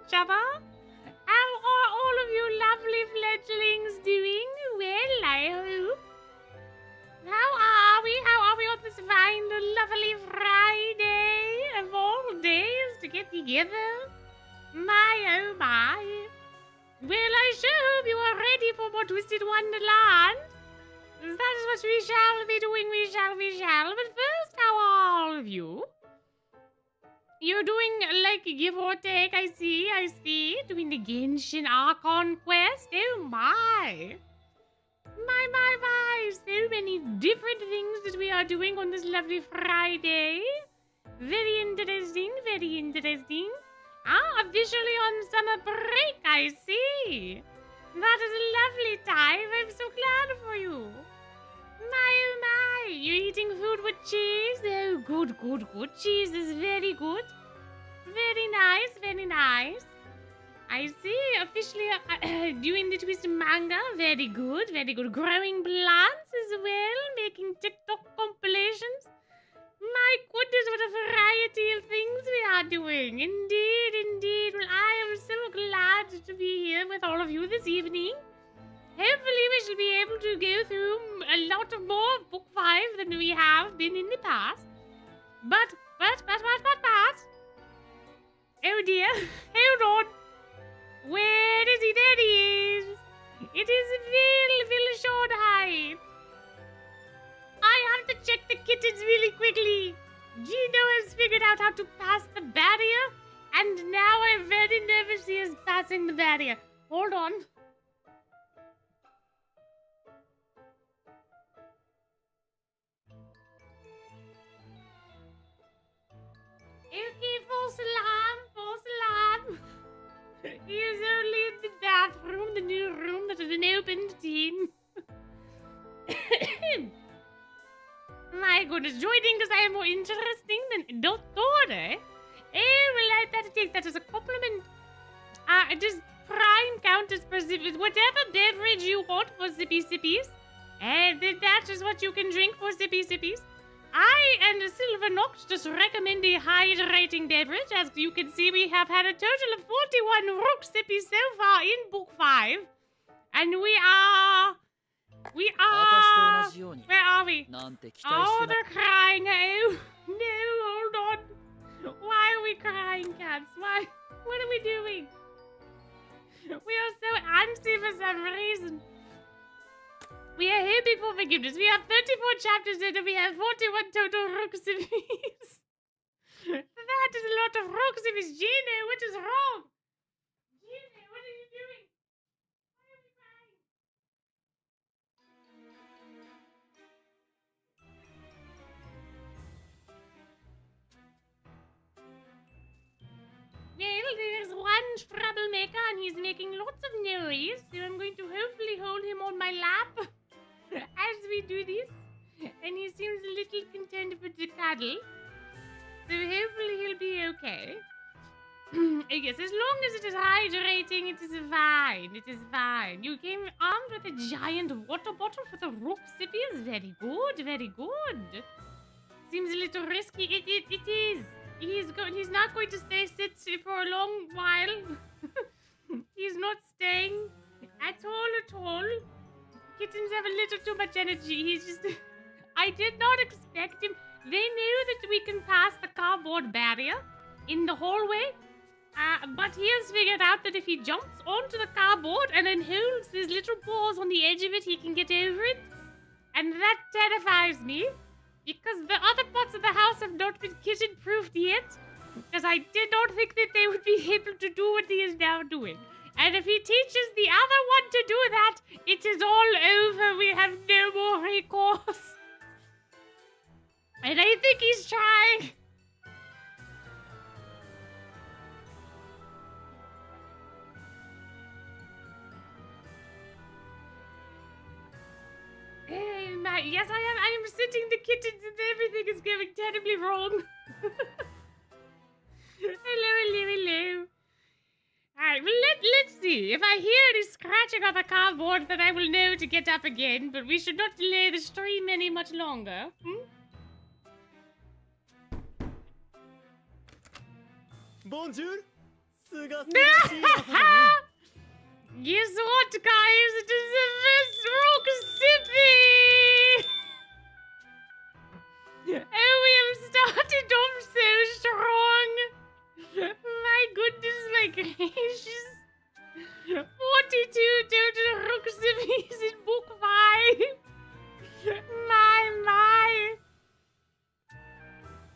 each other. How are all of you lovely fledglings doing? Well, I hope. How are we? How are we on this fine, lovely Friday of all days to get together? My, oh my. Well, I sure hope you are ready for more Twisted Wonderland. That is what we shall be doing, we shall. But first, how are all of you? You're doing, like, give or take, I see. Doing the Genshin Archon quest. Oh, my. My. So many different things that we are doing on this lovely Friday. Very interesting. Officially on summer break, I see. That is a lovely time. I'm so glad for you. My, oh my. You're eating food with cheese? Oh, good. Cheese is very good. Very nice. I see. Officially doing the Twist manga. Very good. Growing plants as well. Making TikTok compilations. My goodness, what a variety of things we are doing. Indeed. Well, I am so glad to be here with all of you this evening. Hopefully we shall be able to go through a lot of more of Book 5 than we have been in the past. But. Oh dear, hold on. Where is he? There he is. It is Will Shorthide. I have to check the kittens really quickly. Gino has figured out how to pass the barrier, and now I'm very nervous he is passing the barrier. Hold on. Okay, false alarm. He is only in the bathroom, the new room that has been opened to him. My goodness, joining because I am more interesting than Dottore. Well, I better take that as a compliment. Does Prime count as per whatever beverage you want for sippy sippies? And that is what you can drink for sippy sippies. I and Silver Nox just recommend a hydrating beverage. As you can see, we have had a total of 41 Rook Sippies so far in Book 5. And we are... Where are we? Oh, they're crying. Oh, no, hold on. Why are we crying, cats? Why? What are we doing? We are so antsy for some reason. We are hoping for forgiveness. We have 34 chapters in and we have 41 total Roxymies. That is a lot of Roxymies. Gino, what is wrong? Gino, what are you doing? Why are we crying? Well, there's one troublemaker and he's making lots of noise. So I'm going to hopefully hold him on my lap. As we do this, and he seems a little content with the cuddle, so hopefully he'll be okay. I guess as long as it is hydrating, it is fine. You came armed with a giant water bottle for the Rook Sippies. Very good. Seems a little risky. It is. He's not going to stay sit for a long while. He's not staying at all. Kittens have a little too much energy. He's just... I did not expect him. They knew that we can pass the cardboard barrier in the hallway. But he has figured out that if he jumps onto the cardboard and then holds his little paws on the edge of it, he can get over it. And that terrifies me. Because the other parts of the house have not been kitten-proofed yet. Because I did not think that they would be able to do what he is now doing. And if he teaches the other one to do that, it is all over. We have no more recourse. And I think he's trying. Yes, I am sitting the kittens and everything is going terribly wrong. Hello. Alright, well, let's see. If I hear any scratching on the cardboard, then I will know to get up again. But we should not delay the stream any much longer. Bonjour. すがすがしい朝だね。 Guess what, guys? It is the first Rock City! Oh, we have started off so strong! My goodness, my gracious! 42 total Rock Cities in Book 5! My!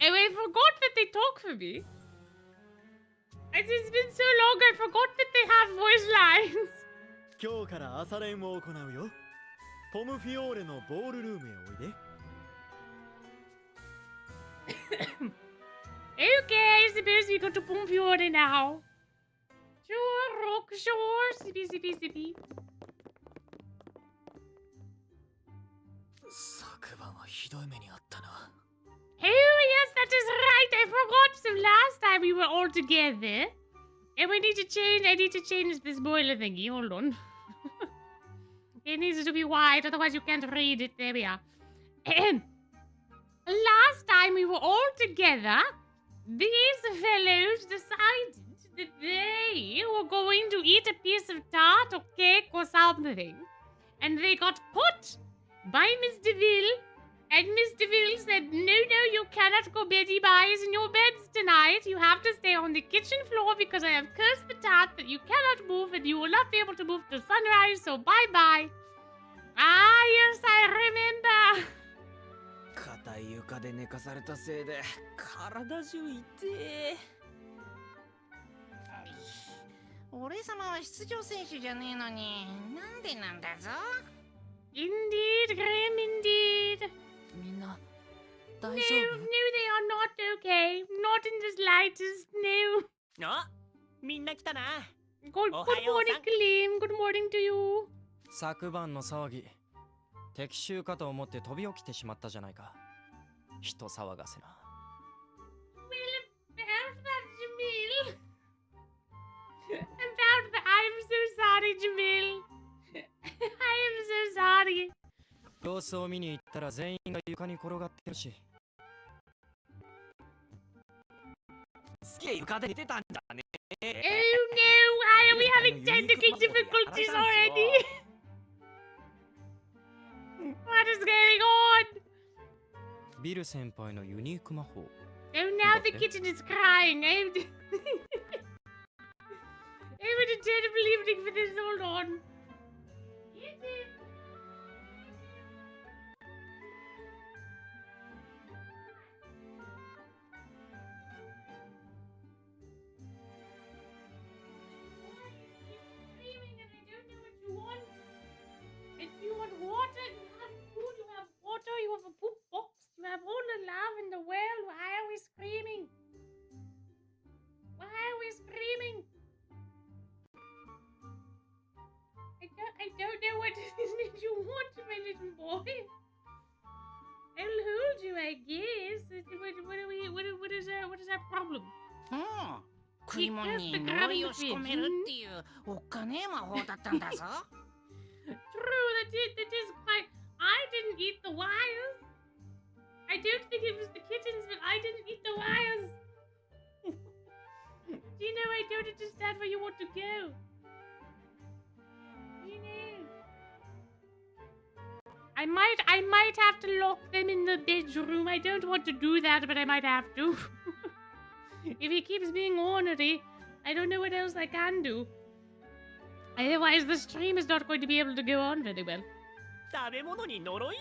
Oh, I forgot that they talk for me. It's been so long, I forgot that they have voice lines. 今日から朝練を行うよ。ポムフィオーレのボールルームへおいで。 Okay, I suppose we go to Pomfiore now. Sure, rock, sure. Sippy, sippy, sippy. 昨晩はひどい目にあったな。 Oh, yes, that is right. I forgot. So last time we were all together. And we need to change. I need to change this boiler thingy. Hold on. It needs to be white, otherwise you can't read it. There we are. Last time we were all together, these fellows decided that they were going to eat a piece of tart or cake or something. And they got caught by Miss DeVille. And Miss DeVille said, no, you cannot go Betty Buys in your beds tonight. You have to stay on the kitchen floor because I have cursed the tart that you cannot move and you will not be able to move till sunrise, so bye-bye. Ah, yes, I remember. 硬い床で寝かされたせいで体中痛え。俺様は出場選手じゃねえのになんでなんだぞ。 Indeed, Grim, indeed. みんな No, 大 no, 丈 they are not okay. Not in the slightest, no. 夫？あ、みんな来たな。 Good morning, Glim. Good morning to you. 昨晩の騒ぎ、敵襲かと思って飛び起きてしまったじゃないか。人騒がせな。Well, about that, Jamil. About that, I'm so sorry, Jamil. I am so sorry. 様子を見に行ったら全員が床に転がってるし。すげえ床で寝てたんだね。 Oh no, why are we having technical difficulties already? What is going on? ビル先輩のユニーク魔法。Oh, now the kitten is crying. I'm having a terrible evening for this. Hold on. Kitten. Screaming and I don't know what you want. If you want water, you have food, you have water, you have a poop box, you have all the love in the world. Why are we screaming? Why are we screaming? I don't know what it is that you want, my little boy. I'll hold you, I guess. What is our problem? 食い物に呪いを仕込めるっていうおっかねえ魔法だったんだぞ。 True, that is quite. I didn't eat the wires. I don't think it was the kittens, but I didn't eat the wires. Do you know I don't understand where you want to go? You know. I might have to lock them in the bedroom. I don't want to do that, but I might have to. If he keeps being ornery, I don't know what else I can do. Otherwise, the stream is not going to be able to go on very well. 食べ物に呪い？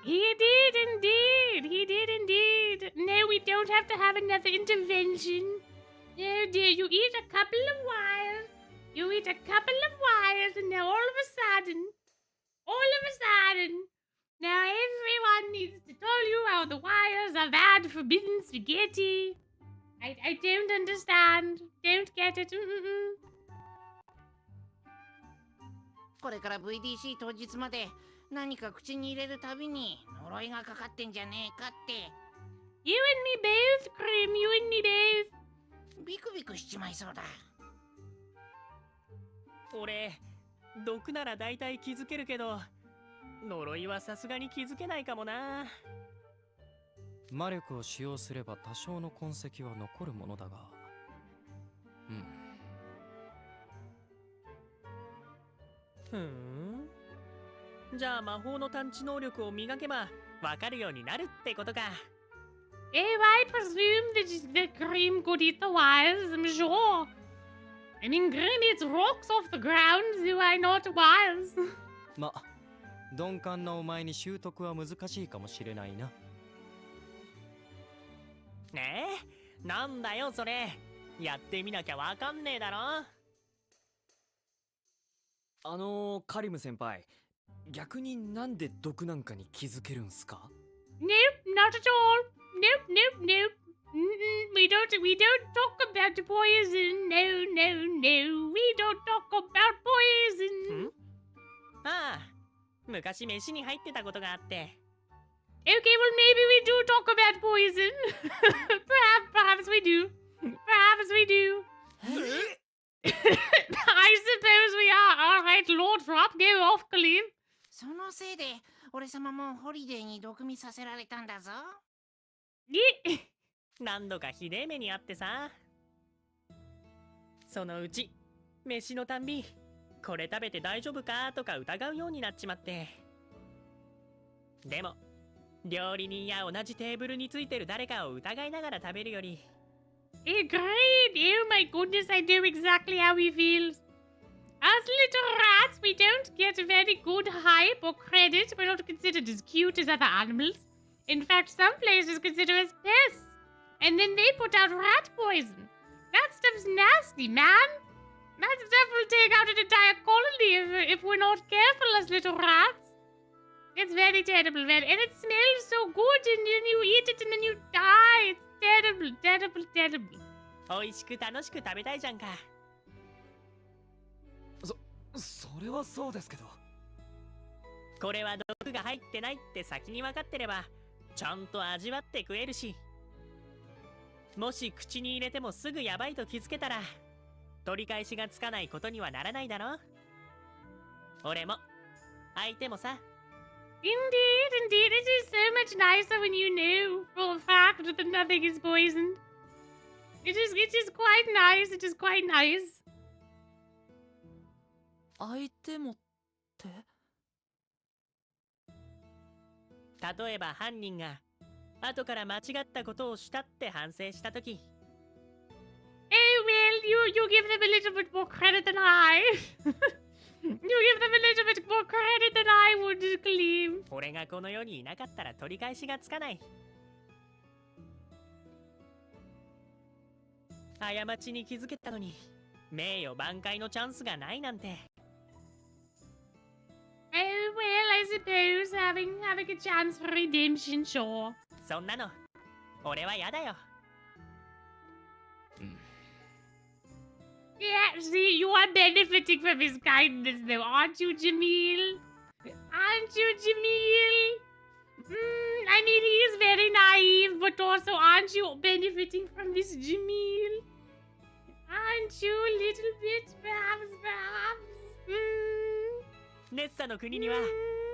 He did indeed. He did indeed. No, we don't have to have another intervention. No, dear, you eat a couple of wires. You eat a couple of wires, and now all of a sudden, now everyone needs to tell you how the wires are bad, forbidden spaghetti. I don't understand. Don't get it. これから VDC 当日まで何か口に入れるたびに呪いがかかってんじゃねえかって。 You and me both, Grim. You and me both. ビクビクしちまいそうだ。俺、毒なら大体気づけるけど、呪いはさすがに気づけないかもな。魔力を使用すれば多少の痕跡は残るものだが。ふーん。じゃあ魔法の探知能力を磨けばわかるようになるってことか。Oh, I presume that Grim could eat the wires, I'm sure. I mean, Grim eats rocks off the ground, so why not wires? ま、鈍感なお前に習得は難しいかもしれないな。なんだよそれ。やってみなきゃわかんねえだろ。カリム先輩、逆になんで毒なんかに気づけるんすか？ Nope, not at all. Nope, nope, nope. We don't talk about poison. No, no, no. We don't talk about poison. ああ、昔飯に入ってたことがあって。Okay, well maybe we do talk about poison. Perhaps we do. Perhaps we do. I suppose we are. Alright, Lord Drop, go off, Khalif. そのせいで俺様もホリデーに毒味させられたんだぞ。何度かひでえ目にあってさ。そのうち飯のたんびこれ食べて大丈夫かとか疑うようになっちまって。でも料理人や同じテーブルについてる誰かを疑いながら食べるより。Great! Oh my goodness, I know exactly how he feels. Us little rats, we don't get very good hype or credit. We're not considered as cute as other animals. In fact, some places consider us pests. And then they put out rat poison. That stuff's nasty, man. That stuff will take out an entire colony if we're not careful as little rats. It's very terrible, and it smells so good, and then you eat it and then you die. It's terrible, terrible, terrible. 美味しく楽しく食べたいじゃんか。それはそうですけど。これは毒が入ってないって先に分かってればちゃんと味わって食えるし、もし口に入れてもすぐヤバいと気づけたら取り返しがつかないことにはならないだろ。俺も相手もさ。Indeed, indeed. It is so much nicer when you know for a fact that nothing is poisoned. It is quite nice. It is quite nice. 相手もって？例えば犯人が後から間違ったことをしたって反省したとき。Oh well, you give them a little bit more credit than I. You give them a little bit more credit than I would claim. 俺がこの世にいなかったら取り返しがつかない。過ちに気づけたのに名誉挽回のチャンスがないなんて。Oh well, I suppose having a chance for redemption, sure. そんなの俺は嫌だよ。Yeah, see, you are benefiting from his kindness, though, aren't you, Jamil? Aren't you, Jamil? I mean, he is very naive, but also, aren't you benefiting from this, Jamil? Aren't you a little bit, perhaps? ネッサの国には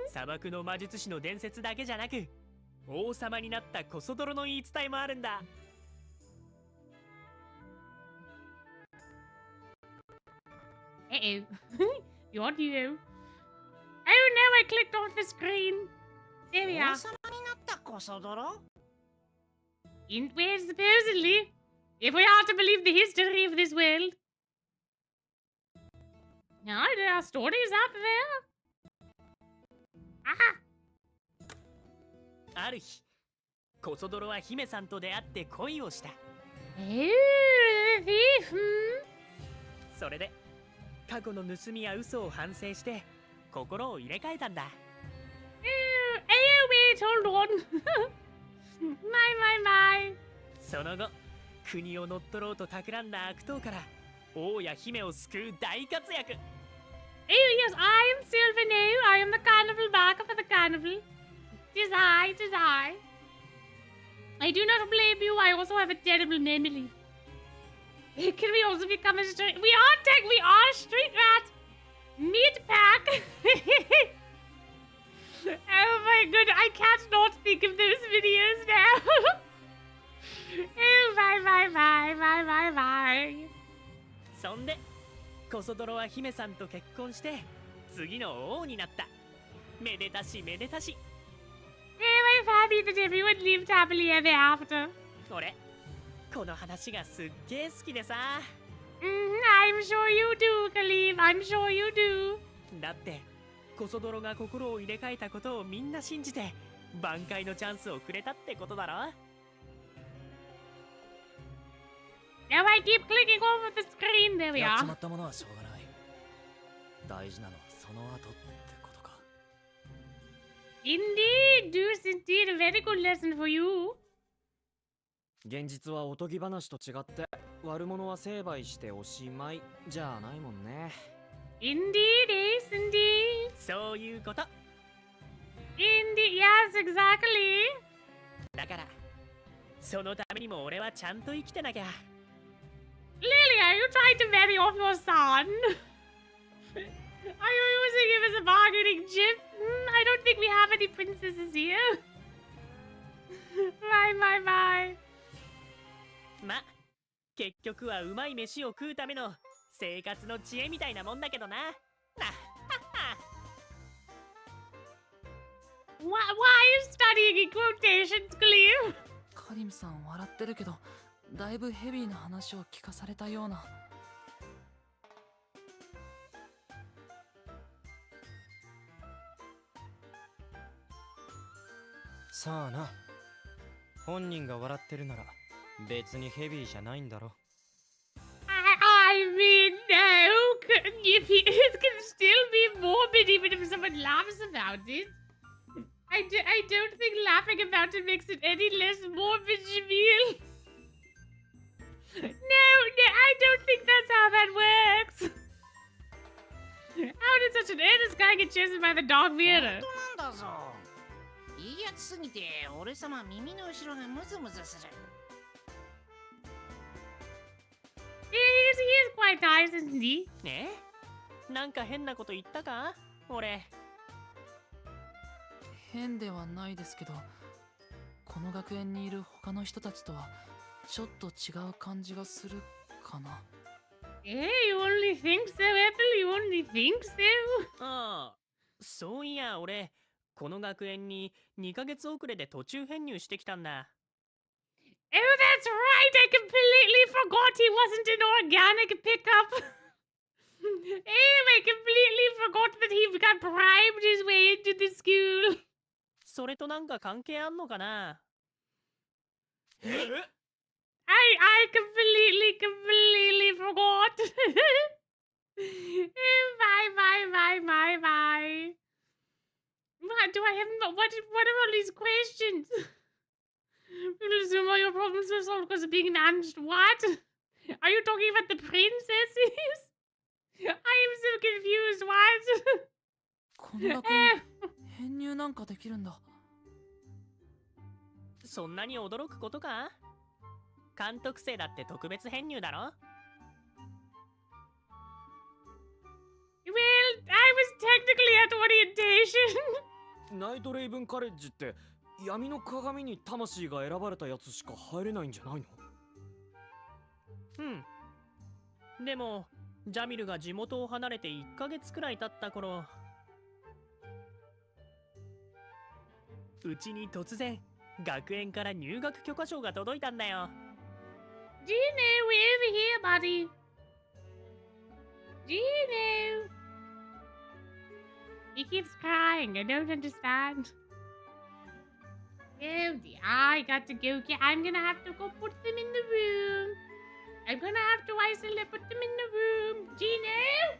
砂漠の魔術師の伝説だけじゃなく王様になったコソ泥の言い伝えもあるんだ。Uh-oh. You're new. Oh no, I clicked off the screen. There we 王 are. 様になったコソ泥？ Well, supposedly. If we are to believe the history of this world. No, there are stories out there. Ah! ある日コソ泥は姫さんと出会って恋をした。 Oh, the thief,それで過去の盗みや嘘を反省して心を入れ替えたんだ。wait, hold on. my. その後国を乗っ取ろうと企んだ悪党から王や姫を救う大活躍。 Oh, yes, I am Silver now. I am the carnival backer for the carnival. Tis I. I do not blame you. I also have a terrible memory. Can we also become a street? We are street rats. Meat pack. Oh my god, I can't not think of those videos now. Oh, bye. そんでコソ泥は姫さんと結婚して次の王になった。めでたしめでたし。I'm happy that everyone lived happily ever after. 俺この話がすっげえ好きでさ。I'm sure you do, Khalif. I'm sure you do. だってコソ泥が心を入れ替えたことをみんな信じて挽回のチャンスをくれたってことだろ。 Now I keep clicking over the screen. There we やっち are. まったものはしょうがない。大事なのはその後ってことか。 Indeed, Deuce, indeed, a very good lesson for you. 現実はおとぎ話と違って悪者は成敗しておしまいじゃないもんね。 Indeed, Ace, indeed. そういうこと。 Indeed, yes, exactly. だからそのためにも俺はちゃんと生きてなきゃ。 Lily, are you trying to marry off your son? Are you using him as a bargaining chip? I don't think we have any princesses here. Bye. ま、結局はうまい飯を食うための生活の知恵みたいなもんだけどな。Why are you studying in quotations, Cleve? カリムさん笑ってるけど、だいぶヘビーな話を聞かされたような。さあな、本人が笑ってるなら別にヘビーじゃないんだろ。 I mean, no. If it can still be morbid even if someone laughs about it. I don't think laughing about it makes it any less morbid, Jamil. No, I don't think that's how that works. How did such an earnest guy get chosen by the dog 本 theater? 当なんだぞ。いいやつすぎて俺様耳の後ろがムズムズする。He is quite nice, isn't he? ねえ、なんか変なこと言ったか俺。変ではないですけど、この学園にいる他の人たちとはちょっと違う感じがするかな。You only think so, Apple? You only think so? ああ、そういや俺この学園に2ヶ月遅れで途中編入してきたんだ。 Oh, that's right! I completely forgot he wasn't an organic pickup! I completely forgot that he got primed his way into the school! それとなんか関係あんのかな。 I completely forgot! Bye. What do I have? What are all these questions? People assume all your problems are solved because of being managed. What? Are you talking about the princesses? I am so confused. What? この学園編入なんかできるんだ。そんなに驚くことか。監督生だって特別編入だろ。 Well, I was technically at orientation. ナイトレイブンカレッジって闇の鏡に魂が選ばれたやつしか入れないんじゃないの？うん。でもジャミルが地元を離れて1ヶ月くらい経った頃、うちに突然学園から入学許可証が届いたんだよ。 Gino, we're over here, buddy. Gino. He keeps crying. I don't understand. Oh dear, I got to go. I'm gonna have to go put them in the room. I'm gonna have to isolate, put them in the room. Gino?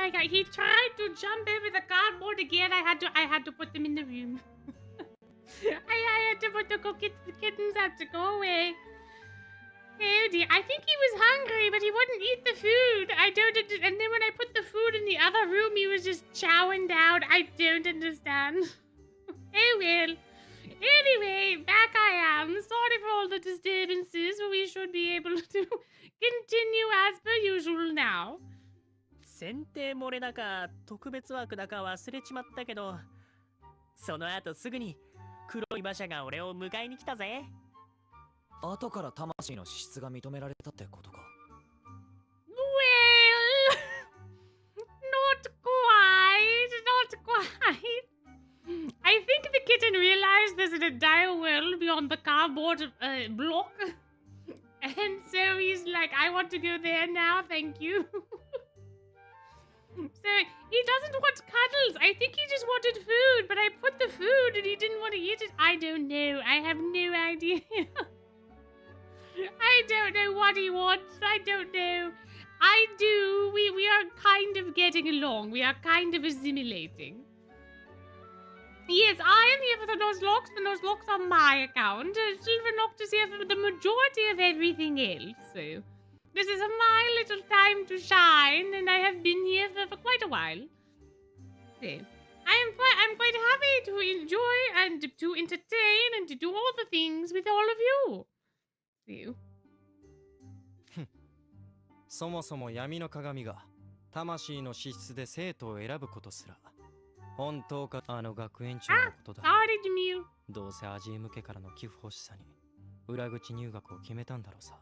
he tried to jump over the cardboard again. I had to put them in the room. I had to put the kittens out to go away. Oh dear, I think he was hungry, but he wouldn't eat the food. And then when I put the food in the other room, he was just chowing down. I don't understand. Oh well. Anyway, back I am. Sorry for all the disturbances, but we should be able to continue as per usual now. 選定漏れだか特別枠だか忘れちまったけど、その後すぐに黒い馬車が俺を迎えに来たぜ。後から魂の資質が認められたってことか。Well, not quite. I think the kitten realized there's an entire world beyond the cardboard block. And so he's like, I want to go there now, thank you. So he doesn't want cuddles. I think he just wanted food, but I put the food and he didn't want to eat it. I don't know. I have no idea. I don't know what he wants. I don't know. I do. We are kind of getting along. We are kind of assimilating. Yes, I am here for the Nuzlocke. The Nuzlocke's on my account. Silver is here for the majority of everything else. So this is my little time to shine, and I have been here for quite a while. So I'm quite happy to enjoy and to entertain and to do all the things with all of you. So. そもそも闇の鏡が魂の資質で生徒を選ぶことすら本当か。あの学園長のことだ。どうせアジー向けからの寄付欲しさに裏口入学を決めたんだろうさ。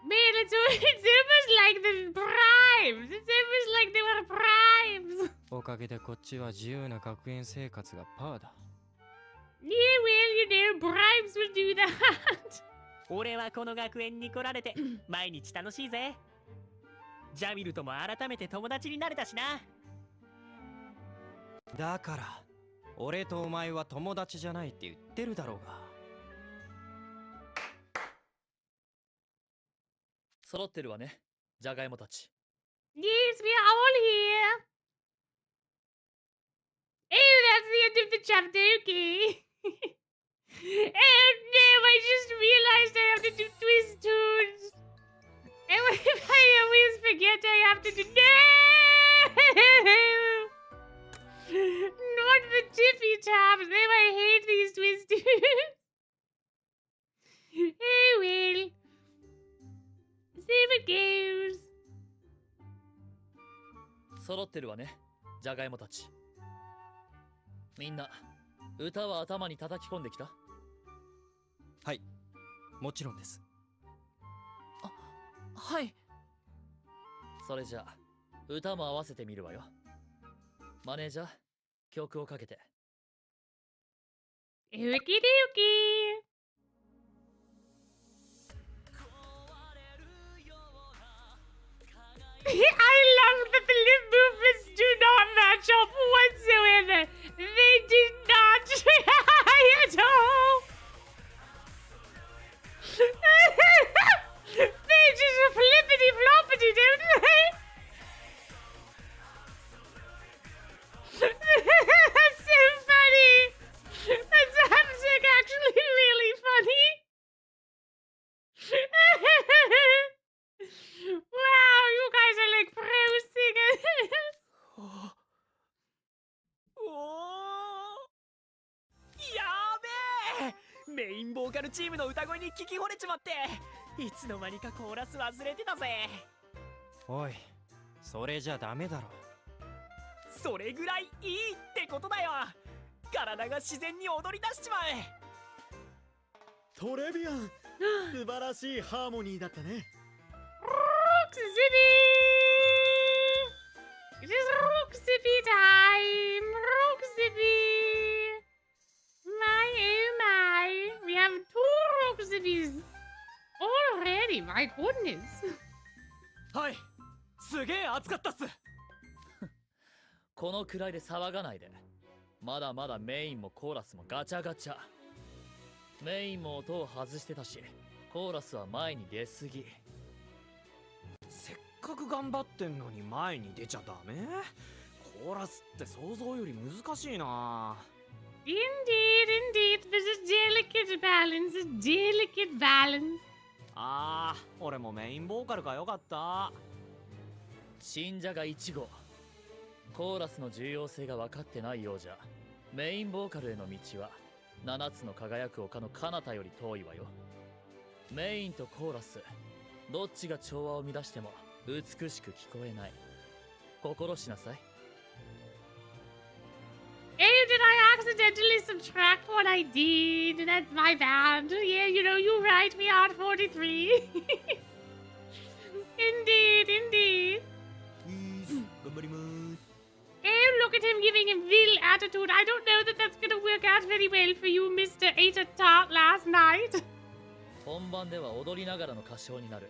Man, it's almost like the bribes. It's almost like they were bribes. おかげでこっちは自由な学園生活がパーだ。Yeah, well, you know, bribes will do that. 俺はこの学園に来られて毎日楽しいぜ。ジャミルとも改めて友達になれたしな。だから俺とお前は友達じゃないって言ってるだろうが。揃ってるわね、ジャガイモたち。Yes, we are all here. Oh, that's the end of the chapter, okay. Oh no, I just realized I have to do twist tunes. And I always forget I have to do... No! Not the tippy taps. Oh, I hate these twist tunes. Oh well. See if it goes. 揃ってるわね、ジャガイモたち。みんな、歌は頭に叩き込んできた？はい、もちろんです。はい。それじゃあ、歌も合わせてみるわよ。マネージャー、曲をかけて。Okie dokie. I love that the lip movements do not match up whatsoever. They did not try at all. They just flippity floppity, don't they? That's so funny. That's actually really funny. Wow, you guys are like pro singers. やべえ、メインボーカルチームの歌声に聞き惚れちまって、いつの間にかコーラス忘れてたぜ。おい、それじゃダメだろ。それぐらいいいってことだよ。体が自然に踊り出しちまえ。トレビアン、素晴らしいハーモニーだったね。Roxy! It is Roxy time! Roxy! My oh my! We have 2 Roxys already! My goodness! はい、すげえ熱かったっす。このくらいで騒がないで。まだまだメインもコーラスもガチャガチャ。メインも音を外してたし、コーラスは前に出すぎ。せっかかく頑張ってんのに前に出ちゃダメ？コーラスって想像より難しいな。Indeed, there's a delicate balance. ああ、俺もメインボーカルが良かった。信者が1号。コーラスの重要性が分かってないようじゃ、メインボーカルへの道は7つの輝く丘の彼方より遠いわよ。メインとコーラス、どっちが調和を乱しても美しく聞こえない。心しなさい。Oh, did I accidentally subtract what I did? That's my bad. Yeah, you're right, we are 43. Indeed. 頑張ります。 Oh, look at him giving him real attitude. I don't know that that's gonna work out very well for you, Mr. Ate a tart last night. 本番では踊りながらの歌唱になる。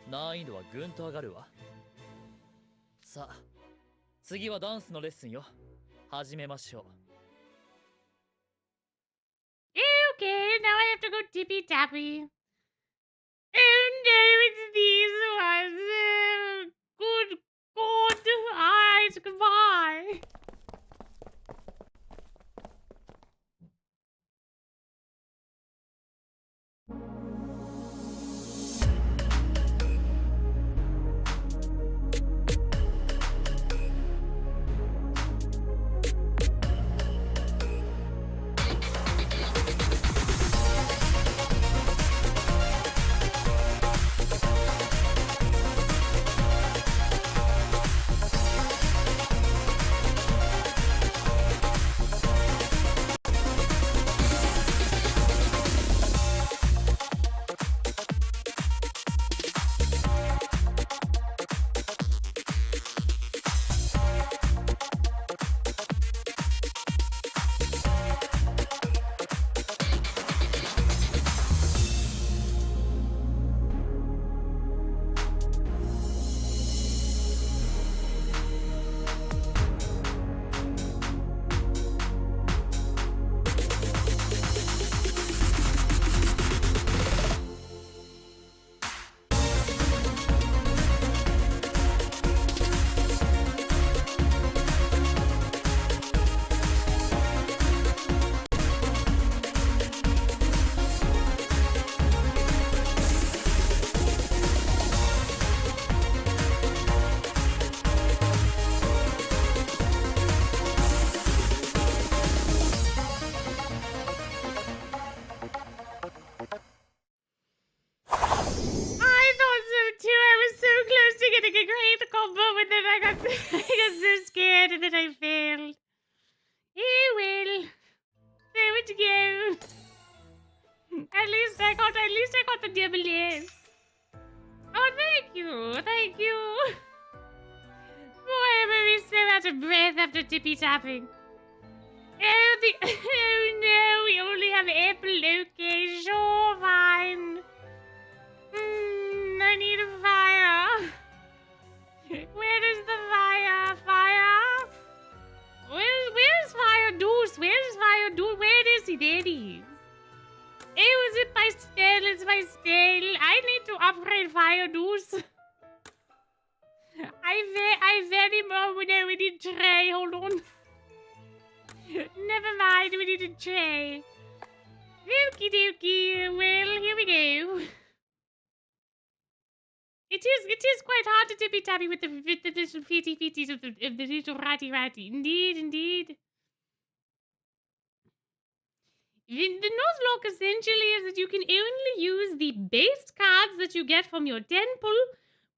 難易度はぐんと上がるわ。さあ、次はダンスのレッスンよ。始めましょう。Okay, now I have to go tippy tappy. Oh no, it's these ones. Good God. Alright, goodbye. I got so scared and then I failed. Oh well. There it goes. At least I got the double S. Oh, thank you. Boy, I'm really so out of breath after tippy tapping. Oh no, we only have apple. Okay, sure, fine. I need a fire. Where is the fire? Fire? Where's Fire Deuce? Where's Fire Deuce? Where is he? There he is. Oh, is it my spell? It's my spell. I need to upgrade Fire Deuce. I very much know we need tray. Hold on. Never mind, we need a tray. Okie dokie. Well, here we go. It is quite hard to tippy tappy with the little feeties of the little ratty. Indeed. The Nuzlocke essentially is that you can only use the base cards that you get from your temple,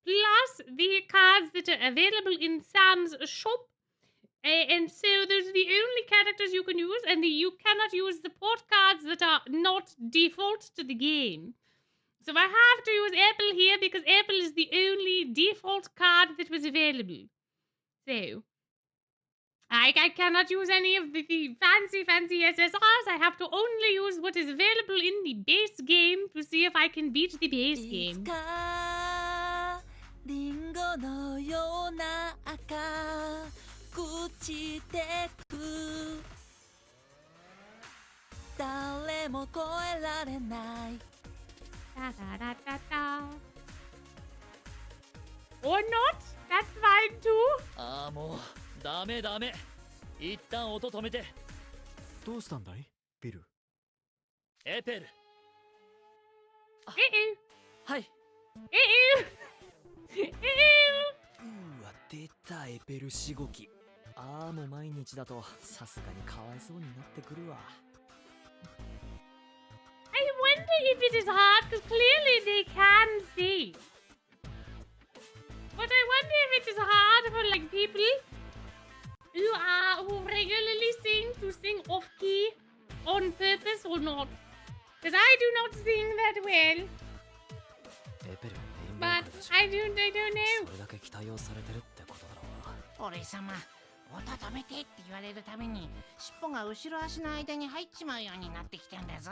plus the cards that are available in Sam's shop. And so those are the only characters you can use, and you cannot use the port cards that are not default to the game. So I have to use Apple here because Apple is the only default card that was available. So I cannot use any of the fancy SSRs. I have to only use what is available in the base game to see if I can beat the base game. リンゴのような赤朽ちてく誰も越えられないタタタタタ。Or not? That's fine too. ああ、もうダメダメ。一旦音止めて。どうしたんだいビル？エペル。はい。ええうわ、出たエペルしごき。ああ、もう毎日だとさすがにかわいそうになってくるわ。I wonder if it is hard, because clearly they can see. But I wonder if it is hard for like people who regularly sing to sing off key on purpose or not. Because I do not sing that well. エペル、 But I don't know. それだけ期待をされてるってことだろう。俺様、音止めてって言われるために尻尾が後ろ足の間に入っちまうようになってきたんだぞ。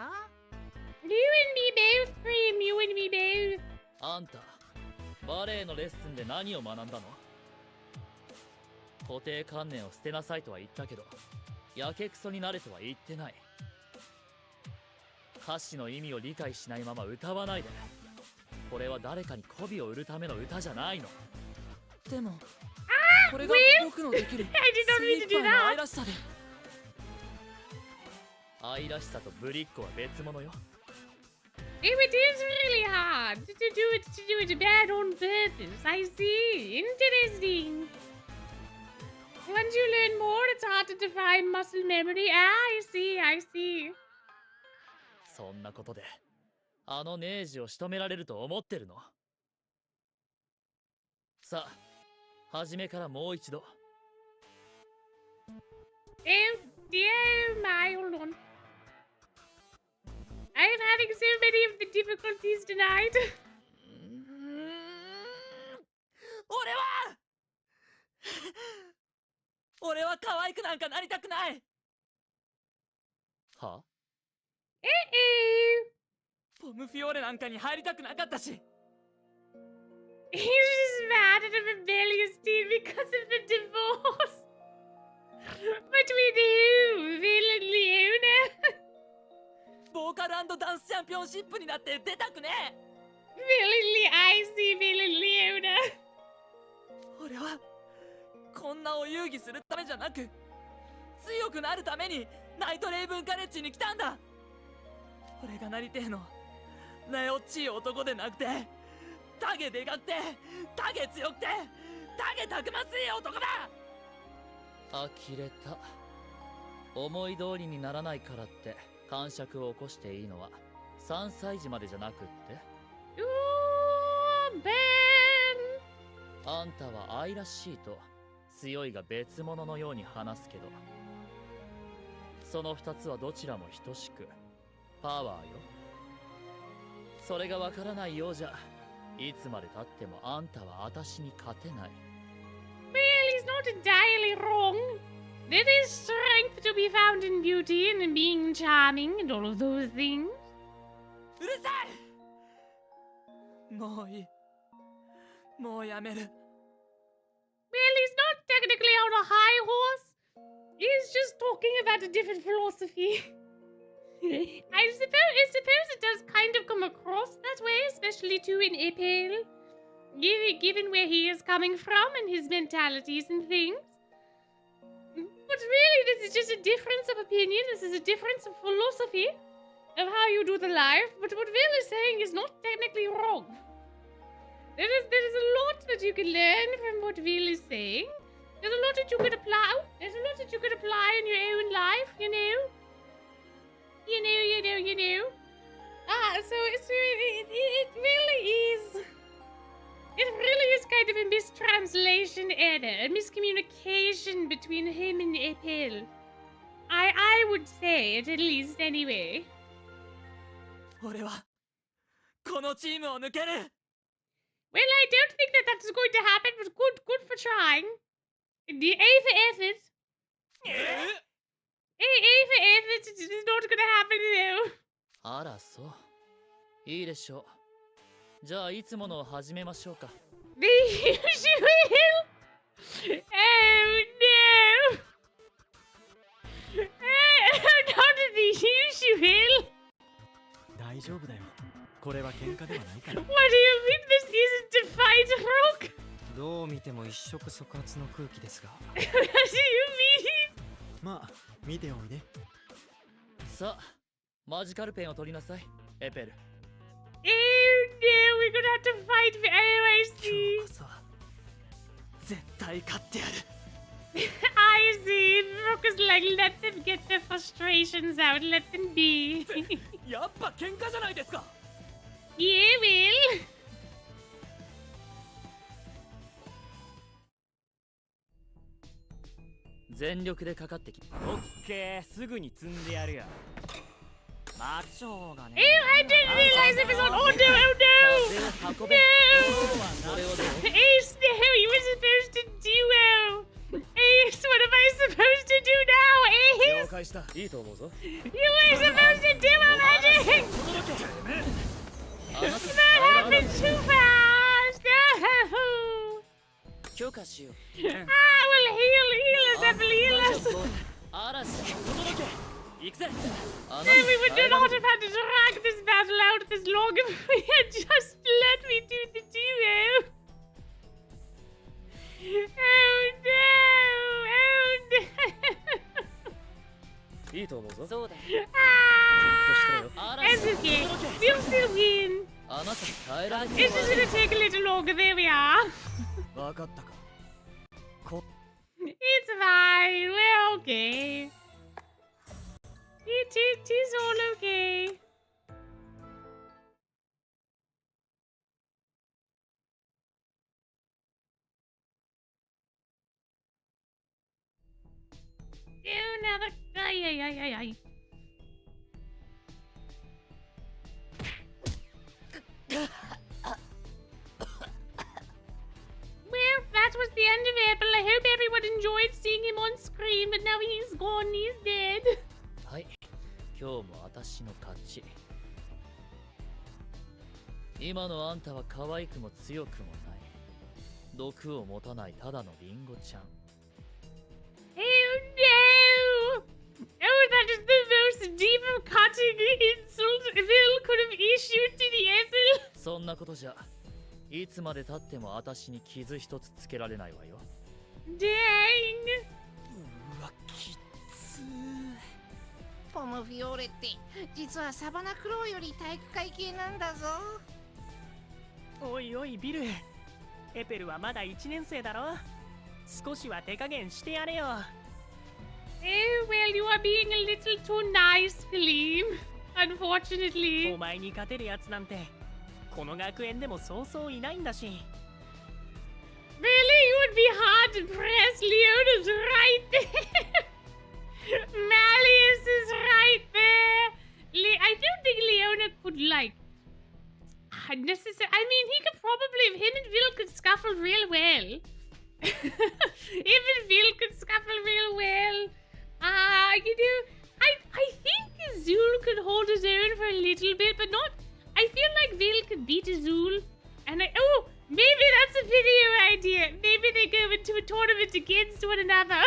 You and me both, Cream. You and me both. あんた、バレエのレッスンで何を学んだの？固定観念を捨てなさいとは言ったけど、やけくそになれとは言ってない。歌詞の意味を理解しないまま歌わないで。これは誰かに媚びを売るための歌じゃないの。でもこれが僕のできる I did not 精 mean 一 to do 杯の that. 愛らしさで。愛らしさとぶりっ子は別物よ。If it is really hard to do it bad on purpose, I see. Interesting. Once you learn more, it's hard to define muscle memory. I see. そんなことであのネージを仕留められると思ってるの？さあ、初めからもう一度。Oh my, hold on. I'm having so many of the difficulties tonight. 俺は可愛くなんかなりたくない。は？ポムフィオーレなんかに入りたくなかったし。He's just mad at a rebellious teen because of the divorce. Between who? Phil and Leona? ボーカル&ダンスチャンピオンシップになって出たくねえ。 I see Phil and Leona. 俺はこんなを遊戯するためじゃなく強くなるためにナイトレイブンカレッジに来たんだ。俺がなりてえのなよっちい男でなくてタゲでかくてタゲ強くてタゲたくましい男だ。呆れた。思い通りにならないからって癇癪を起こしていいのは3歳児までじゃなくって？ Ooh, Ben. あんたは愛らしいと強いが別物のように話すけど、その2つはどちらも等しくパワーよ。それがわからないようじゃいつまでたってもあんたは私に勝てない。 Well, he's not entirely wrong. There is strength to be found in beauty and in being charming and all of those things. うるさい。もういい。もうやめる。 Well, he's not technically on a high horse. He's just talking about a different philosophy. I suppose it does kind of come across that way, especially to an Epel, given where he is coming from and his mentalities and things. But really, this is just a difference of opinion. This is a difference of philosophy of how you do the life. But what Will is saying is not technically wrong. There is a lot that you can learn from what Will is saying. There's a lot that you could apply. There's a lot that you could apply in your own life, you know. You know. So it really is. It really is kind of a mistranslation error, a miscommunication between him and Epel. I would say it, at least, anyway. 俺はこのチームを抜ける。 Well, I don't think that that's going to happen, but good for trying. The A for effort. A for effort is not going to happen, though. あらそう。いいでしょう。じゃあいつものを始めましょうか。 The usual. Oh no. Not the usual. 大丈夫だよ。これは喧嘩ではないから。What do you mean this isn't a fight, Rock? ても一触即発の空気ですが。What do you mean? まあ見ておいで。さあマジカルペンを取りなさいエペル。 Oh no, we're gonna have to fight for AOIC. こそ絶対勝ってやる。I see. Brooke is like, let them get their frustrations out. Let them be. やっぱ喧嘩じゃないですか。 Yeah, Will. 全力でかかってき。オッケー、すぐに積んでやるよ。マッチョがね。 Oh, I didn't realize it was on. Oh no, oh 風 no. を運べ。 No. これをどう？ Ace, no, you were supposed to duo. Ace, what am I supposed to do now? 了 Ace, 解した。いいと思うぞ。 you were supposed to duo magic. あなた That happened too fast. No. 許可しよう。 Ah, well, heal us, Apple, heal us. 嵐轟け。行くぜ。あ No, we would not have had to drag this battle out this long if we had just let me do the duo. Oh no! Oh no! いいと思うぞ。そうだ。 Ah! That's okay. We'll still win. あなた耐えられ It's て just gonna take a little longer. There we are. わかったか。 It's fine. We're okay. It's all okay. Oh, now the... Ay, ay, ay, ay, ay. Well, that was the end of Apple. I hope everyone enjoyed seeing him on screen, but now he's gone, he's dead. はい。今日も私の勝ち。今のあんたは可愛くも強くもない。毒を持たないただのリンゴちゃん。Oh no! Oh, that is the most deep cutting insult Bill could have issued to the Apple. そんなことじゃ、いつまで経っても私に傷一つつけられないわよ。 Dang! うわ、きっつー。ポムフィオーレって実はサバナクローより体育会系なんだぞ。おいおいビル、エペルはまだ1年生だろ。少しは手加減してやれよ。 Oh, well, you are being a little too nice, Kaleem. Unfortunately. お前に勝てるやつなんてこの学園でもそうそういないんだし。 Really? You would be hard to press. Leona's right there. Malleus is right there. I don't think Leona could, like, necessarily. I mean, he could probably, if him and Vil could scuffle real well. Him and Vil could scuffle real well. You know, I think Azul could hold his own for a little bit, but not. I feel like Vil could beat Azul. And oh, maybe that's a video idea. Maybe they go into a tournament against one another.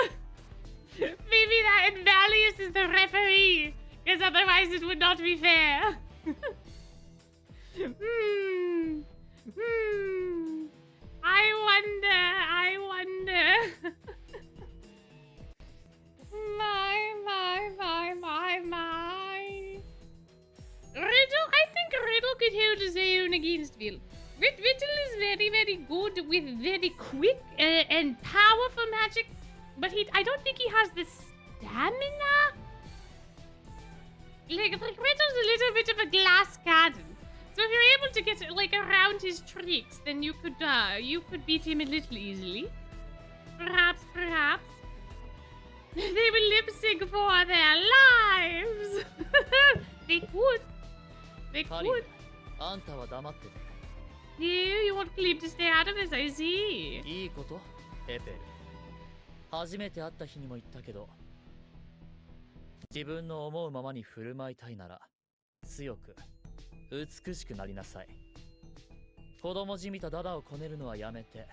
Maybe that and Malleus is the referee, because otherwise it would not be fair. I wonder. My. Riddle, I think Riddle could hold his own against Vil. Riddle is very, very good with very quick and powerful magic, but I don't think he has the stamina. Like Riddle's a little bit of a glass cannon. So if you're able to get like around his tricks, then you could beat him a little easily. Perhaps. They will lip sync for their lives. They could. カリー、あんたは黙ってて。 You want Cleve to stay out of this, I see. いいこと、エペル。初めて会った日にも言ったけど、自分の思うままに振る舞いたいなら、強く、美しくなりなさい。子供じみたダダをこねるのはやめて、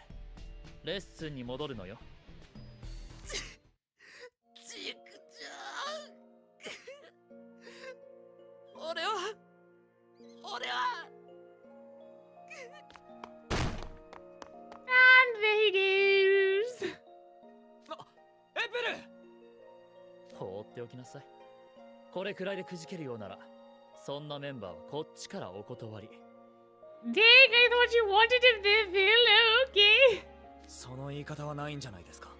レッスンに戻るのよ。ちくちゃん。俺は And there he っておきなさい。これくらいでくじけるようなら、そんなメンバーはこっちからお断り。Dang, I thought you wanted him there, Phil. Okay. その言い方はないんじゃないですか。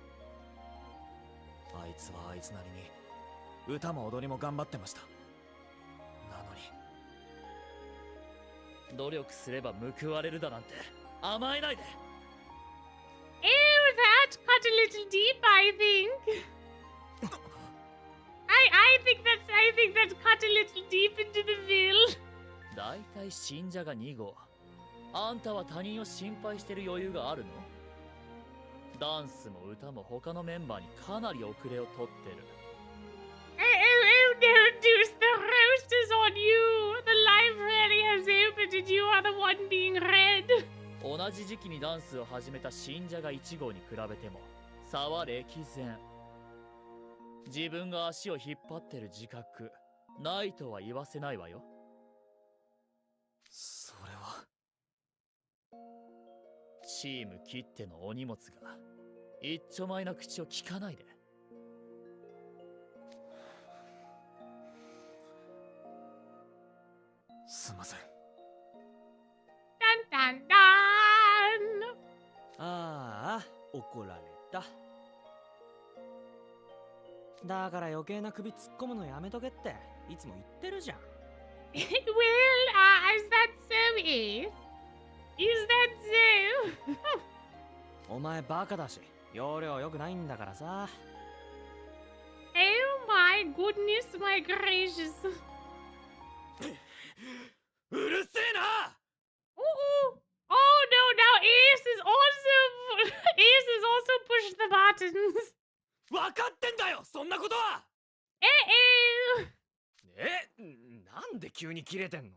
あいつはあいつなりに歌も踊りも頑張ってました。なのに努力すれば報われるだなんて甘えないで。Ew, that cut a little deep, I think. I think that cut a little deep into the veil. だいたい信者が2号。あんたは他人を心配してる余裕があるの？ダンスも歌も他のメンバーにかなり遅れをとってる。Oh, no, Deuce, the roast is on you. The library has opened and you are the one being read. 同じ時期にダンスを始めた信者が1号に比べても差は歴然。自分が足を引っ張ってる自覚ないとは言わせないわよ。それはチームきってのお荷物が一丁前な口を聞かないで。すいません。Dun, dun, dun. ああ、怒られた。だから余計な首突っ込むのやめとけっていつも言ってるじゃん。Well, is that so, Ace? Is that so? お前バカだし、容量良くないんだからさ。Oh my goodness, my gracious. うるせえな。 Oh, oh no, now Ace is also Ace has also pushed the buttons. 分かってんだよ、そんなことは。なんで急に切れてんの？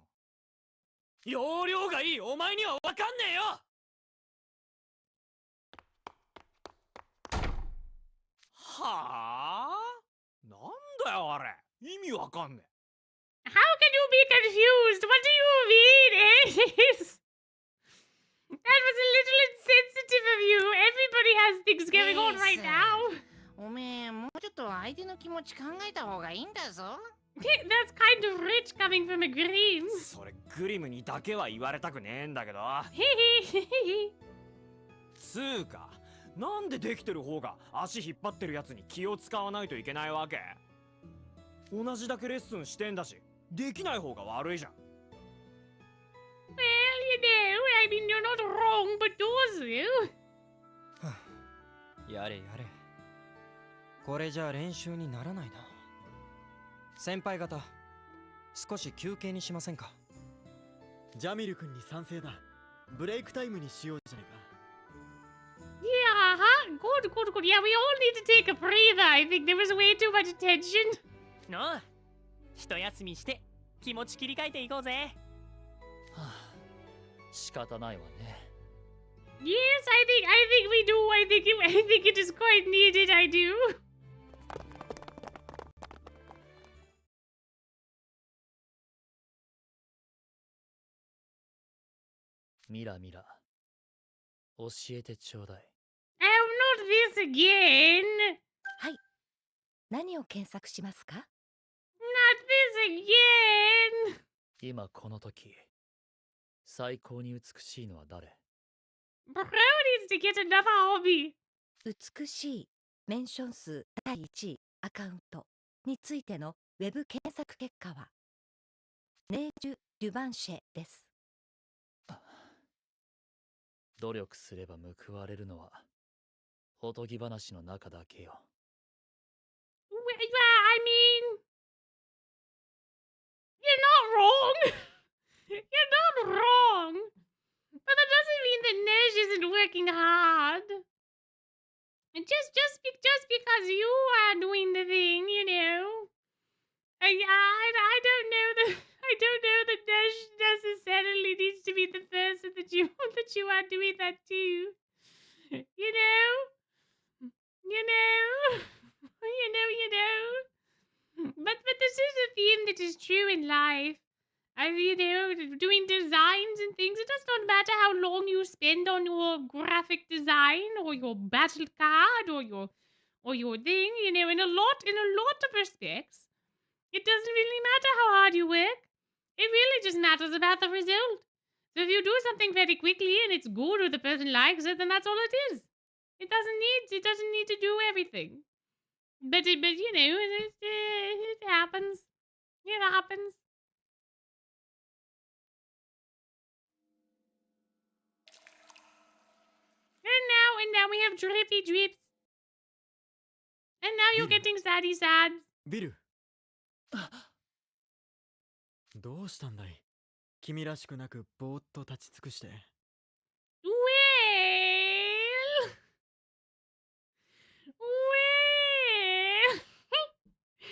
容量がいいお前には分かんねえよ。はあ？なんだよあれ、意味わかんねえ。How can you be confused? What do you mean, Ace? That was a little insensitive of you. Everybody has things going on right now. おめえ、もうちょっと相手の気持ち考えた方がいいんだぞ。That's kind of rich coming from a green. それグリムにだけは言われたくねえんだけど。つうか、なんでできてる方が足引っ張ってるやつに気を使わないといけないわけ？同じだけレッスンしてんだし、できない方が悪いじゃん。Well, you know, I mean, you're not wrong, but does you? やれやれ。これじゃ練習にならないな。先輩方、少し休憩にしませんか？ジャミル君に賛成だ。ブレイクタイムにしようじゃないか。Yeah, huh? Good, good, good. Yeah, we all need to take a breather. I think there was way too much tension. のう、一休みして気持ち切り替えていこうぜ。はあ、仕方ないわね。Yes, I think we do. I think it is quite needed. I do. ミラミラ、教えてちょうだい。Oh, not this again. はい。何を検索しますか？ Not this again. 今この時、最高に美しいのは誰？ Bro needs to get another hobby. 美しいメンション数第1位アカウントについてのウェブ検索結果はネージュ・デュバンシェです。努力すれば報われるのはおとぎ話の中だけよ。Well, I mean, you're not wrong. You're not wrong. But that doesn't mean that Neige isn't working hard. And just because you are doing the thing, you know. I don't know that Neige necessarily needs to be the person that you are doing that to. You know? But this is a theme that is true in life. You know, doing designs and things, it does not matter how long you spend on your graphic design or your battle card or or your thing, you know, in a lot of respects, it doesn't really matter how hard you work. It really just matters about the result. So if you do something very quickly and it's good or the person likes it, then that's all it is. It doesn't need to do everything. But you know, it happens. It happens. And now we have drippy drips. And now you're getting saddy sads. ビルどうしたんだい君らしくなくぼーっと立ち尽くして Well,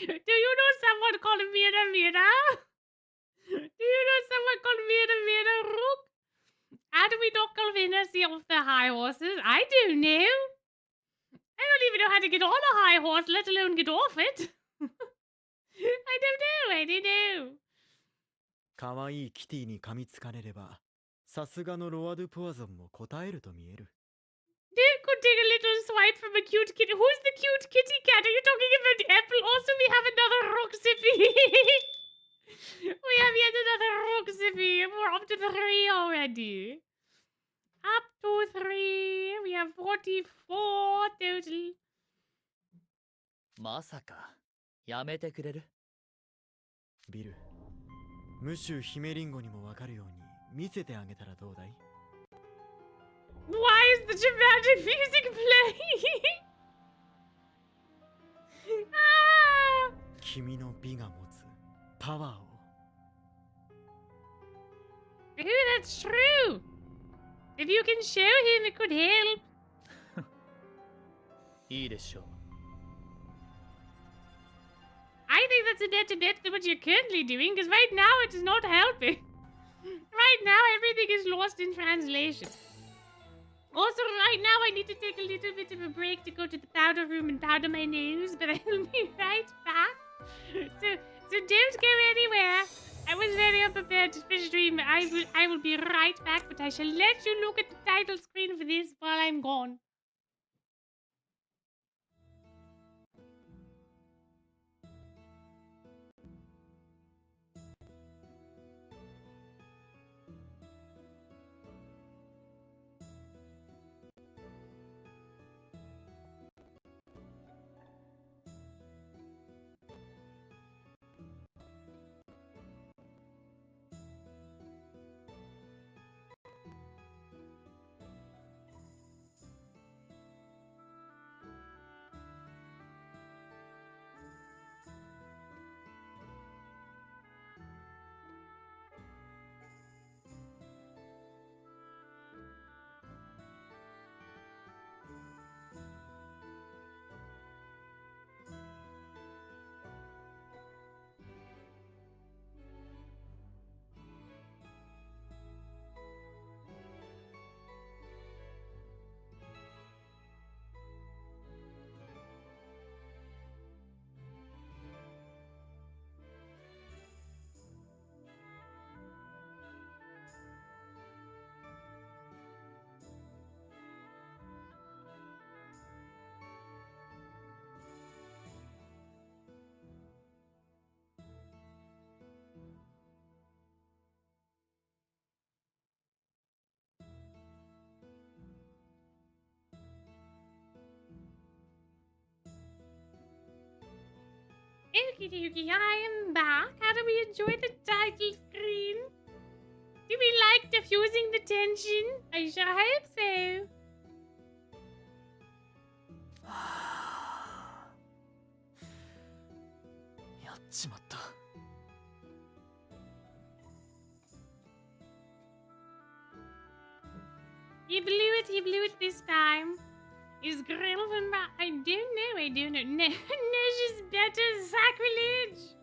do you know someone called Mira Mira? Do you know someone called Mira Mira Rook? How do we not convince you off the high horses? I don't know. I don't even know how to get on a high horse, let alone get off it. I don't know. かわいいキティに噛みつかれればさすがのロワ・ドゥ・ポワゾンも答えると見える Dude could take a little swipe from a cute kitty. Who's the cute kitty cat? Are you talking about Apple? Also, we have another Roxipy. We have yet another Roxipy. We're up to 3 already. Up to 3. We have 44 total. まさかやめてくれるビルムシュヒメリンゴにもわかるように見せてあげたらどうだい Why is the dramatic music playing? 君の美が持つパワーを Ooh, that's true. If you can show him, it could help. いいでしょう I think that's a better bet than what you're currently doing, because right now it is not helping. Right now, everything is lost in translation. Also, right now, I need to take a little bit of a break to go to the powder room and powder my nose, but I will be right back. So don't go anywhere. I was very unprepared for stream. I will be right back, but I shall let you look at the title screen for this while I'm gone. Okie dokie, I am back. How do we enjoy the title screen? Do we like diffusing the tension? I sure hope so. やっちまった He blew it this time. Is Grillman back? I don't know. Neige is better. Sacrilege!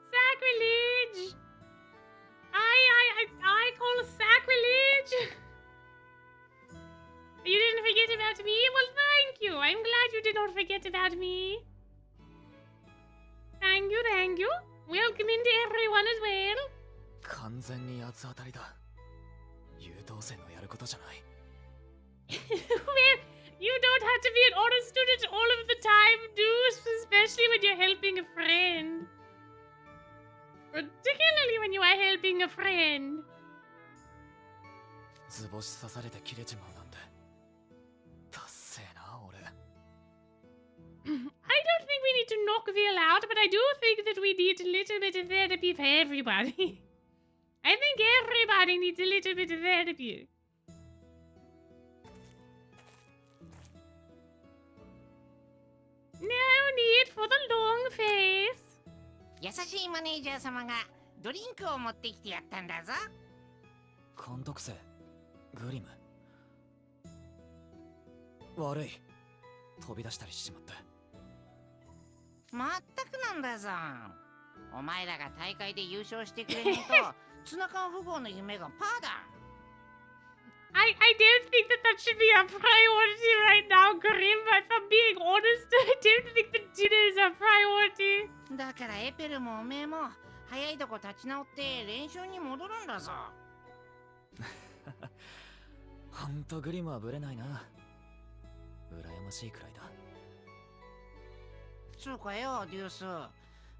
Sacrilege! I call sacrilege! You didn't forget about me? Well, thank you. I'm glad you did not forget about me. Thank you. Welcome into everyone as well. 完全に八つ当たりだ優等生のやることじゃない Well, you don't have to be an honest student all of the helping a friend. Particularly when you are helping a friend. 図星刺されて切れちまうなんて達成な俺。 I don't think we need to knock Vil out, but I do think that we need a little bit of therapy for everybody. I think everybody needs a little bit of therapy. No need for the long face. 優しいマネージャー様がドリンクを持ってきてやったんだぞ。監督生グリム悪い、飛び出したりしちまって。まったくなんだぞ。お前らが大会で優勝してくれねえとツナ缶富豪の夢がパーだ。I don't think that that should be a priority right now, Grim, but if I'm being honest, I don't think the dinner is a priority. だからエペルもおめえも早いとこ立ち直って練習に戻るんだぞ。ほんとグリムはブレないな。羨ましいくらいだ。つうかよ、デュース。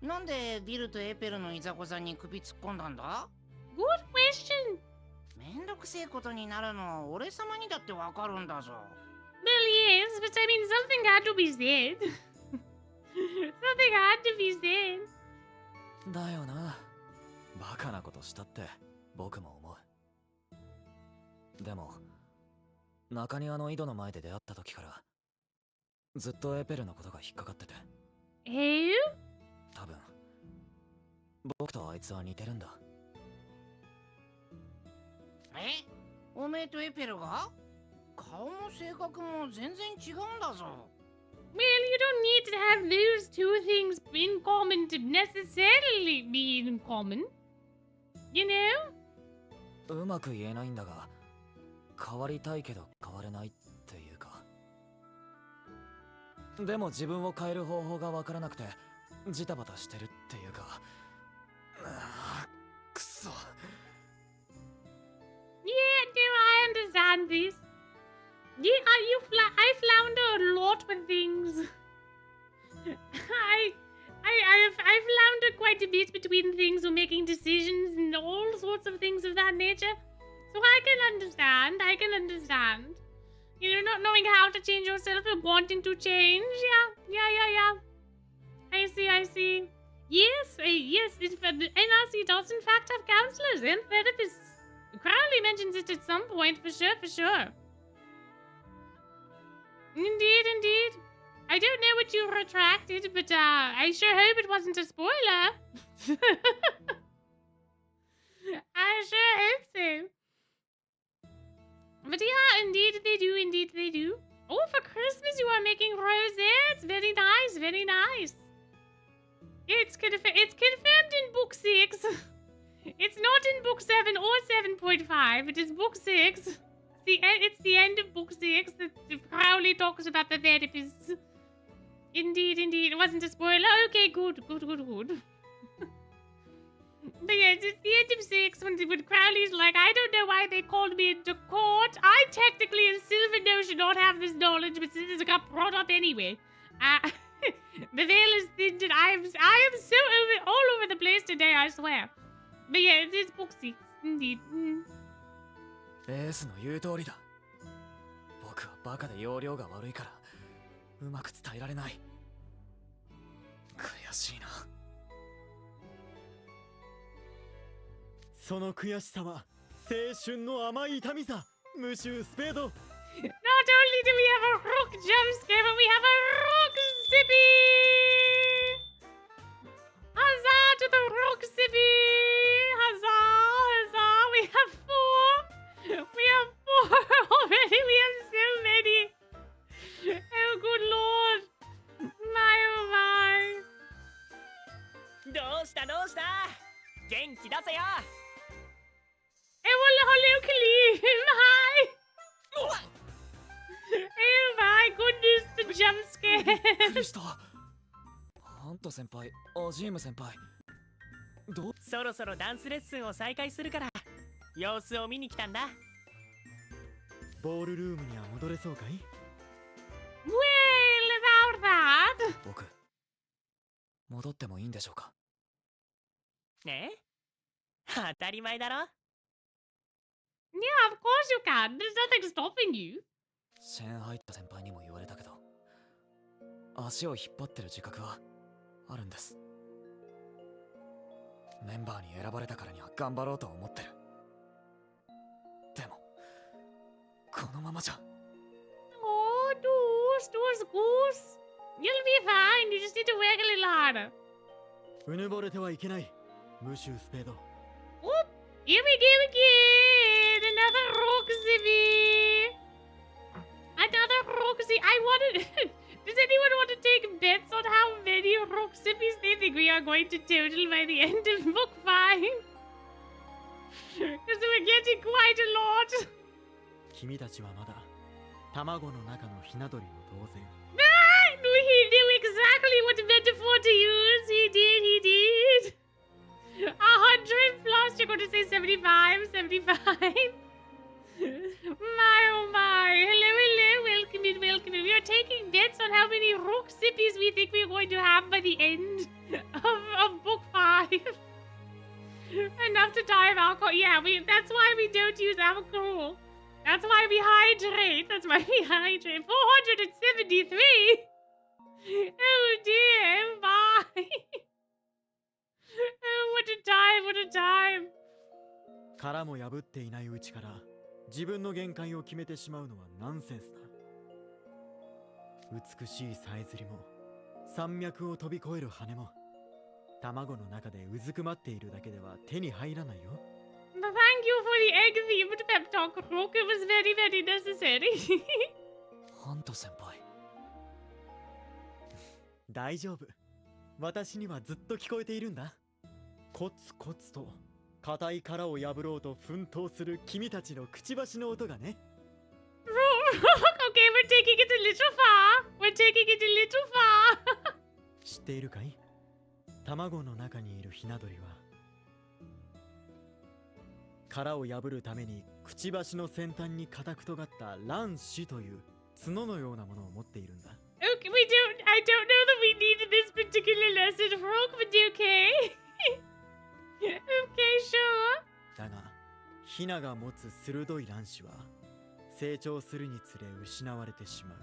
なんでビルとエペルのいざこざに首突っ込んだんだ？ Good question. めんどくせえことになるの俺様にだってわかるんだぞ。Well, yes, but I mean, something had to be said. Something had to be said. だよな。バカなことしたって僕も思う。でも中庭の井戸の前で出会った時からずっとエペルのことが引っかかってて。多分僕とあいつは似てるんだ。え？おめえとエペルが？顔も性格も全然違うんだぞ。Well, you don't need to have those two things in common to necessarily be in common. You know? うまく言えないんだが、変わりたいけど変われないっていうか。でも自分を変える方法がわからなくてジタバタしてるっていうか。くそ。Yeah, no, I understand this. Yeah, I flounder a lot with things. I've floundered quite a bit between things or making decisions and all sorts of things of that nature. So I can understand. You know, not knowing how to change yourself and wanting to change. Yeah. I see. Yes, NRC does in fact have counselors and therapists. Crowley mentions it at some point, for sure. Indeed. I don't know what you retracted, but I sure hope it wasn't a spoiler. I sure hope so. But yeah, indeed they do. Oh, for Christmas you are making rosettes. Very nice. It's confirmed in book 6. It's not in book 7 or 7.5. It is book 6. It's the end of book 6 that Crowley talks about the therapists. Indeed. It wasn't a spoiler. Okay, good. But yes, it's the end of 6 when Crowley's like, I don't know why they called me into court. I technically, as Sylvan, should not have this knowledge, but since it got brought up anyway. The veil is thinned and I am so all over the place today, I swear. But yeah, it's book 6, indeed. エースの言う通りだ。僕はバカで容量が悪いからうまく伝えられない。悔しいな。その悔しさは青春の甘い痛みさ。ムシュースペード。 Not only do we have a rook jump scare, but we have a rook zippy! Huzzah to the rook zippy! Huzzah! We have 4! We have 4 already! We have so many! Oh, good lord! My oh my! どうした元気出せよ。 Oh, hello, Khalid! Hi! Oh my goodness, the jump scare! びっくりした。ハント先輩、アジーム先輩。そろそろダンスレッスンを再開するから様子を見に来たんだ。ボールルームには戻れそうかい？ Well, about that. 僕、戻ってもいいんでしょうか。ねえ、当たり前だろ。Yeah, of course you can. There's nothing stopping you. シェーンハイト先輩にも言われたけど、足を引っ張ってる自覚はあるんです。メンバーに選ばれたからには頑張ろうと思ってる。でもこのままじゃ。Oh, Goose. You'll be fine. You just need to work a little harder. うぬぼれてはいけない。ムシュスペード。 Oop, here we go again. Another Roxy. Another Roxy. I wanted. Does anyone want to take bets on how many Roxy's they think we are going to total by the end of book 5? Because we're getting quite a lot. 君たちはまだ卵の中のひな鳥も同然。 Ah, no, he knew exactly what metaphor to use. He did. 100 plus. You're going to say 75. My oh my. Hello. Welcome in. We are taking bets on how many Roxippies we think we're going to have by the end of book 5. Enough to die of alcohol. Yeah, that's why we don't use alcohol. That's why we hydrate. 473. Oh dear. Bye. Oh, what a time. 殻も破っていないうちから自分の限界を決めてしまうのはナンセンスだ。美しいさえずりも山脈を飛び越える羽も卵の中でうずくまっているだけでは手に入らないよ。 Thank you for the egg themed pep talk, Rook. It was very, very necessary. ハント先輩。大丈夫。私にはずっと聞こえているんだ。コツコツと硬い殻を破ろうと奮闘する君たちのくちばしの音がね。Rook, okay, we're taking it a little far. 知っているかい？卵の中にいるひな鳥は殻を破るためにくちばしの先端に硬く尖った卵子という角のようなものを持っているんだ。Okay, I don't know that we needed this particular lesson, Rook, but okay. Okay, sure. だが、ヒナが持つ鋭い卵子は成長するにつれ失われてしまう。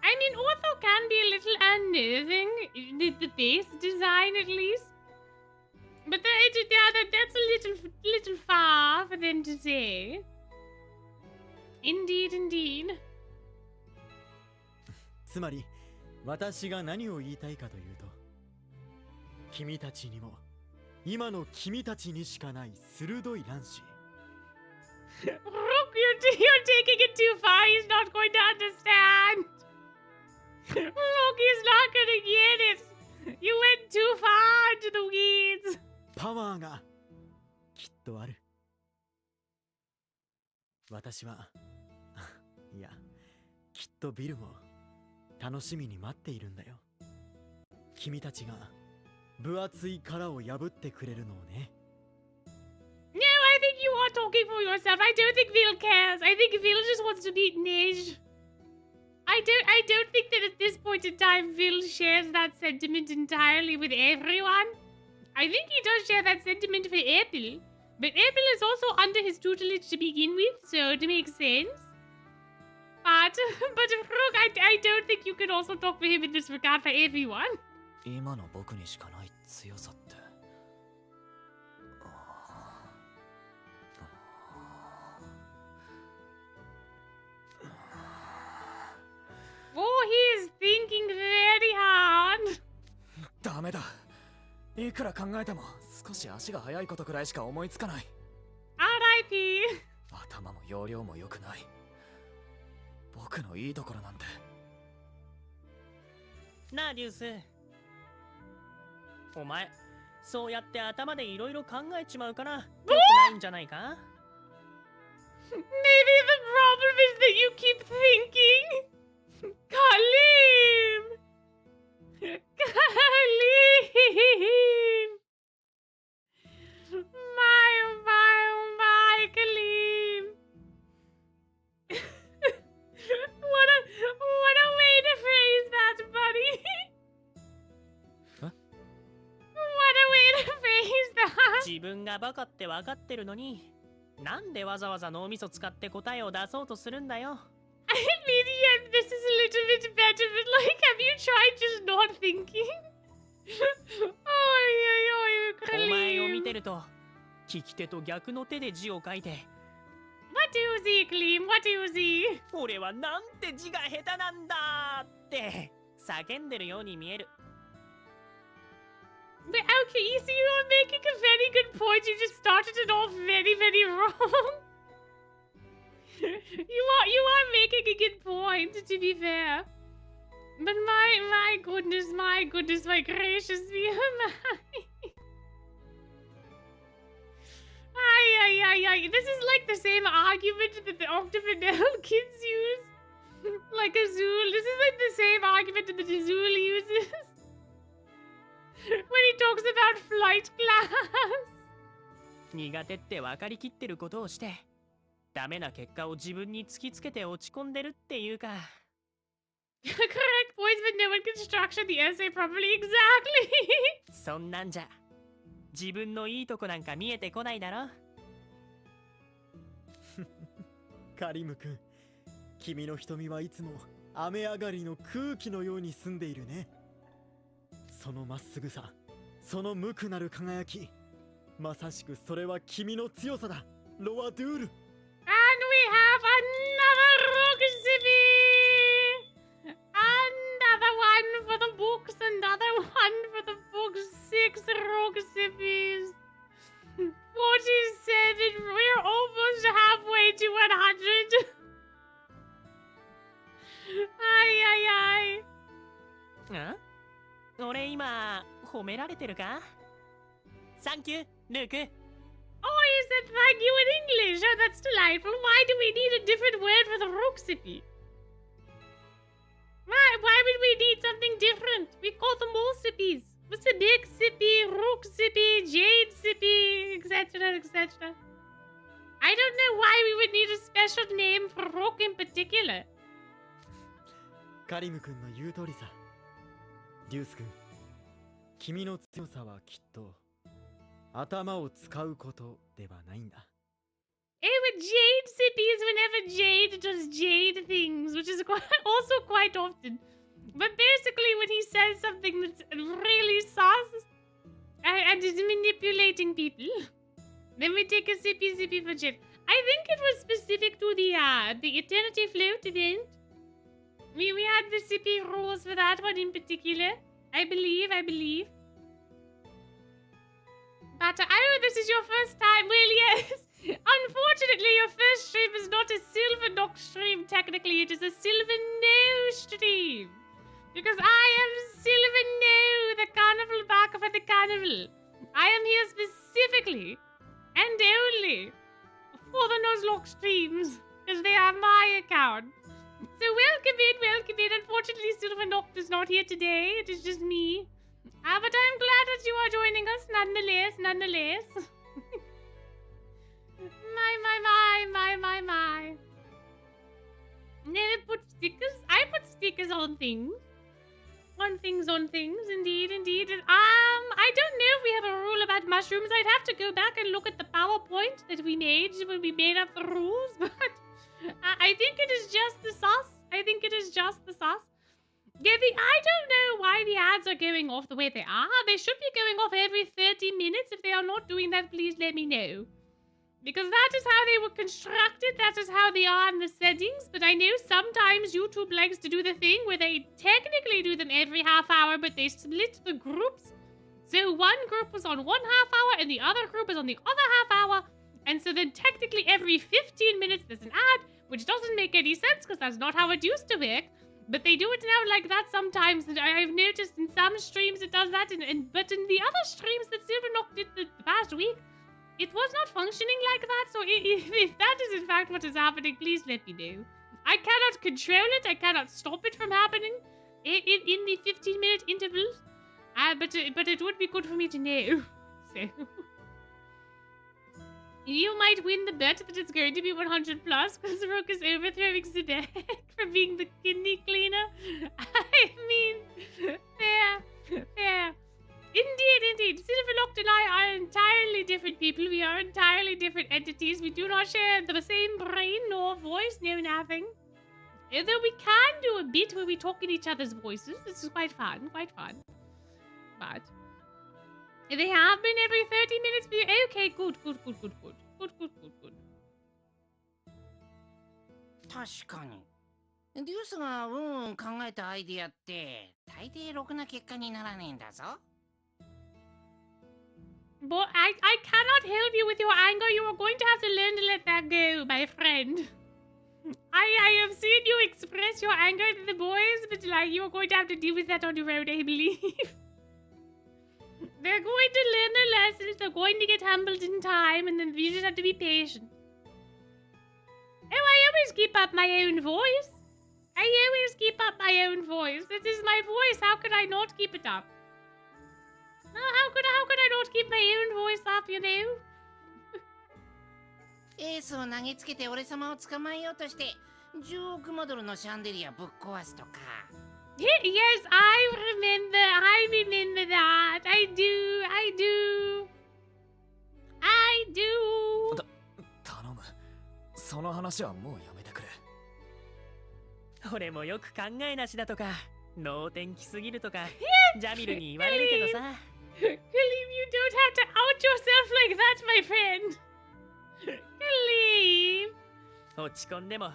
I mean, Ortho can be a little unnerving, the base design at least. But that's a little far for them to say. Indeed. つまり、私が何を言いたいかというと、君たちにも、今の君たちにしかない鋭い卵子。Rook, you're taking it too far. He's not going to understand. Rook, he's not gonna get it. You went too far into the weeds. パワーがきっとある。私は、いや、きっとビルも楽しみに待っているんだよ。君たちが分厚い殻を破ってくれるのをね。No, I think you are talking for yourself. I don't think Vil cares. I think Vil just wants to beat Neige. I don't think that at this point in time Vil shares that sentiment entirely with everyone. I think he does share that sentiment for Apple. But Apple is also under his tutelage to begin with, so it makes sense. But Rook, I don't think you can also talk for him in this regard for everyone. 今の僕にしかない強さって。Oh, he is thinking very hard. ダメだ。いくら考えても少し足が速いことくらいしか思いつかない。R.I.P. 頭も容量も良くない。僕のいいところなんて。なあデュース、お前そうやって頭でいろいろ考えちまうから良くないんじゃないか？ Maybe the problem is that you keep thinking. Kalim! My, Kalim. What a way to phrase that, buddy. 自分がバカって分かってるのに、なんでわざわざ脳みそ使って答えを出そうとするんだよ。I mean, yeah, this is a little bit better, but like, have you tried just not thinking? Oh, お前を見てると、利き手と逆の手で字を書いて、What do you see, Clean? What do you see? 俺はなんて字が下手なんだって叫んでるように見える。But okay, you see, you are making a very good point. You just started it off very, very wrong. you are making a good point, to be fair. But my goodness, my gracious me, Ay. This is like the same argument that the Octagonal kids use. Like Azul. This is like the same argument that Azul uses. When he talks about flight class. 苦手って分かりきってることをして、ダメな結果を自分に突きつけて落ち込んでるっていうか。Correct points, but no one can structure the essay properly. Exactly. そんなんじゃ、自分のいいとこなんか見えてこないだろ。カリム君、君の瞳はいつも雨上がりの空気のように澄んでいるね。そのまっすぐさ、その無垢なる輝き、まさしくそれは君の強さだ、ロアドゥール。 And we have another Roxy! Another one for the books, another one for the books. 6 Roxy's. 47. We're almost halfway to 100. Ay. ん？俺今褒められてるか？サンキュー、ルーク。Oh, you said thank you in English. Oh, that's delightful. Why do we need a different word for the Roxy? Why would we need something different? We call them all sippies. What's a big sippy, rook sippy, jade sippy, etc., etc. I don't know why we would need a special name for rook in particular. カリム君の言う通りさ。デュース君、君の強さはきっと頭を使うことではないんだ。Eh, but jade sippies whenever Jade does Jade things, which is also quite often. But basically when he says something that's really sus and is manipulating people, then we take a sippy for Jade. I think it was specific to the Eternity Float event. We had the sippy rules for that one in particular. I believe. But, oh, this is your first time. Well, yes. Unfortunately, your first stream is not a Silver Nock stream. Technically, it is a Silver No stream. Because I am Silver No, the carnival backer for the carnival. I am here specifically and only for the Nuzlocke streams. Because they are my account. So welcome in. Unfortunately, Silver Nock is not here today. It is just me. But I'm glad that you are joining us nonetheless. My. Never put stickers. I put stickers on things. On things, indeed. I don't know if we have a rule about mushrooms. I'd have to go back and look at the PowerPoint that we made when we made up the rules, but I think it is just the sauce. Yeah, I don't know why the ads are going off the way they are. They should be going off every 30 minutes. If they are not doing that, please let me know. Because that is how they were constructed. That is how they are in the settings. But I know sometimes YouTube likes to do the thing where they technically do them every half hour, but they split the groups. So one group was on 1 half hour and the other group is on the other half hour. And so then technically every 15 minutes there's an ad, which doesn't make any sense because that's not how it used to work. But they do it now like that sometimes. And I've noticed in some streams it does that. But in the other streams that Silvernock did the past week, it was not functioning like that. So if that is in fact what is happening, please let me know. I cannot control it. I cannot stop it from happening in the 15-minute intervals. But it would be good for me to know. So you might win the bet that it's going to be 100 plus because Rook is overthrowing Zebek for being the kidney cleaner. I mean, fair. Indeed. Silverlocked and I are entirely different people. We are entirely different entities. We do not share the same brain, nor voice, no nothing. Although we can do a bit where we talk in each other's voices. This is quite fun, quite fun. But they have been every 30 minutes. Okay, good.確かに。デュースが考えたアイディアって大抵ろくな結果にならねえんだぞ。But I cannot help you with your anger. You are going to have to learn to let that go, my friend. I have seen you express your anger to the boys, but like you are going to have to deal with that on your own, I believe. They're going to learn their lessons. They're going to get humbled in time, and then you just have to be patient. Oh, I always keep up my own voice. I always keep up my own voice. This is my voice. How could I not keep it up? No, how could I not keep my own voice up, you know? エースを投げつけて俺様を捕まえようとして10億モドルのシャンデリアぶっ壊すとか。Yes, I remember that. I do. 頼む。その話はもうやめてくれ。俺もよく考えなしだとか能天気すぎるとかジャミルに言われるけどさ。Khalif, you don't have to out yourself like that, my friend. Khalif. 落ち込んでも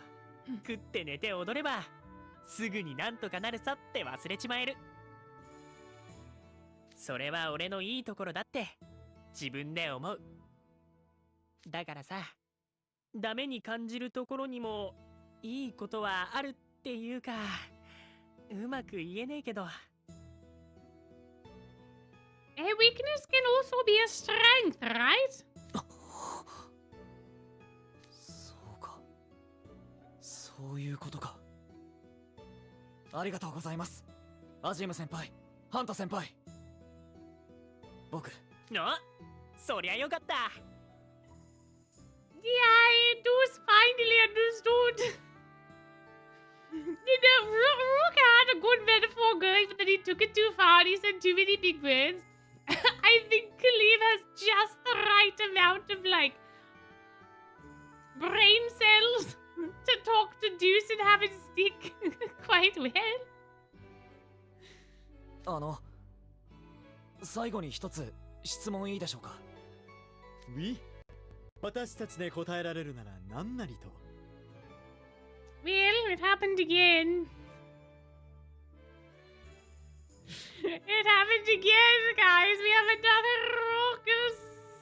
食って寝て踊ればすぐになんとかなるさって忘れちまえる。それは俺のいいところだって自分で思う。だからさ、ダメに感じるところにもいいことはあるっていうか、うまく言えねえけど。A weakness can also be a strength, right? そうか。そういうことか。ありがとうございます。アジム先輩、ハンタ先輩。僕。あ、そりゃよかった。Yeah, it was finally understood. You know, Rook had a good metaphor going, but then he took it too far and he said too many big words. I think Khalif has just the right amount of, like, brain cells to talk to Deuce and have it stick quite well. 最後に一つ質問いいでしょうか。ウィ、私たちで答えられるなら何なりと。Well, it happened again. It happened again, guys. We have another Rook of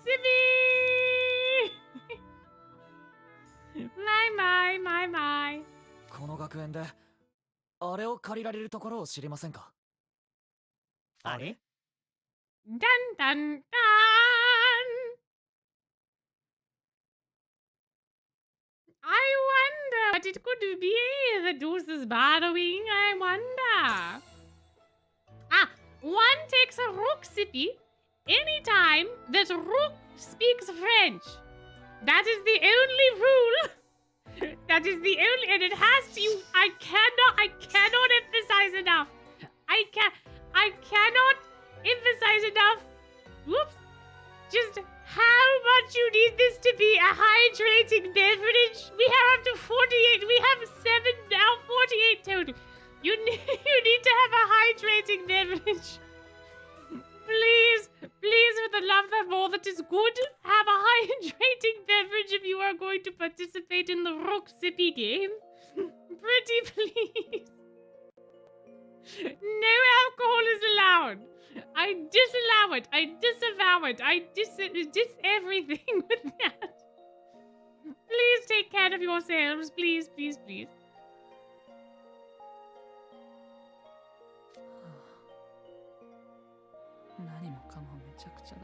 Simi. My. この学園であれを借りられるところを知りませんか？あれ？ Dun dun dun. I wonder what it could be the Deuce is borrowing. I wonder. One takes a Rook sippy anytime that Rook speaks French. That is the only rule. That is the only, and it has to. I cannot emphasize enough. I cannot emphasize enough. Whoops. Just how much you need this to be a hydrating beverage. We have up to 48. We have 7 now, 48 total. You need to have a hydrating beverage. Please, for the love of all that is good, have a hydrating beverage if you are going to participate in the Rook Sippy game. Pretty please. No alcohol is allowed. I disallow it. I disavow it. I dis everything with that. Please take care of yourselves. Please. 何もかもめちゃくちゃだ。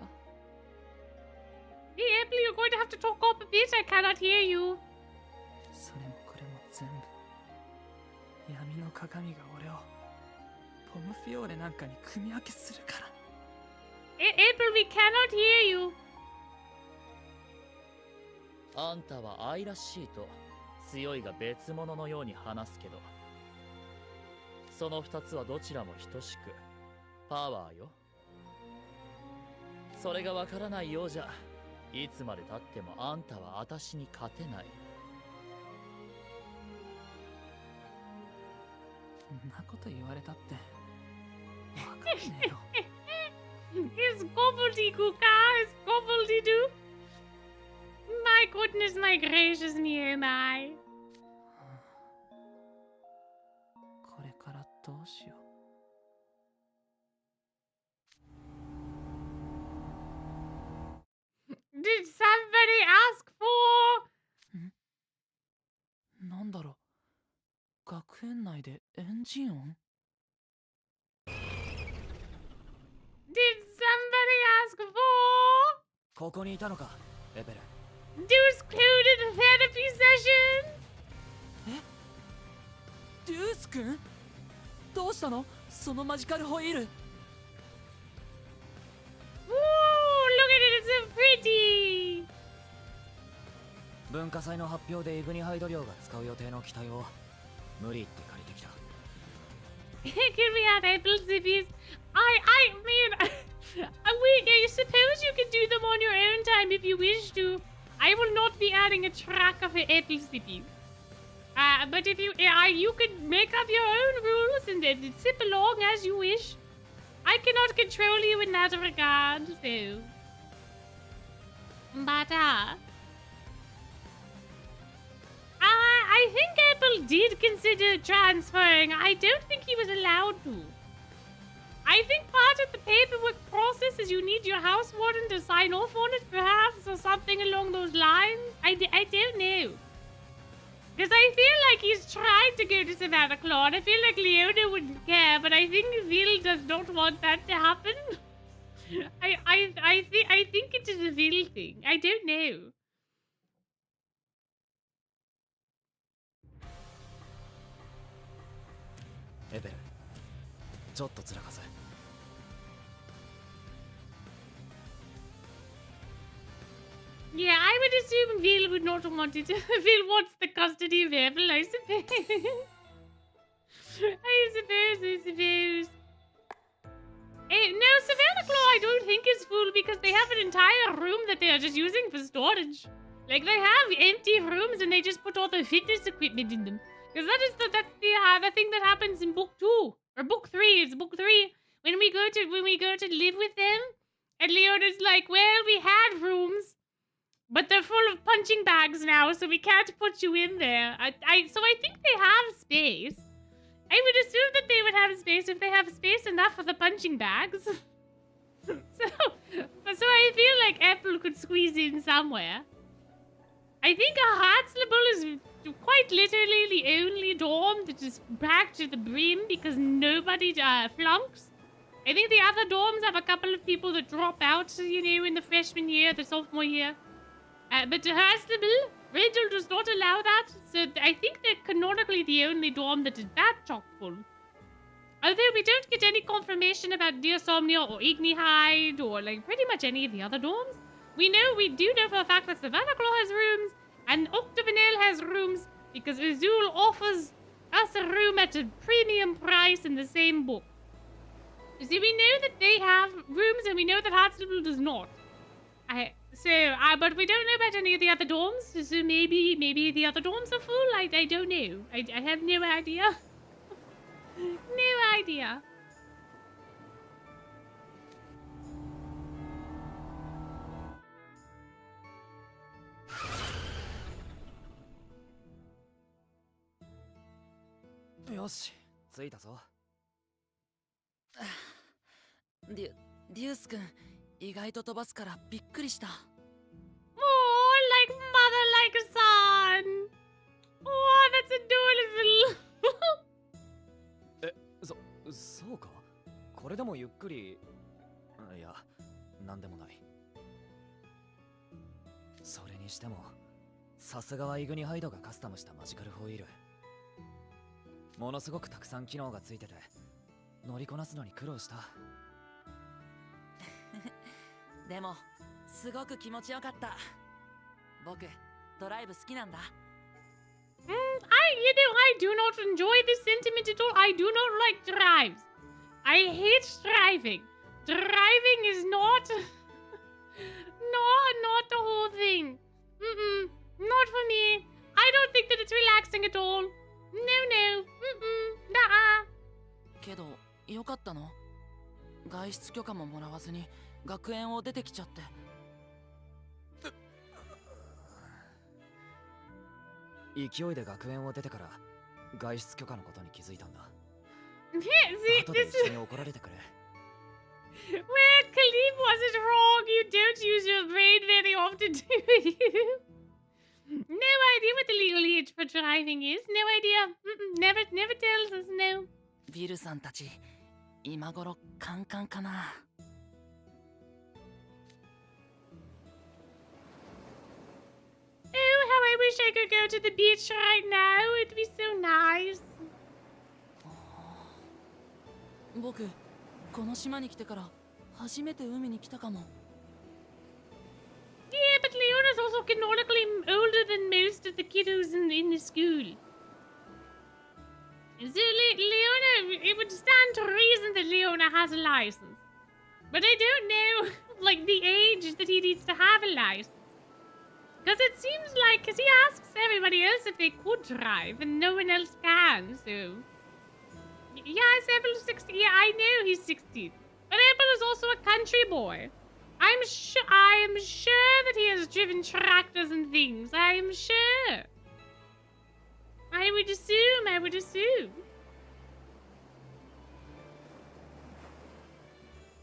Hey, Apple, you're going to have to talk up a bit. I cannot hear you. それもこれも全部闇の鏡が俺をポムフィオーレなんかに組み分けするから。April, we cannot hear you. あんたは愛らしいと強いが別物のように話すけど、その2つはどちらも等しくパワーよ。それがわからないようじゃいつまでたってもあんたは私に勝てない。そんなこと言われたってわかんねえよ。His gobbledygook, his gobbledydoo. My goodness, my gracious me, oh my. これからどうしよう。Did somebody ask for? なんだろう。学園内でエンジン音？ Did somebody ask for? ここにいたのか、エベル。Deuce coded therapy session? デュース君？どうしたの？そのマジカルホイール。Ooh, look at it, it's so pretty. 文化祭の発表でイグニハイド寮が使う予定の機体を無理って借りてきた。Can we have apple zippies? I mean, I suppose you can do them on your own time if you wish to. I will not be adding a track of apple zippies. But if you can make up your own rules and then zip along as you wish. I cannot control you in that regard, so. But, I think Apple did consider transferring. I don't think he was allowed to. I think part of the paperwork process is you need your house warden to sign off on it, perhaps, or something along those lines. I don't know. Because I feel like he's tried to go to Savannah Claw, and I feel like Leona wouldn't care, but I think Vil does not want that to happen. I think it is a Vil thing. I don't know. エベル、ちょっとずらかせ。Yeah, I would assume Vil would not want it. Vil wants the custody of Apple, I suppose. I suppose. No, Savannah Claw I don't think is full because they have an entire room that they are just using for storage. Like, they have empty rooms and they just put all the fitness equipment in them. Because that's the thing that happens in book 2. Or book 3. It's book 3. When we go to live with them, and Leona's like, well, we had rooms, but they're full of punching bags now, so we can't put you in there. So I think they have space. I would assume that they would have space if they have space enough for the punching bags. so I feel like Apple could squeeze in somewhere. I think a Hartzlable is quite literally the only dorm that is packed to the brim because nobody flunks. I think the other dorms have a couple of people that drop out, in the freshman year, the sophomore year. But Hartzlable, Rachel does not allow that, so I think they're canonically the only dorm that is that chock full. Although we don't get any confirmation about Dear Somnia or Ignihide or pretty much any of the other dorms. We do know for a fact that Savannah Claw has rooms and Octavanel has rooms because Azul offers us a room at a premium price in the same book. So we know that they have rooms and we know that Hartzlable does not. But we don't know about any of the other dorms, so maybe the other dorms are full. I don't know. I have no idea. No idea. Yoし、着いたぞ。デュース君、意外と飛ばすからびっくりした。Oh, like mother, like son. Oh, that's adorable. そうか。これでもゆっくり。いや、なんでもない。それにしても、さすがはイグニハイドがカスタムしたマジカルホイール。ものすごくたくさん機能がついてて、乗りこなすのに苦労した。でもすごく気持ちよかった。僕ドライブ好きなんだ。I do not enjoy this sentiment at all. I do not like drives. I hate driving. Driving is not not the whole thing. Mm-mm. Not for me. I don't think that it's relaxing at all. No, no. Mm-mm. Nuh-uh. けどよかったの？外出許可ももらわずに学園を出てきちゃって。勢いで学園を出てから外出許可のことに気づいたんだ。 See, 後で this 一緒 is に怒られてくれ。 where Khalif wasn't wrong. You don't use your brain very often, do you? No idea what the legal age for driving is. No idea. Never tells us. No. ビルさんたち今頃カンカンかな。Oh, how I wish I could go to the beach right now. It'd be so nice. 僕この島に来てから初めて海に来たかも。 Yeah, but Leona's also canonically older than most of the kiddos in the school. So Leona, it would stand to reason that Leona has a license. But I don't know, like, the age that he needs to have a license. Because it seems like, because he asks everybody else if they could drive, and no one else can, so... Yeah, Apple's 16. Yeah, I know he's 16. But Apple is also a country boy. I am sure that he has driven tractors and things. I am sure. I would assume.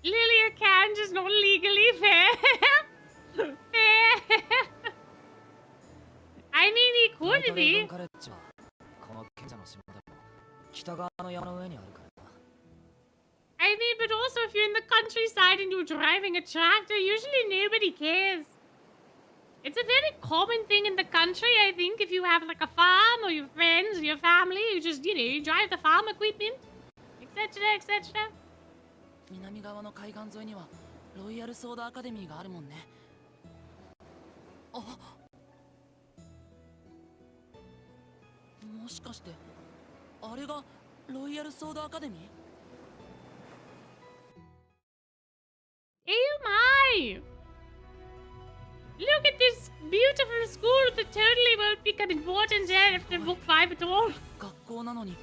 Lilia can, just not legally fair. Fair. I mean, he could be. カレッジはこの賢者の島でも北側の山の上にあるからな。 I mean, but also if you're in the countryside and you're driving a tractor, usually nobody cares. It's a very common thing in the country, I think, if you have like a farm or your friends or your family, you just, you drive the farm equipment, etc., etc. 南側の海岸沿いにはロイヤルソーダアカデミーがあるもんね。あ、もしかしてあれがロイヤルソーダアカデミー？ Oh my! Look at this beautiful school that totally won't become important after book 5 at all. 学校なのに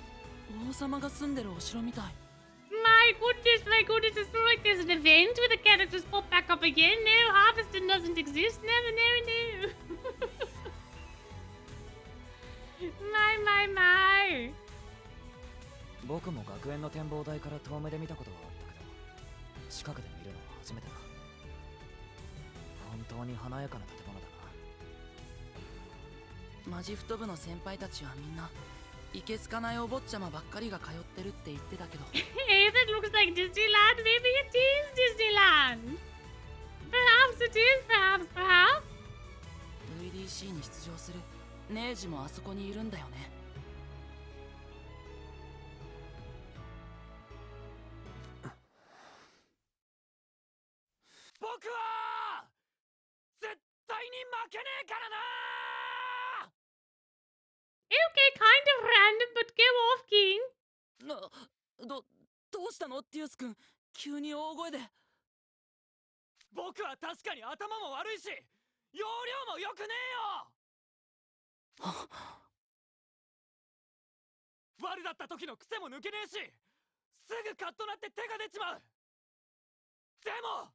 王様が住んでるお城みたい。My goodness, it's not like there's an event where the characters pop back up again. No, Harveston doesn't exist. No. My. 僕も学園の展望台から遠目で見たことはあったけど、近くで見るのは初めてだ。本当に華やかな建物だな。マジフト部の先輩たちはみんないけつかないお坊ちゃまばっかりが通ってるって言ってたけど。Hey, that looks like Disneyland. Maybe it is Disneyland. Perhaps it is. Perhaps. VDC に出場するネージもあそこにいるんだよね。僕は絶対に負けねえからな。 Okay, kind of random, but go off, King. どうしたのティウス君、急に大声で。僕は確かに頭も悪いし容量も良くねえよ。悪だった時の癖も抜けねえし、すぐカッとなって手が出ちまう。でも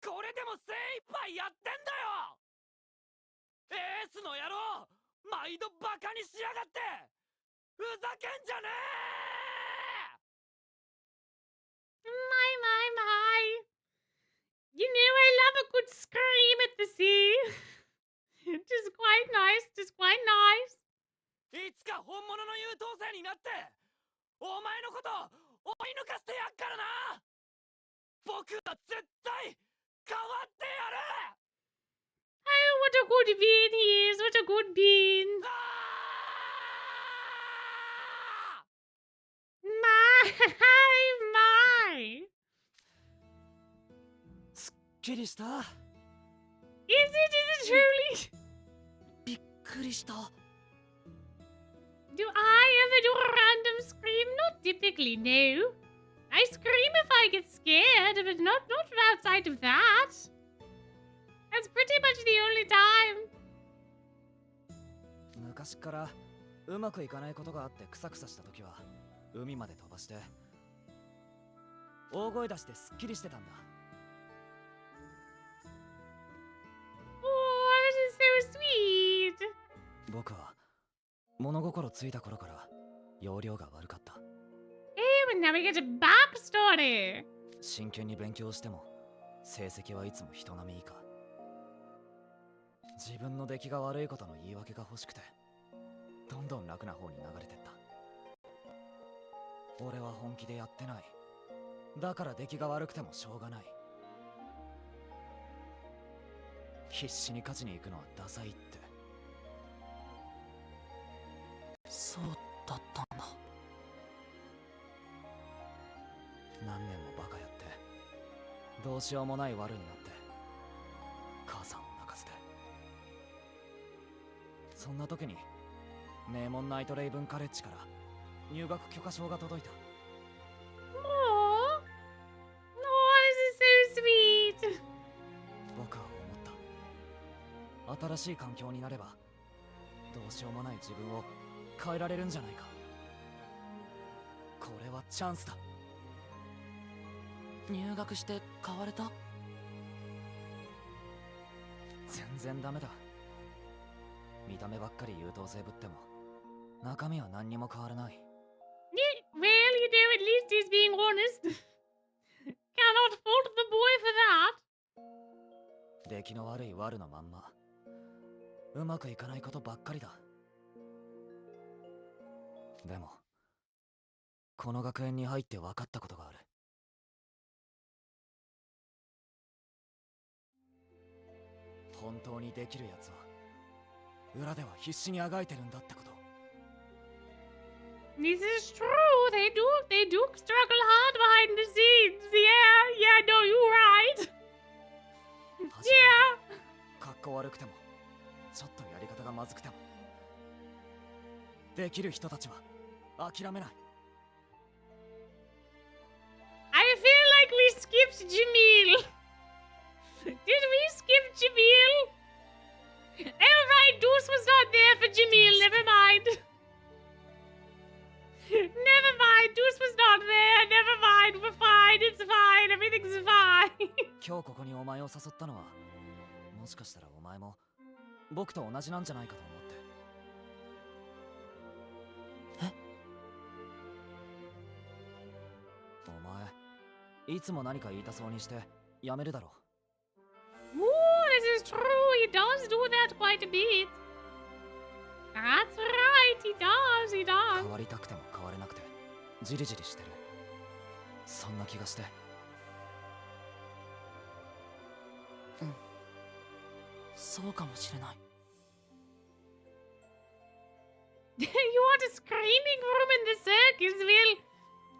これでも精一杯やってんだよ。エースの野郎、毎度バカにしやがって。ふざけんじゃねえ。 My. You know, I love a good scream at the sea. Just quite nice. いつか本物の優等生になってお前のこと追い抜かしてやっからな。僕は絶対変わってやる。 Oh, what a good bean he is. What a good bean. My. すっきりした。 Is it truly? びっくりした。 Do I ever do a random scream? Not typically, no. I scream if I get scared, but not outside of that. That's pretty much the only time. 昔からうまくいかないことがあってクサクサした時は海まで飛ばして大声出してすっきりしてたんだ。 Oh, this is so sweet. 僕は物心ついた頃から容量が悪かった。 Hey, but now we get a backstory. 真剣に勉強しても成績はいつも人並み以下。自分の出来が悪いことの言い訳が欲しくてどんどん楽な方に流れてった。俺は本気でやってない。だから出来が悪くてもしょうがない。必死に勝ちに行くのはダサいって。そうだったんだ。何年もバカやってどうしようもない悪になって母さんを泣かせて。そんな時に名門ナイトレイブンカレッジから入学許可証が届いた。 Oh, this is so sweet. 僕は思った。新しい環境になればどうしようもない自分を変えられるんじゃないか。これはチャンスだ。入学して変われた？全然ダメだ。見た目ばっかり優等生ぶっても中身は何にも変わらない。 Well, you know, at least he's being honest. Cannot fault the boy for that. 出来の悪い悪のまんまうまくいかないことばっかりだ。でもこの学園に入って分かったことがある。本当にできるやつは裏では必死にあがいてるんだってこと。 This is true. They do struggle hard behind the scenes. Yeah, no, you're right. 確かに Yeah. かっこ悪くてもちょっとやり方がまずくてもできる人たちは諦めない。 I feel like we skipped Jamil. Did we skip Jamil? Oh right, Deuce was not there for Jamil. Never mind. Never mind. Deuce was not there. Never mind. We're fine. It's fine. Everything's fine. 今日ここにお前を誘ったのはもしかしたらお前も僕と同じなんじゃないかと思って。お前いつも何か言いたそうにしてやめるだろう。 Ooh, this is true. He does do that quite a bit. That's right. He does. He does. 変わりたくても変われなくてジリジリしてる。そんな気がして。そうかもしれない。You want a screaming room in the circus? Well,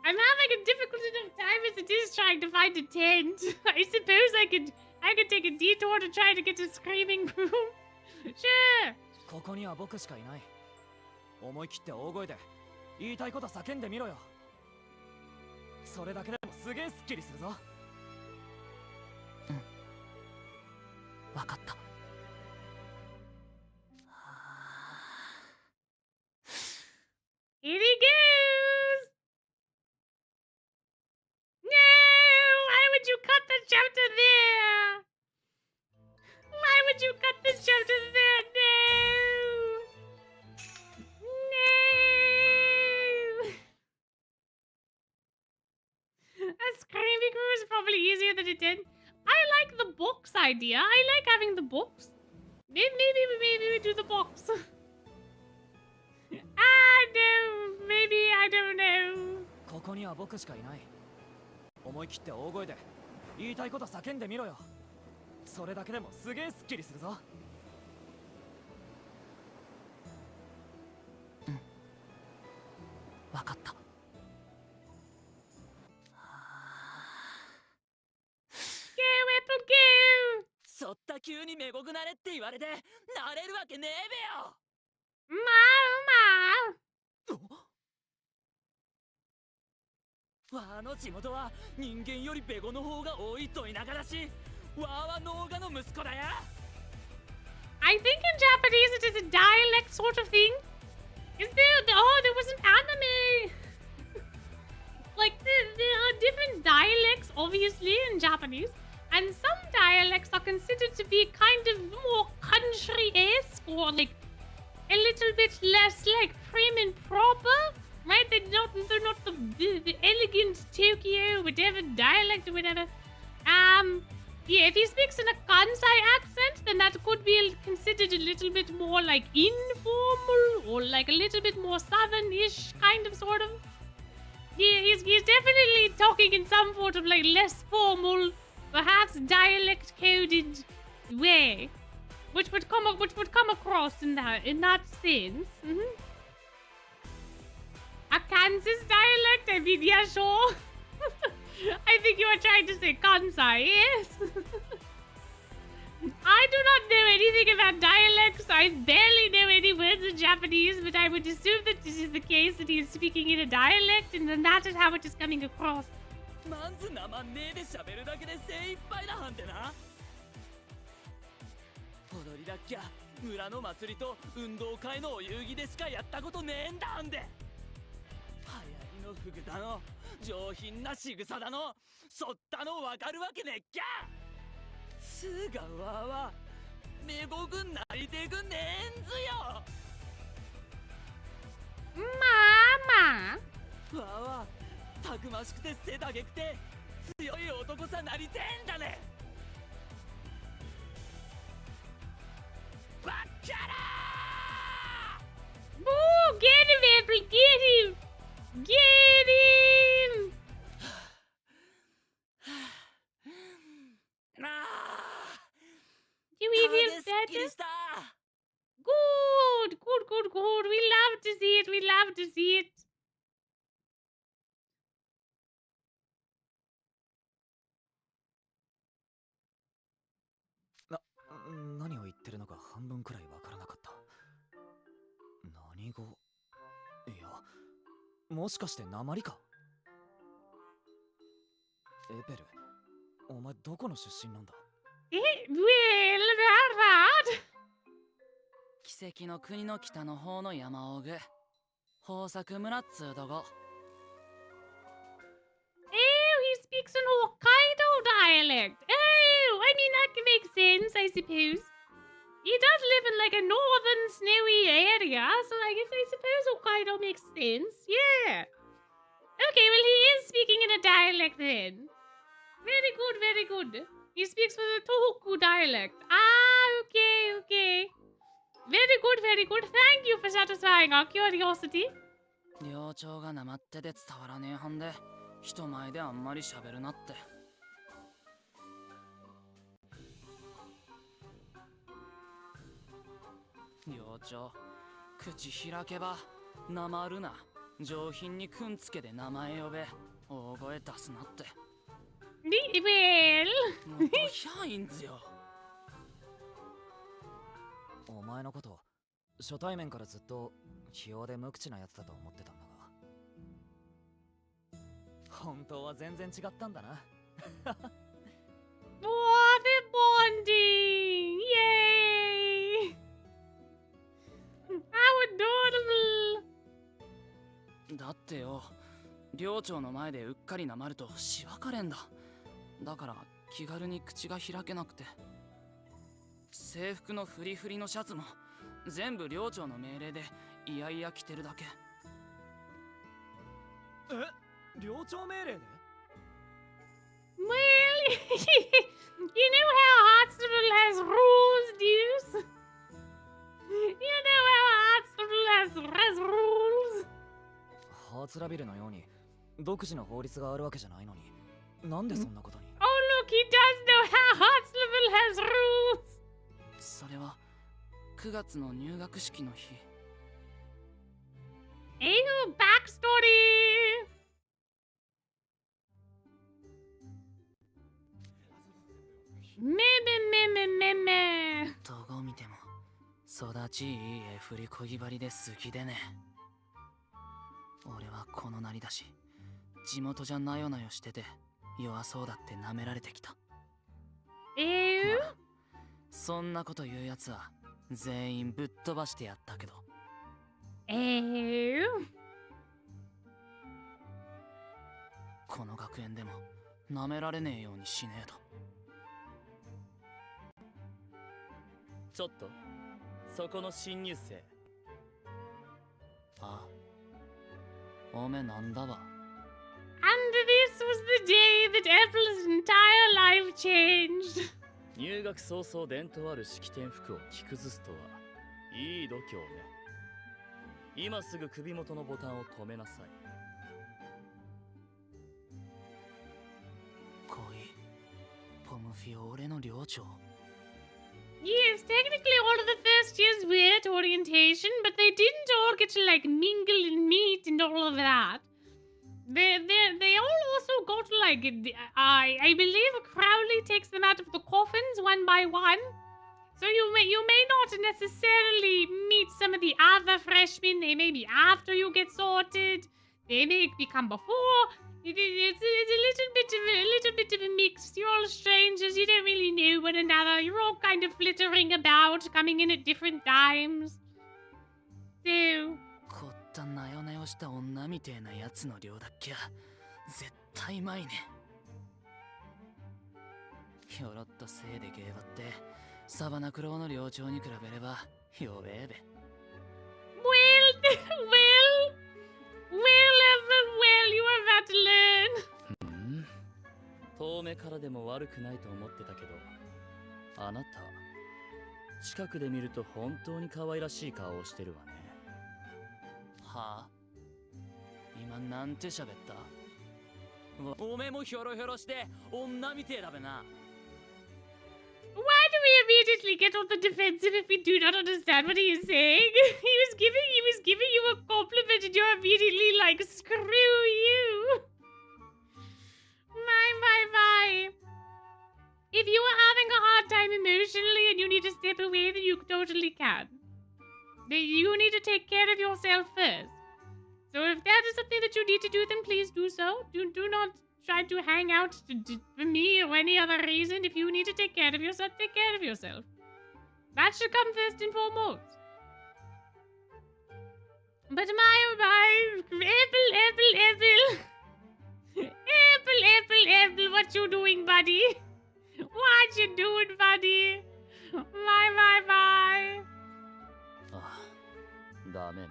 I'm having a difficult enough time as it is trying to find a tent. I suppose I could take a detour to try to get a screaming room. Sure. ここには僕しかいない。思い切って大声で言いたいこと叫んでみろよ。それだけでもすげえスッキリするぞ。わかった。Here he goes. No! Why would you cut the chapter there? Why would you cut the chapter there? No! No! A screaming room is probably easier than a tent. I like the box idea. I like having the box. Maybe we do the box. No, maybe I don't know. ここには僕しかいない。思い切って大声で言いたいこと叫んでみろよ。それだけでもすげえスッキリするぞ。わかった。そった急にめごくなれって言われてなれるわけねえべよ。わの地元は人間よりベゴの方が多いと田舎だし、わーは農家の息子だよ。 I think in Japanese it is a dialect sort of thing. Is there? Oh, there was an anime. Like there are different dialects, obviously, in Japanese, and some dialects are considered to be kind of more country-esque or like a little bit less like prim and proper, right? They're not the elegant Tokyo whatever dialect or whatever. Yeah, if he speaks in a Kansai accent, then that could be considered a little bit more like informal or like a little bit more southern-ish kind of sort of. Yeah, he's definitely talking in some sort of like less formal, perhaps dialect coded way, which would come across in that sense. A Kansas dialect? I mean, yeah, sure. I think you are trying to say Kansai, yes? I do not know anything about dialects. I barely know any words in Japanese, but I would assume that this is the case, that he is speaking in a dialect, and then that is how it is coming across. まずなまんねえで喋るだけで精一杯だはんてな。踊りだっきゃ村の祭りと運動会のお遊戯でしかやったことねえんだはんで。流行りの服だの上品な仕草だのそったのわかるわけねっきゃ。つーがわーはめごくなりてくねえんずよ。まあわーはたくましくて背高くて強い男さなりてえんだね。バッキャラー。Boo! Get him, April! Get him! Get him! You idiot better? Good! Good! We love to see it! We love to see it! 何を言ってるのか半分くらいわからなかった。何語？いや、もしかして鉛か？エペル、お前どこの出身なんだ？奇跡の国の北の方の山奥、豊作村っつうとこ。Oh, he speaks an Hokkaido dialect. Oh, I mean, that can make sense, I suppose. He does live in like a northern snowy area, so I suppose Hokkaido makes sense. Yeah. Okay, well, he is speaking in a dialect then. Very good, very good. He speaks with a Tohoku dialect. Ah, okay. Very good, very good. Thank you for satisfying our curiosity. 寮長がなまってで伝わらねえはんで人前であんまり喋るなって。寮長、口開けばなまるな。上品にくんつけで名前呼べ。大声出すなって。Well. もっとヒャインズよ。お前のこと初対面からずっと器用で無口なやつだと思ってたんだが、本当は全然違ったんだな。What a bonding! Yay! How adorable! だってよ、寮長の前でうっかりなまるとしわかれんだ。だから気軽に口が開けなくて。制服のフリフリのシャツも全部寮長の命令でいやいや着てるだけ。え、寮長命令で？ Well, you know how Hartsville has rules, Deuce? You know how Hartsville has rules? ハーツラビルのように独自の法律があるわけじゃないのに、なんでそんなことに？ Oh, look, he does know how Hartsville has rules. それは9月の入学式の日。Oh, backstory! めどこ見ても育ちいい絵振りこぎ張りで好きでね。俺はこのなりだし、地元じゃなよなよしてて弱そうだって舐められてきた。そんなこと言うやつは全員ぶっ飛ばしてやったけど。この学園でも舐められねえようにしねえと。ちょっとそこの新入生。あ、おめなんだわ。And this was the day that Apple's entire life changed. 入学早々伝統ある式典服を着崩すとは、いい度胸ね。今すぐ首元のボタンを止めなさい。恋、ポムフィオ俺の寮長。Yes, technically all of the first years were at orientation, but they didn't all get to like mingle and meet and all of that. They all also got like I believe Crowley takes them out of the coffins one by one. So you may not necessarily meet some of the other freshmen. They may be after you get sorted. They may become before. It's a little bit of a mix. You're all strangers. You don't really know one another. You're all kind of flittering about, coming in at different times. So. こったなよなよした女みてえなやつの寮だっけ。絶対うまいね。ひょろっとせいでゲーバってサバナクローの寮長に比べれば弱えべ。Well, you are about to learn. 遠目からでも悪くないと思ってたけど、あなた近くで見ると本当に可愛らしい顔をしてるわね。はあ、今なんて喋った？おめもひょろひょろして女みてえだべな。Why do we immediately get on the defensive if we do not understand what he is saying? He was giving you a compliment and you're immediately like, screw you. My. If you are having a hard time emotionally and you need to step away, then you totally can. You need to take care of yourself first. So if that is something that you need to do, then please do so. Do not try to hang out for me or any other reason. If you need to take care of yourself, take care of yourself. That should come first and foremost. But Apple, what you doing, buddy? What you doing, buddy? My. あ、ダメね。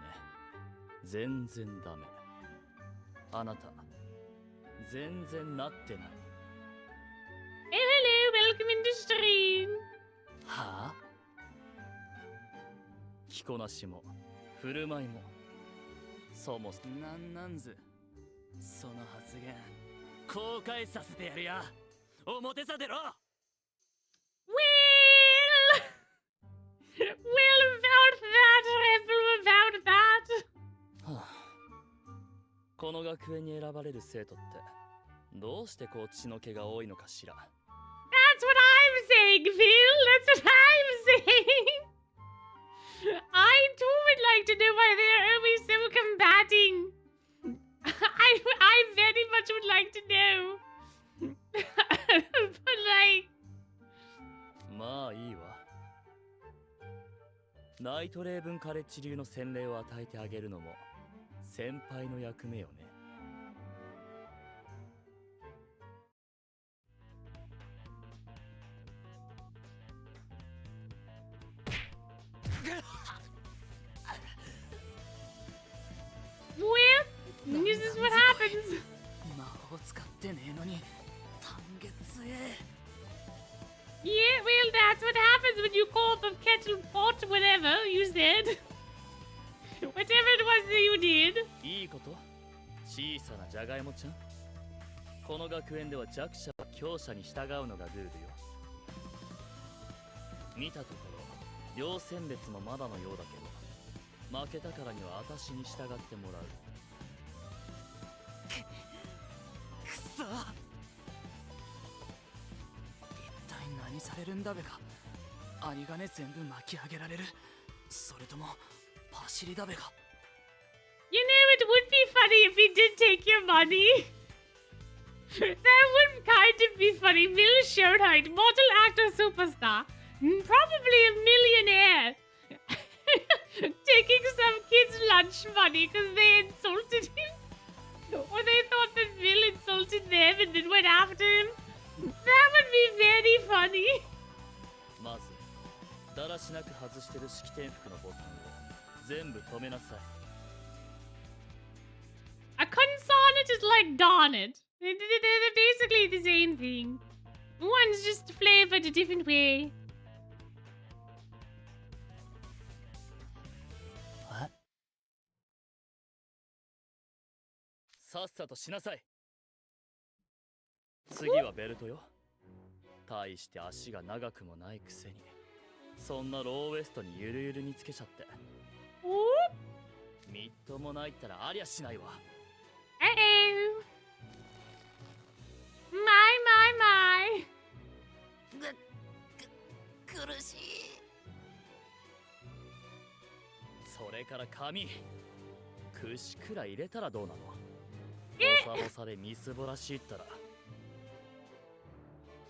全然ダメ。あなた全然なってない。Hello, welcome in the stream. はあ？着こなしも振る舞いもそもそもなんずその発言後悔させてやるや。表さ出ろ。Well, about that, Rebel, about that. はあ、この学園に選ばれる生徒ってどうしてこう血の気が多いのかしら。 That's what I'm saying, Phil. That's what I'm saying. I too would like to know why they're always so combating. I very much would like to know. But like. まあいいわ。ナイトレーブンカレッジ流の洗礼を与えてあげるのも先輩の役目よね。Well, this is what happens. 魔法使ってねえのに単月え。Yeah, well, that's what happens when you call the kettle pot, whatever you said. Whatever it was that you did. いいこと？小さなジャガイモちゃん。この学園では弱者は強者に従うのがルールよ。見たところ、両選別もまだのようだけど、負けたからには私に従ってもらう。くそ。何されるんだべか。有り金全部巻き上げられる。それともパシリだべか。You know, it would be funny if he did take your money. That would kind of be funny. Will Schoenheit, model actor superstar, probably a millionaire, taking some kids' lunch money because they insulted him. Or they thought that Will insulted them and then went after him. That would be very funny. まずだらしなく外してる式典服のボタンを全部止めなさい。 A consonant is like donut. They're basically the same thing. One's just flavored a different way. さっさとしなさい。次はベルトよ。大して足が長くもないくせにそんなローウエストにゆるゆるにつけちゃって。みっともないったらありゃしないわ。Uh-oh. My. 苦しい。それから髪櫛くらい入れたらどうなの。ボサボサでみすぼらしいったら。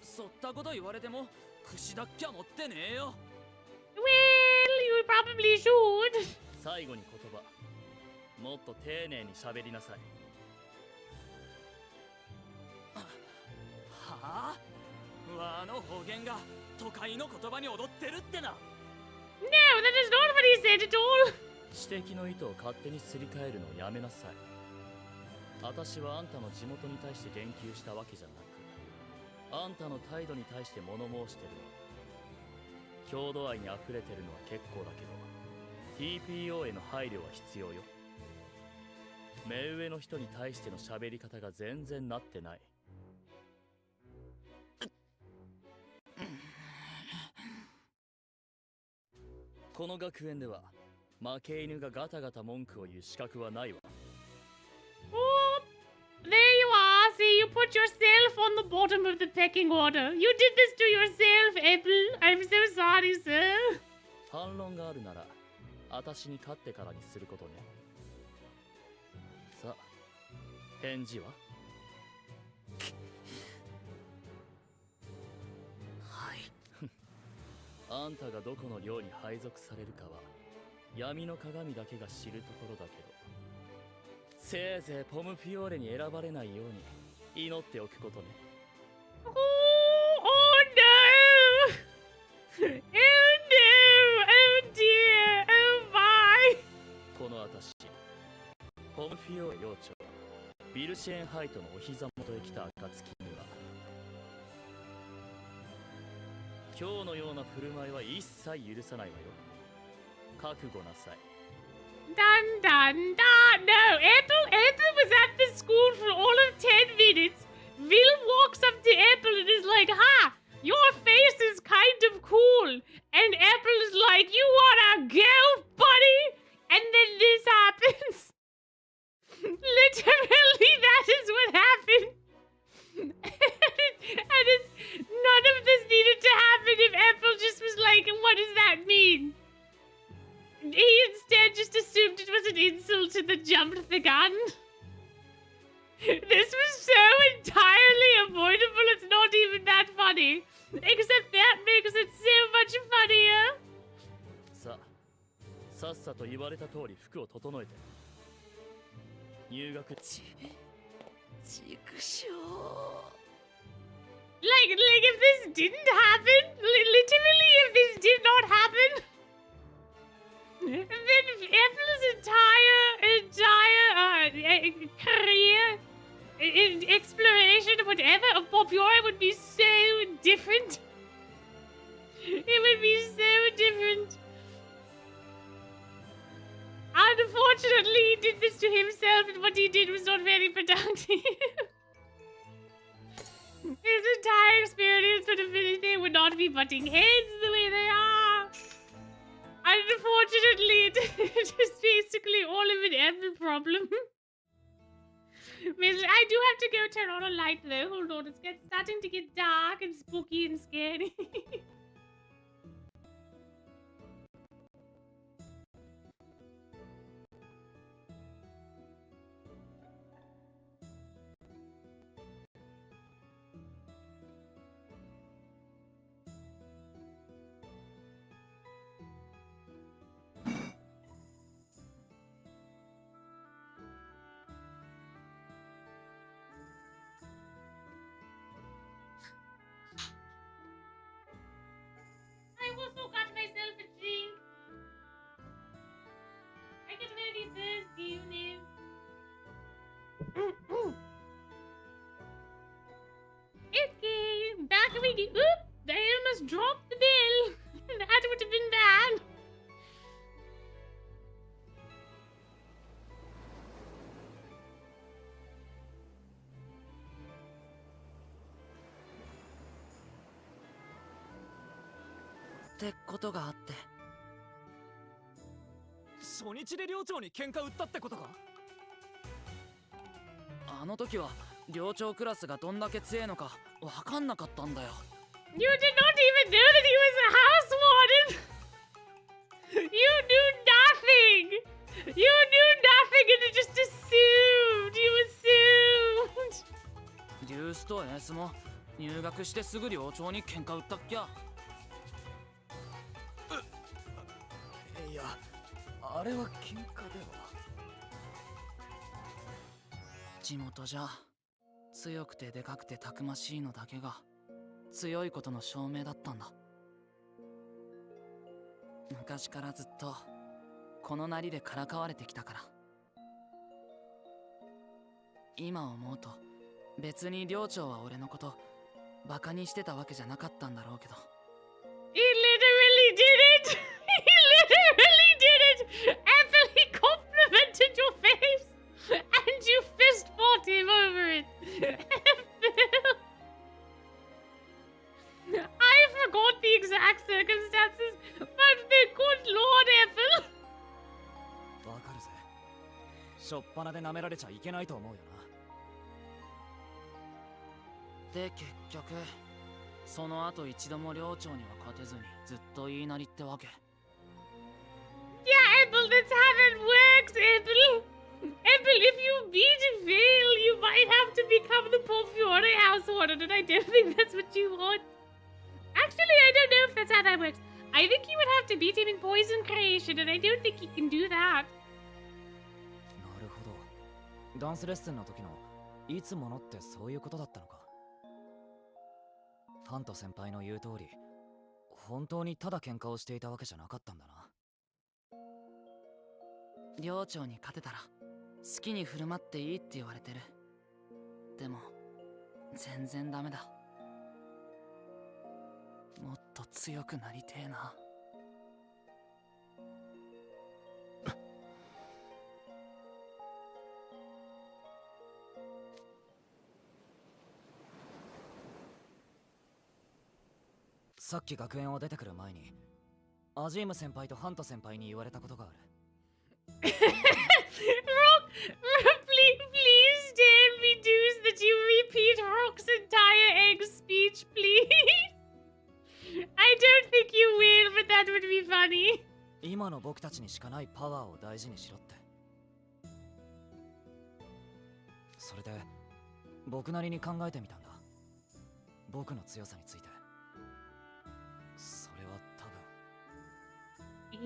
そったこと言われても櫛だっきゃ持ってねえよ。 Well, you probably should. 最後に言葉もっと丁寧に喋りなさい。はあ、和の方言が都会の言葉に踊ってるってな。 No, that is not what he said at all. 知的の意図を勝手にすり替えるのをやめなさい。私はあんたの地元に対して言及したわけじゃなく、あんたの態度に対して物申してるの。郷土愛に溢れてるのは結構だけど TPO への配慮は必要よ。目上の人に対しての喋り方が全然なってない。この学園では負け犬がガタガタ文句を言う資格はないわ。 Oh, there you are. See, you put yourself on the bottom of the pecking order. You did this to yourself, Apple. I'm so sorry, sir. 反論があるなら私に勝ってからにすることね。さあ、返事は？はい。あんたがどこの寮に配属されるかは闇の鏡だけが知るところだけど、せいぜいポムフィオーレに選ばれないように祈っておくことね。Oh, oh no. Oh no. Oh dear. Oh my. この私、ポムフィオーレ寮長ビルシェーンハイトのお膝元へ来た暁には今日のような振る舞いは一切許さないわよ。覚悟なさい。 Dun dun dun. No, Apple was at the school for all of 10 minutes. Will walks up to Apple and is like, "Ha, your face is kind of cool." And Apple is like, "You wanna go, buddy?" And then this happens. Literally, that is what happened. And it's, none of this needed to happen if Apple just was like, "What does that mean?" He instead just assumed it was an insult and then jumped the gun. This was so entirely avoidable, it's not even that funny. Except that makes it so much funnier. さあ、さっさと言われた通り服を整えて。入学ちくしょう。 Like if this didn't happen, literally if this did not happen, then Apple's entire career, exploration, whatever, of Popular would be so different. It would be so different. Unfortunately, he did this to himself, and what he did was not very productive. His entire experience would have been they would not be butting heads the way they are. Unfortunately, it is basically all of an Apple problem. I do have to go turn on a light though. Hold on, it's starting to get dark and spooky and scary. almost dropped the bill. That would have been bad.ってことがあって。初日で寮長に喧嘩売ったってことか？あの時は寮長クラスがどんだけ強いのかわかんなかったんだよ。You did not even know that he was a house warden. You knew nothing. You knew nothing and you just assumed. You assumed. デュースとエースも入学してすぐ寮長に喧嘩売ったっきゃ。いや、あれは喧嘩では。地元じゃ強くてでかくてたくましいのだけが強いことの証明だったんだ。昔からずっとこのなりでからかわれてきたから。今思うと別に寮長は俺のことバカにしてたわけじゃなかったんだろうけど。 He literally did it. He literally did it. Anthony complimented your face and you fist fought him over it. I forgot the exact circumstances, but the good Lord Ethel. わかるぜ。しょっぱなで舐められちゃいけないと思うよな。で結局その後一度も寮長には勝てずにずっと言いなりってわけ。Yeah, Ethel, that's how that works, Ethel. Ethel, if you beat and fail, you might have to become the Porfiore house warden, and I don't think that's what you want. Actually, I don't know if that's how that works. I think you would have to beat him in poison creation, and I don't think he can do that. なるほど。ダンスレッスンの時のいつものってそういうことだったのか。ハント先輩の言う通り、本当にただ喧嘩をしていたわけじゃなかったんだな。寮長に勝てたら好きに振る舞っていいって言われてる。でも全然ダメだ。もっと強くなりてえな。さっき学園を出てくる前にアジーム先輩とハント先輩に言われたことがある。Rock, please tell me, Deuce, that you repeat Rock's entire egg speech, please. I don't think you will, but that would be funny. 今の僕たちにしかないパワーを大事にしろって。それで僕なりに考えてみたんだ。僕の強さについて。それは多分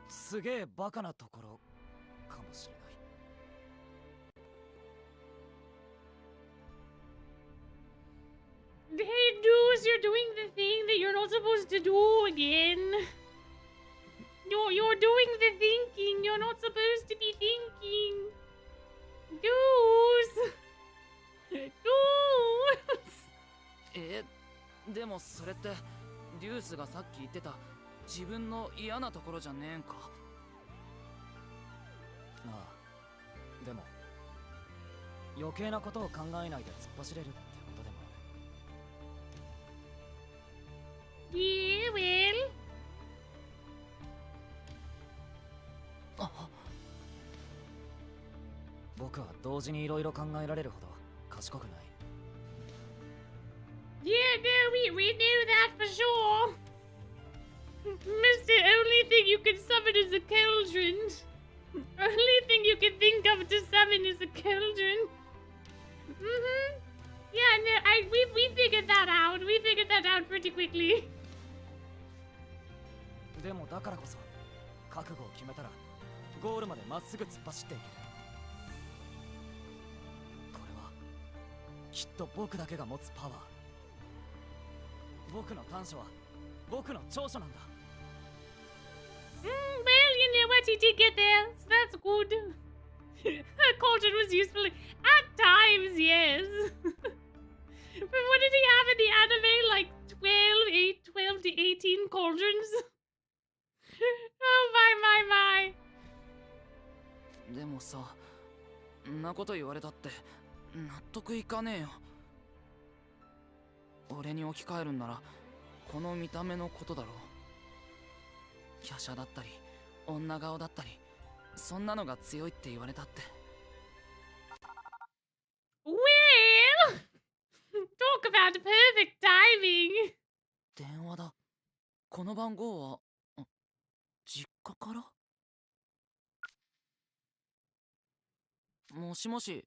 すげえバカなところかもしれない。Hey, Deuce, you're doing the thing that you're not supposed to do again. You're doing the thinking. You're not supposed to be thinking. Deuce. Deuce. でもそれってデュースがさっき言ってた自分の嫌なところじゃねえんか。ああ、でも余計なことを考えないで突っ走れるってことでもある。Yeah, well. 僕は同時にいろいろ考えられるほど賢くない。Yeah, no, we knew that for sure. Mister, only thing you can summon is a cauldron. Only thing you can think of to summon is a cauldron. Yeah, no, we figured that out. We figured that out pretty quickly. でもだからこそ覚悟を決めたらゴールまでまっすぐ突っ走っていける。これはきっと僕だけが持つパワー。僕の短所は僕の長所なんだ。Well, you know what? He did get there, so that's good. A cauldron was useful at times, yes. But what did he have in the anime? Like 12んなこと言われたって納得いかねえよ。俺に置き換えるんならこの見た目のことだろう。華奢だったり女顔だったり、そんなのが強いって言われたって。Well, talk about perfect timing. 電話だ。この番号は実家から？もしもし。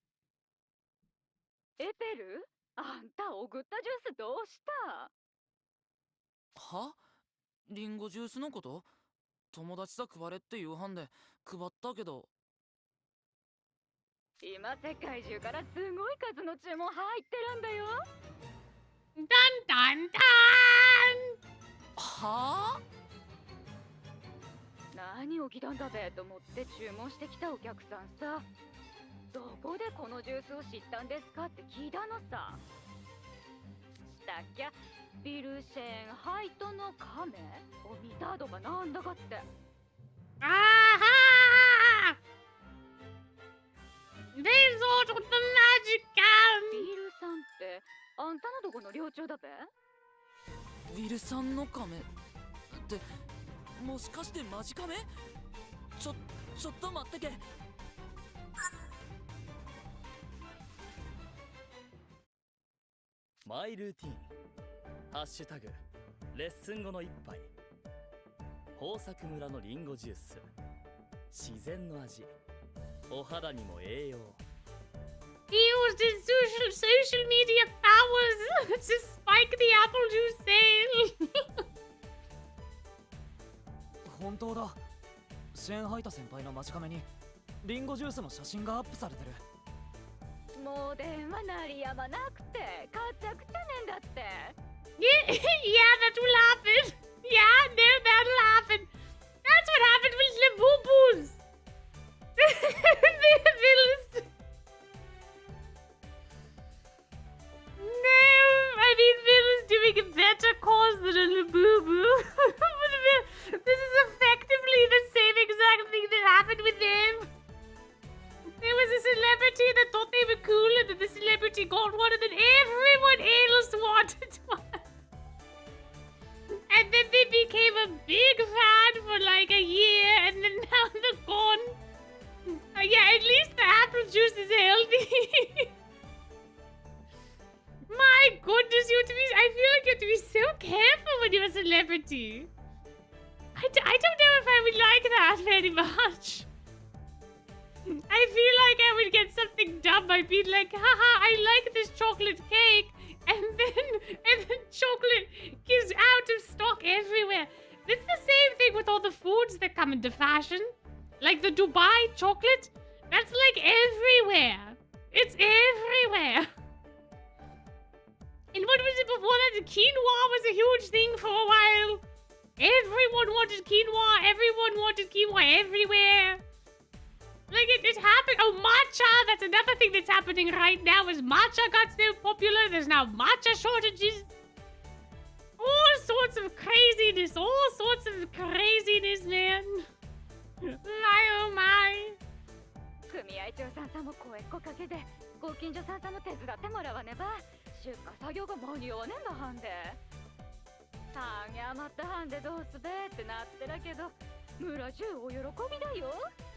エペル、あんたおぐったジュースどうした？は？リンゴジュースのこと？友達さ配れって夕飯で配ったけど。今世界中からすごい数の注文入ってるんだよ。Dun dun dun! はあ？何を起きたんだべと思って注文してきたお客さんさ。どこでこのジュースを知ったんですかって聞いたのさ。したっきゃビルシェンハイトのカメを見たとかなんだかって。あは！They thought with the magic gun! ビルさんってあんたのどこの寮長だべ？ビルさんのカメってもしかしてマジカメ？ちょっと待ってけ。マイルーティンハッシュタグレッスン後の一杯、豊作村のリンゴジュース、自然の味、お肌にも栄養。 He used his social media powers to spike the apple juice sale. 本当だ。シェーンハイタ先輩のマジカメにリンゴジュースの写真がアップされてる。もう電話鳴りやまなくてかっちゃくちゃねんだって。Yeah, that will happen. Yeah, no, that'll happen. That's what happened with the boo-boos. No, I mean, Bill is doing a better cause than a boo-boo. This is effectively the same exact thing that happened with them. There was a celebrity that thought they were cool, and then the celebrity got one, and then everyone else wanted one. And then they became a big fan for like a year, and then now they're gone. Yeah, at least the apple juice is healthy. My goodness, you have to be, I feel like you have to be so careful when you're a celebrity. I don't know if I would like that very much. I feel like I would get something dumb. I'd be like, haha, I like this chocolate cake. And then chocolate is out of stock everywhere. It's the same thing with all the foods that come into fashion. Like the Dubai chocolate. That's like everywhere. It's everywhere. And what was it before that? The quinoa was a huge thing for a while. Everyone wanted quinoa. Everyone wanted quinoa everywhere. Like it happened. Oh, matcha. That's another thing that's happening right now is matcha got so popular. There's now matcha shortages. All sorts of craziness. All sorts of craziness, man. My oh my. 組合長さんさんも声っこかけでご近所さんさんも手伝ってもらわねば出荷作業が間に合わねんだはんで。たんや余ったはんでどうすべってなってらけど村中お喜びだよ。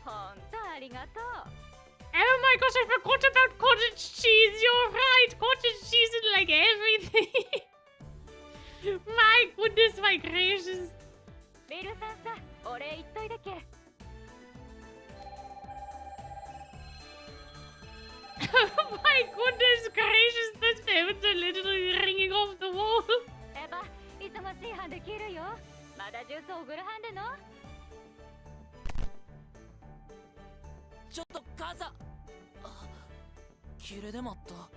ほんとありがとう。Oh my gosh, I forgot about cottage cheese. You're right. Cottage cheese is like everything. My goodness, my gracious. ビルさんさ、お礼言っといだけ。My goodness gracious, those phones are literally ringing off the wall. エバ、忙しいはんで切るよ。まだジュースおぐるはんでの。ちょっと母さん。切れでまった。No,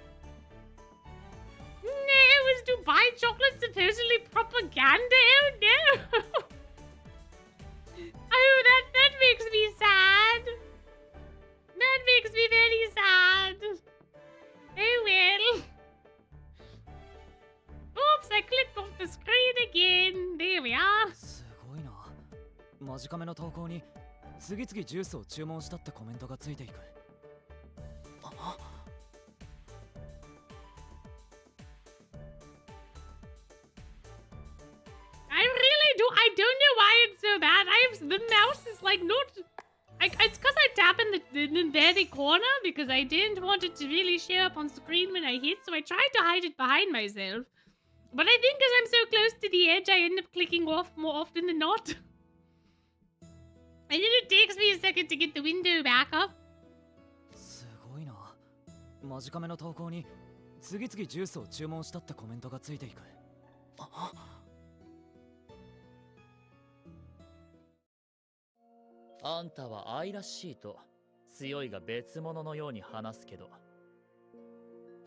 is Dubai chocolate supposedly propaganda? Oh no! Oh, that makes me sad. That makes me very sad. Oh well. Oops, I clicked off the screen again. There we are. すごいな。マジカメの投稿に次々ジュースを注文したってコメントがついていく。I don't know why it's so bad. The mouse is like not. It's because I tap in the very corner because I didn't want it to really show up on screen when I hit, so I tried to hide it behind myself. But I think because I'm so close to the edge, I end up clicking off more often than not. And then it takes me a second to get the window back up. すごいな。短めの投稿に次々ジュースを注文したってコメントがついていく。あんたは愛らしいと強いが別物のように話すけど、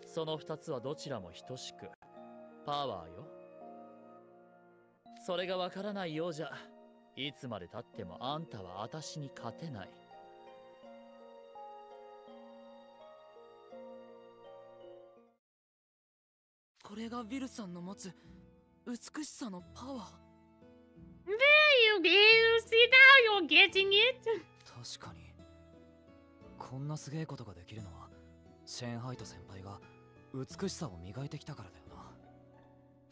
その二つはどちらも等しくパワーよ。それがわからないようじゃ、いつまで経ってもあんたは私に勝てない。これがウィルさんの持つ美しさのパワー。There you go. See now you're getting it. 確かに。こんなすげえことができるのはシェーンハイト先輩が美しさを磨いてきたからだよな。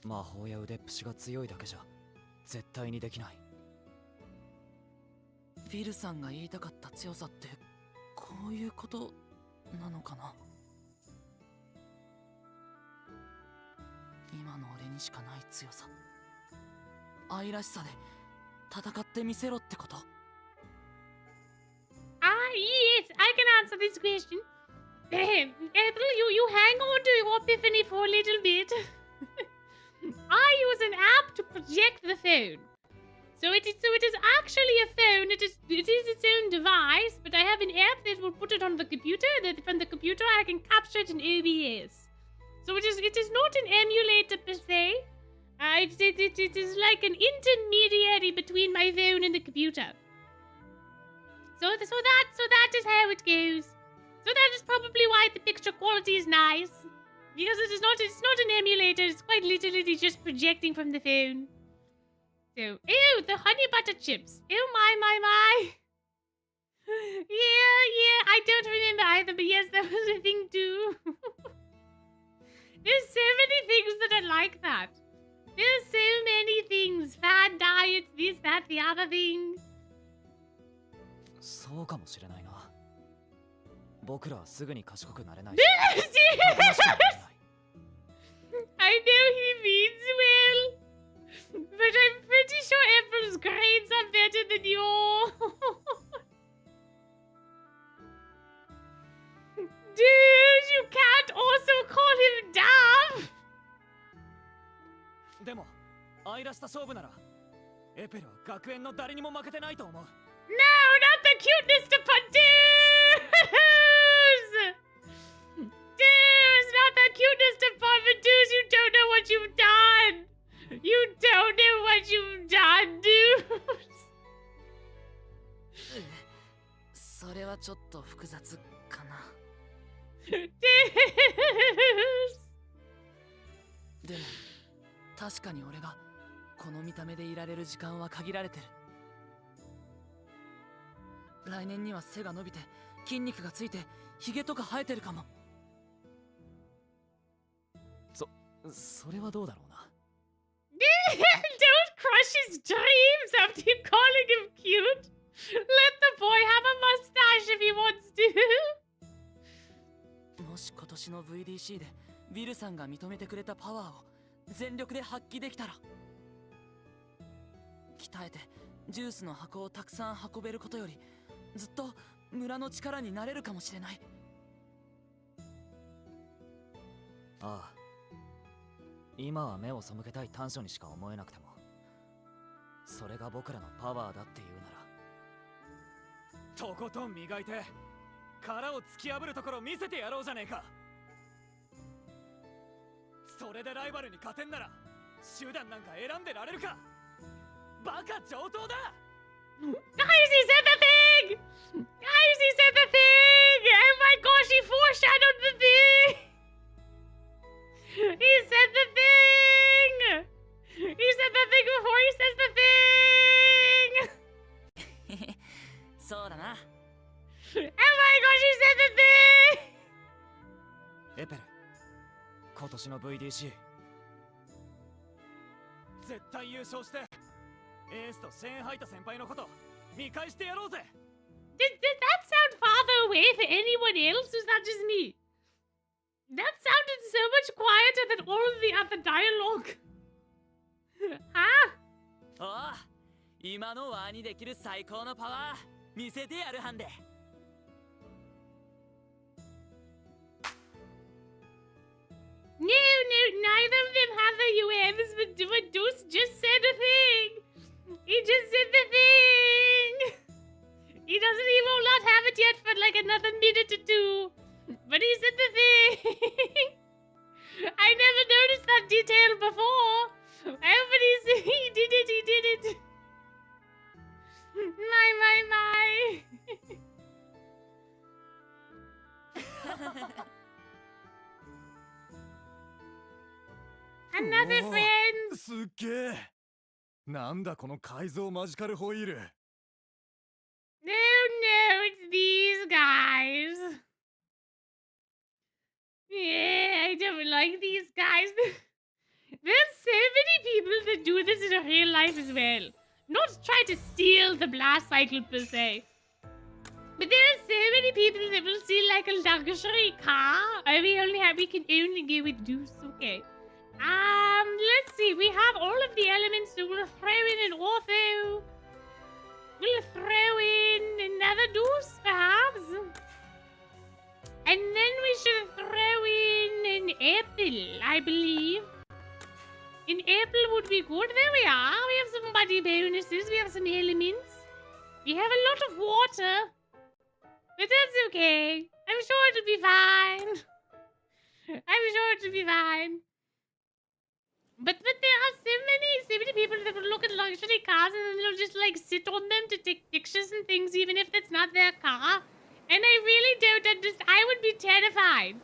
魔法や腕っぷしが強いだけじゃ絶対にできない。ウィルさんが言いたかった強さってこういうことなのかな。今の俺にしかない強さ、愛らしさで戦ってみせろってこと。Yes, I can answer this question. Ethel, you hang on to your epiphany for a little bit. I use an app to project the phone. So it is actually a phone. It is its own device, but I have an app that will put it on the computer. That from the computer I can capture it in OBS. So it is not an emulator per se. It is like an intermediary between my phone and the computer. So that is how it goes. So that is probably why the picture quality is nice. Because it's not an emulator, it's quite literally just projecting from the phone. So, ew, the honey butter chips. Ew, my. Yeah, I don't remember either, but yes, that was a thing too. There's so many things that are like that. There's so many things. Fad diets, this, that, the other thing. そうかもしれないな。僕らはすぐに賢くなれないし。I know he means well, but I'm pretty sure April's grades are better than yours. Dude, you can't also call him dumb. でも愛らしさ勝負ならエペルは学園の誰にも負けてないと思う。No, not the cuteness to Dudes! Dudes, not the cuteness department. Dudes, you don't know what you've done. You don't know what you've done, dudes. それはちょっと複雑かな。Dudes. でも確かに俺がこの見た目でいられる時間は限られてる。来年には背が伸びて筋肉がついてヒゲとか生えてるかも。それはどうだろうな。Don't crush his dreams after you calling him cute. Let the boy have a mustache if he wants to. もし今年の VDC でウィルさんが認めてくれたパワーを全力で発揮できたら、鍛えてジュースの箱をたくさん運べることよりずっと村の力になれるかもしれない。ああ、今は目を背けたい短所にしか思えなくても、それが僕らのパワーだっていうなとら、ことん磨いて殻を突き破るところ見せてやろうじゃねえか。それでライバルに勝てんなら手段なんか選んでられるか。バカ上等だ。Guys, he said the thing! Guys, he said the thing! Oh my gosh, he foreshadowed the thing! He said the thing! He said the thing before he says the thing! そうだな。Oh my gosh, he said the thing! エペル、今年の VDC 絶対優勝してエースとシェーンハイト先輩のこと見返してやろうぜ。 Did that sound farther away for anyone else? Was that just me? That sounded so much quieter than all of the other dialogue. Huh? おう、今のワにできる最高のパワー見せてやるはんで。No, neither of them have the UMs, but Deuce just said a thing. He just said the thing. He will not have it yet for like another minute or two. But he said the thing. I never noticed that detail before. Everybody's he did it. My. Another friend. すっげえ。なんだこの改造マジカルホイール。No, it's these guys. Yeah, I don't like these guys. There's so many people that do this in real life as well. Not try to steal the blast cycle per se. But there are so many people that will see like a luxury car. We can only go with Deuce. Okay. Let's see. We have all of the elements, so we'll throw in an ortho. We'll throw in another Deuce, perhaps. And then we should throw in an apple, I believe. An apple would be good. There we are. We have some body bonuses. We have some elements. We have a lot of water. But that's okay. I'm sure it'll be fine. But there are so many people that will look at luxury cars and then they'll just like sit on them to take pictures and things, even if that's not their car. And I really don't understand. I would be terrified.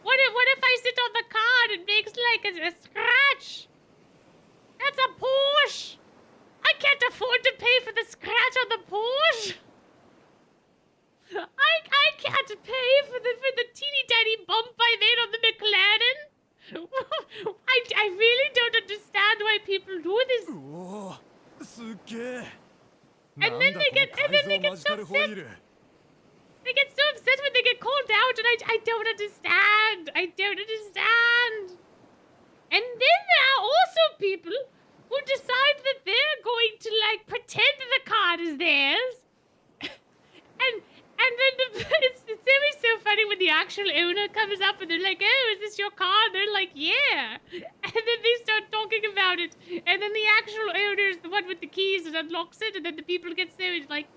What if I sit on the car and it makes like a scratch? That's a Porsche. I can't afford to pay for the scratch on the Porsche. I can't pay for the teeny tiny bump I made on the McLaren. I really don't understand why people do this. And then they get so upset. They get so upset when they get called out, and I don't understand. And then there are also people who decide that they're going to like pretend the card is theirs. And then it's always so funny when the actual owner comes up and they're like, "Oh, is this your car?" And they're like, "Yeah." And then they start talking about it. And then the actual owner is the one with the keys and unlocks it. And then the people get so like,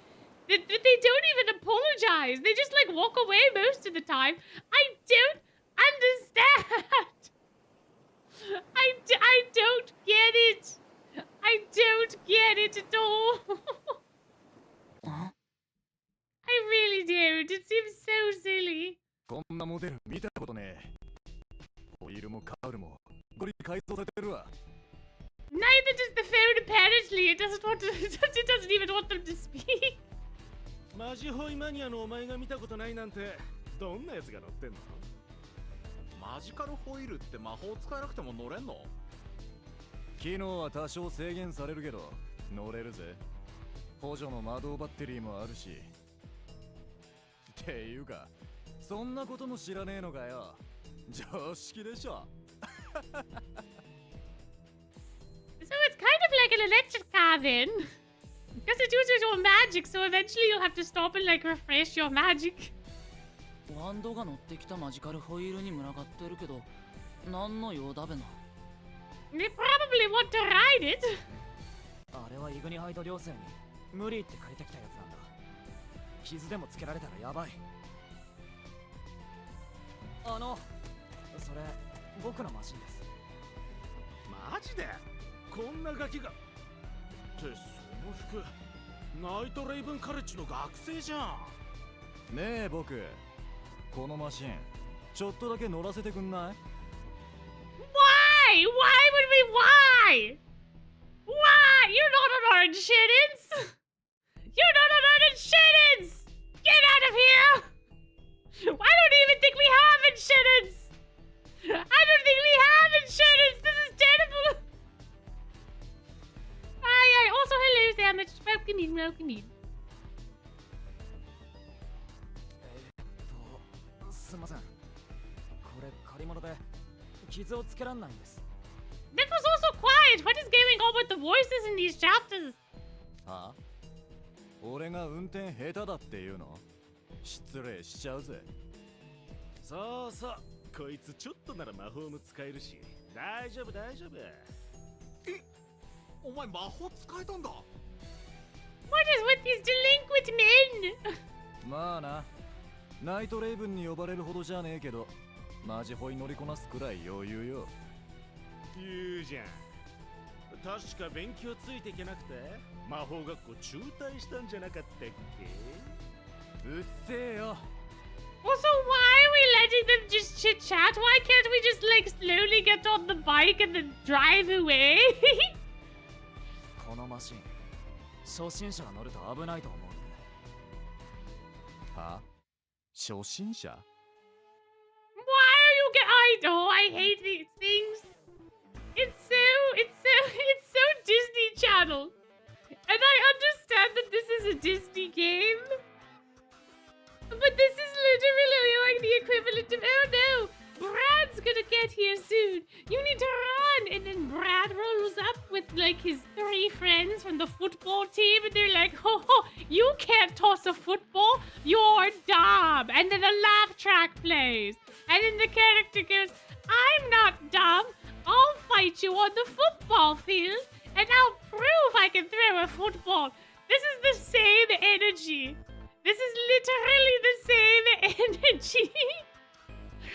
they don't even apologize. They just like walk away most of the time. I don't understand. I don't get it. I don't get it at all. I really don't. It seems so silly. こんなモデル見たことねえ。ホイールもカールもゴリ改装されてるわ。Neither does the phone apparently. It doesn't even want them to speak. マジホイマニアのお前が見たことないなんてどんなやつが乗ってんの？マジカルホイールって魔法使えなくても乗れんの？機能は多少制限されるけど乗れるぜ。補助の魔導バッテリーもあるし。っていうかそんなことも知らねえのかよ。常識でしょ。So it's kind of like an electric car then. Because it uses your magic, so eventually you'll have to stop and like refresh your magic. ワンドが乗ってきたマジカルホイールに群がってるけど、何の用だべな。They probably want to ride it. あれはイグニハイト稜線に無理って借りてきたやつなんだ。傷でもつけられたらやばい。それ僕のマシンです。マジで？こんなガキが。ってその服、ナイトレイブンカレッジの学生じゃん。ねえ僕、このマシンちょっとだけ乗らせてくんない？ Why? Why would we? Why? You're not an orange shittins. You're not an orange shittins. Get out of here. I don't even think we have insurance. I don't think we have insurance. This is terrible. Also melken niet. すいません。これ借り物で傷をつけらんないんです。 That was also quiet. What is going on with the voices in these chapters? はあ、俺が運転下手だっていうの？失礼しちゃうぜ。そうそう、こいつちょっとなら魔法も使えるし、大丈夫大丈夫。え、お前魔法使えたんだ。 What is with these delinquent men? まあな、ナイトレイブンに呼ばれるほどじゃねえけど、マジホイ乗りこなすくらい余裕よ。言うじゃん。確か勉強ついていけなくて魔法学校中退したんじゃなかったっけ？うっせえよ。 Also, why are we letting them just chit chat? Why can't we just like slowly get on the bike and then drive away? このマシン、初心者が乗ると危ないと思うんで。は？初心者？ Why are you I hate these things. It's so Disney Channel. And I understand that this is a Disney game. But this is literally like the equivalent of, oh no, Brad's gonna get here soon. You need to run. And then Brad rolls up with like his 3 friends from the football team. And they're like, ho ho, you can't toss a football. You're dumb. And then a laugh track plays. And then the character goes, I'm not dumb. I'll fight you on the football field. And I'll prove I can throw a football. This is the same energy. This is literally the same energy.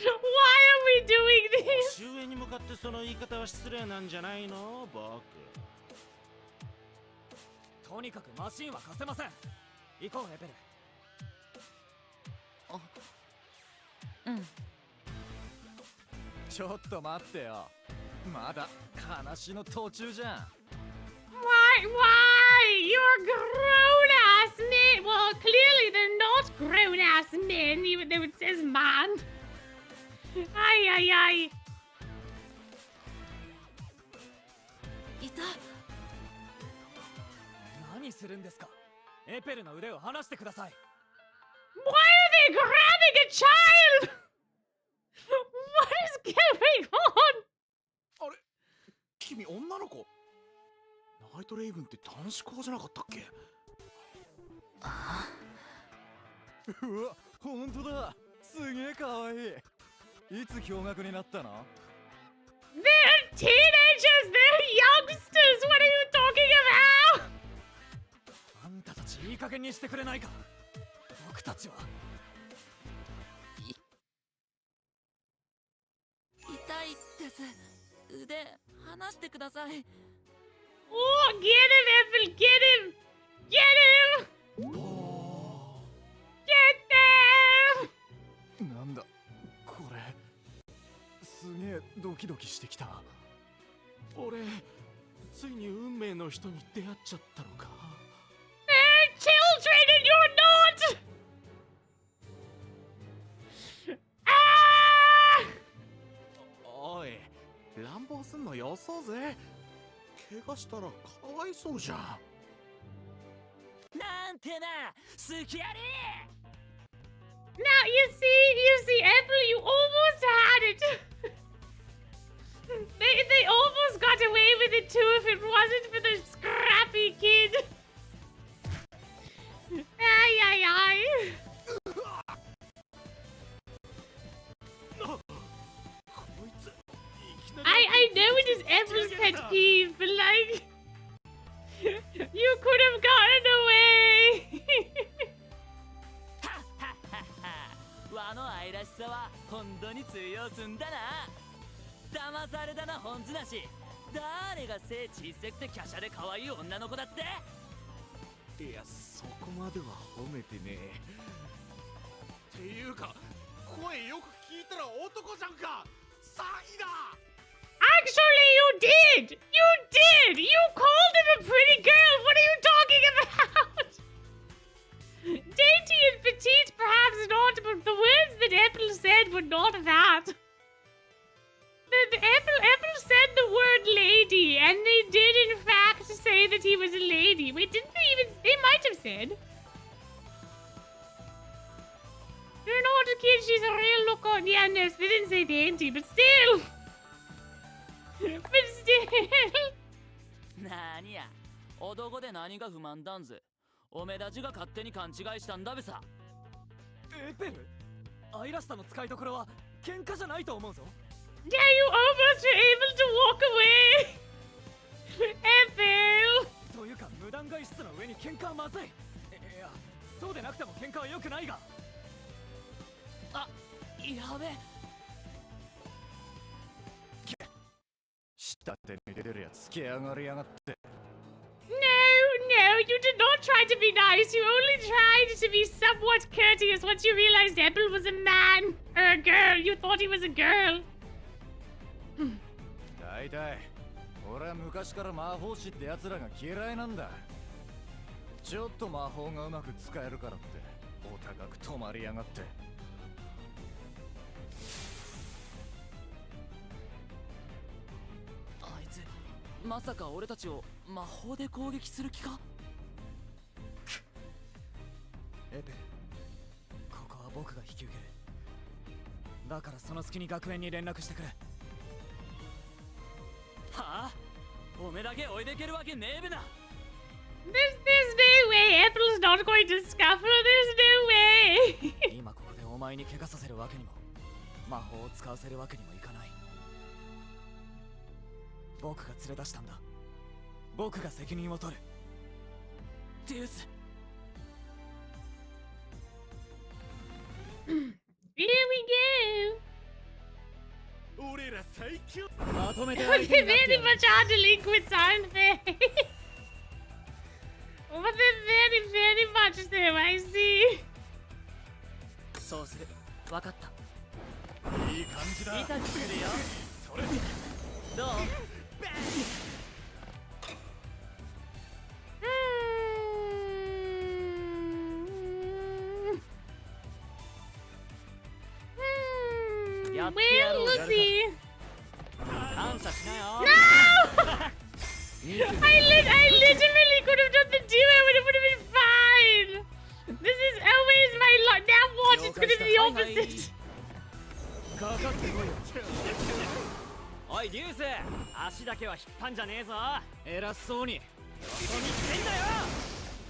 Why are we doing this? 年上に向かってその言い方は失礼なんじゃないの？僕。とにかくマシンは貸せません。行こうエペル。あ、うん。ちょっと待ってよ。まだ話の途中じゃん。Why? You're grown-ass men. Well, clearly they're not grown-ass men, even though it says man. Ay. いた。何するんですか？エペルの腕を離してください。Why are they grabbing a child? What is going on? あれ？君女の子？ナイトレイブンって男子校じゃなかったっけ？あうわ、本当だ。すげえ可愛い。いつ驚愕になったの？ They're teenagers! They're youngsters! What are you talking about? あんたたちいい加減にしてくれないか。僕たちは。痛いです。腕離してください。Oh, get him, Ethel! Get him! Get him! Get them! なんだこれ。すげえドキドキしてきた。俺、ついに運命の人に出会っちゃったのか。They're children and you're not! Ah! おい、乱暴すんのよそうぜ。怪我したらかわいそうじゃん。なんてな、好きやり。 Now you see, Ethel, you almost had it. They almost got away with it too if it wasn't for the scrappy kid. Ay. I know it is Ethel's pet peeve, but like, you could have gotten away. 和の愛らしさは本当に通用すんだな。騙されたな本ずなし。誰が背小さくて華奢で可愛い女の子だって。いや、そこまでは褒めてねえ。っていうか、声よく聞いたら男じゃんか。詐欺だ。 Actually, you did. You called him a pretty girl. What are you talking about? Dainty and petite, perhaps not, but the words that Ethel said were not that. Ethel said the word lady, and they did in fact say that he was a lady. Wait, didn't they even? They might said. You're not a kid, she's a real look on. Yeah, no, they didn't say dainty, but still. But still. なにや、男で何が不満だんぜ。おめだちが勝手に勘違いしたんだべさ。エペル、アイラスタの使いどころは喧嘩じゃないと思うぞ。Yeah, you almost were able to walk away. Ethel. というか無断外出の上に喧嘩はまずい。いや、そうでなくても喧嘩は良くないが。あ、やべ。下手に出てるやつつけ上がりやがって。No, no, you did not try to be nice. You only tried to be somewhat courteous once you realized Ethel was a man. Or a girl. You thought he was a girl. 大体、俺は昔から魔法師って奴らが嫌いなんだ。ちょっと魔法がうまく使えるからって、お高く止まりやがって。あいつ、まさか俺たちを魔法で攻撃する気か？エペル、ここは僕が引き受ける。だからその隙に学園に連絡してくれ。はあ？おめだけおいでけるわけねえべな。There's no way. Ethel's not going to scuffle. There's no way. 今ここでお前に怪我させるわけにも、魔法を使わせるわけにもいかない。僕が連れ出したんだ。僕が責任を取る。デュース。Here we go. 俺ら最強。まとめて They're very much our delinquents, aren't they? But they're very, very much so, I see. そうする。わかった。いい感じだ。痛くするよ。それ。どう？Well, we'll see. No! I literally could have done the duo and it would have been fine. This is always my luck. Now what? It's gonna be the opposite. かかってこいよ。おいデュース、足だけは引っ張んじゃねえぞ。偉そうに。どこに来てんだよ。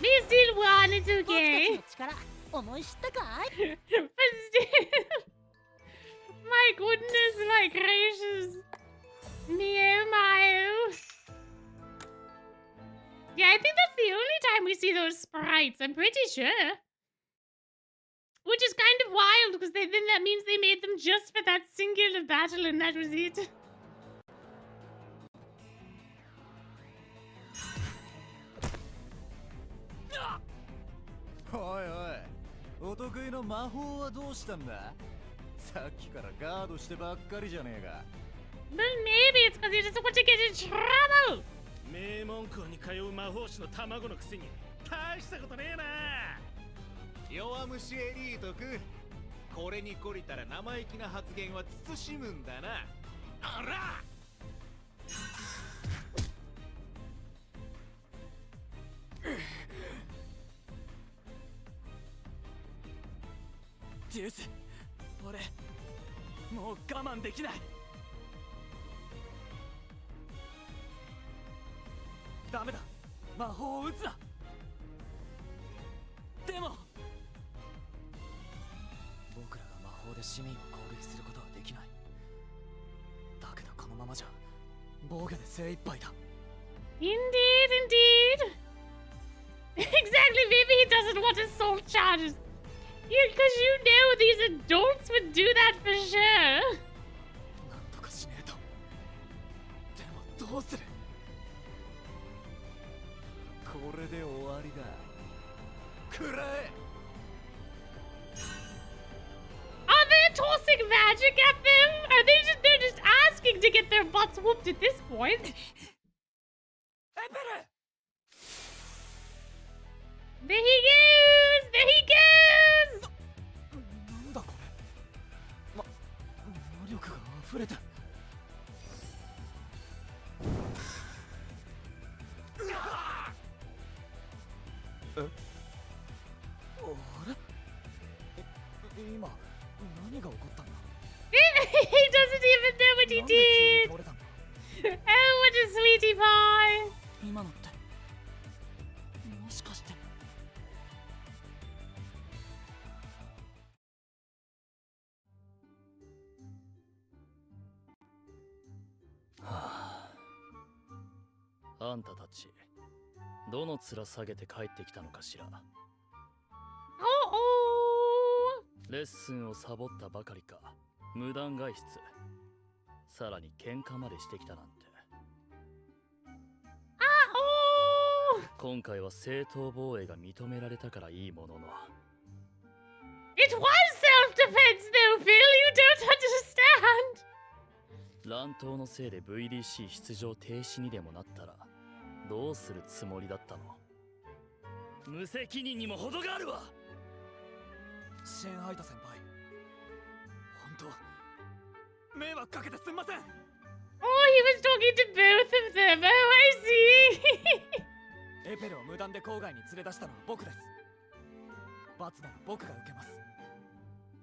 We still won. It's okay. 力思い知ったかい？ But still. My goodness, my gracious. Mio Mio. Yeah, I think that's the only time we see those sprites. I'm pretty sure. Which is kind of wild, because then that means they made them just for that singular battle and that was it. おいおい、お得意の魔法はどうしたんだ？さっきからガードしてばっかりじゃねえか。But maybe it's because he doesn't want to get in trouble. 名門校に通う魔法師の卵のくせに大したことねえな。弱虫エリートくん、これに懲りたら生意気な発言は慎むんだな。あらデュース、俺もう我慢できない。ダメだ、魔法を打つな。でも僕らが魔法で市民を攻撃することはできない。だけどこのままじゃ防御で精一杯だ。 Indeed, indeed. Exactly, maybe he doesn't want assault charges. Because you know these adults would do that for sure. なんとかしねえと。でもどうする？これで終わりだ。くらえ。 Are they tossing magic at them? Are they they're just asking to get their butts whooped at this point? There he goes! There he goes! なんだこれ。魔力が溢れて。え、what a sweetie pie! 今のってもしかして。はあ、あんたたちどの面下げて帰ってきたのかしら。レッスンをサボったばかりか無断外出、さらに喧嘩までしてきたなんて。今回は正当防衛が認められたからいいものの、 It was self-defense though, Phil, you don't understand! 乱闘のせいで VDC 出場停止にでもなったらどうするつもりだったの。無責任にも程があるわ。シェンハイタ先輩、本当迷惑かけてすんません。 Oh, he was talking to both of them. Oh, I see. エペルを無断で郊外に連れ出したのは僕です。罰なら僕が受けます。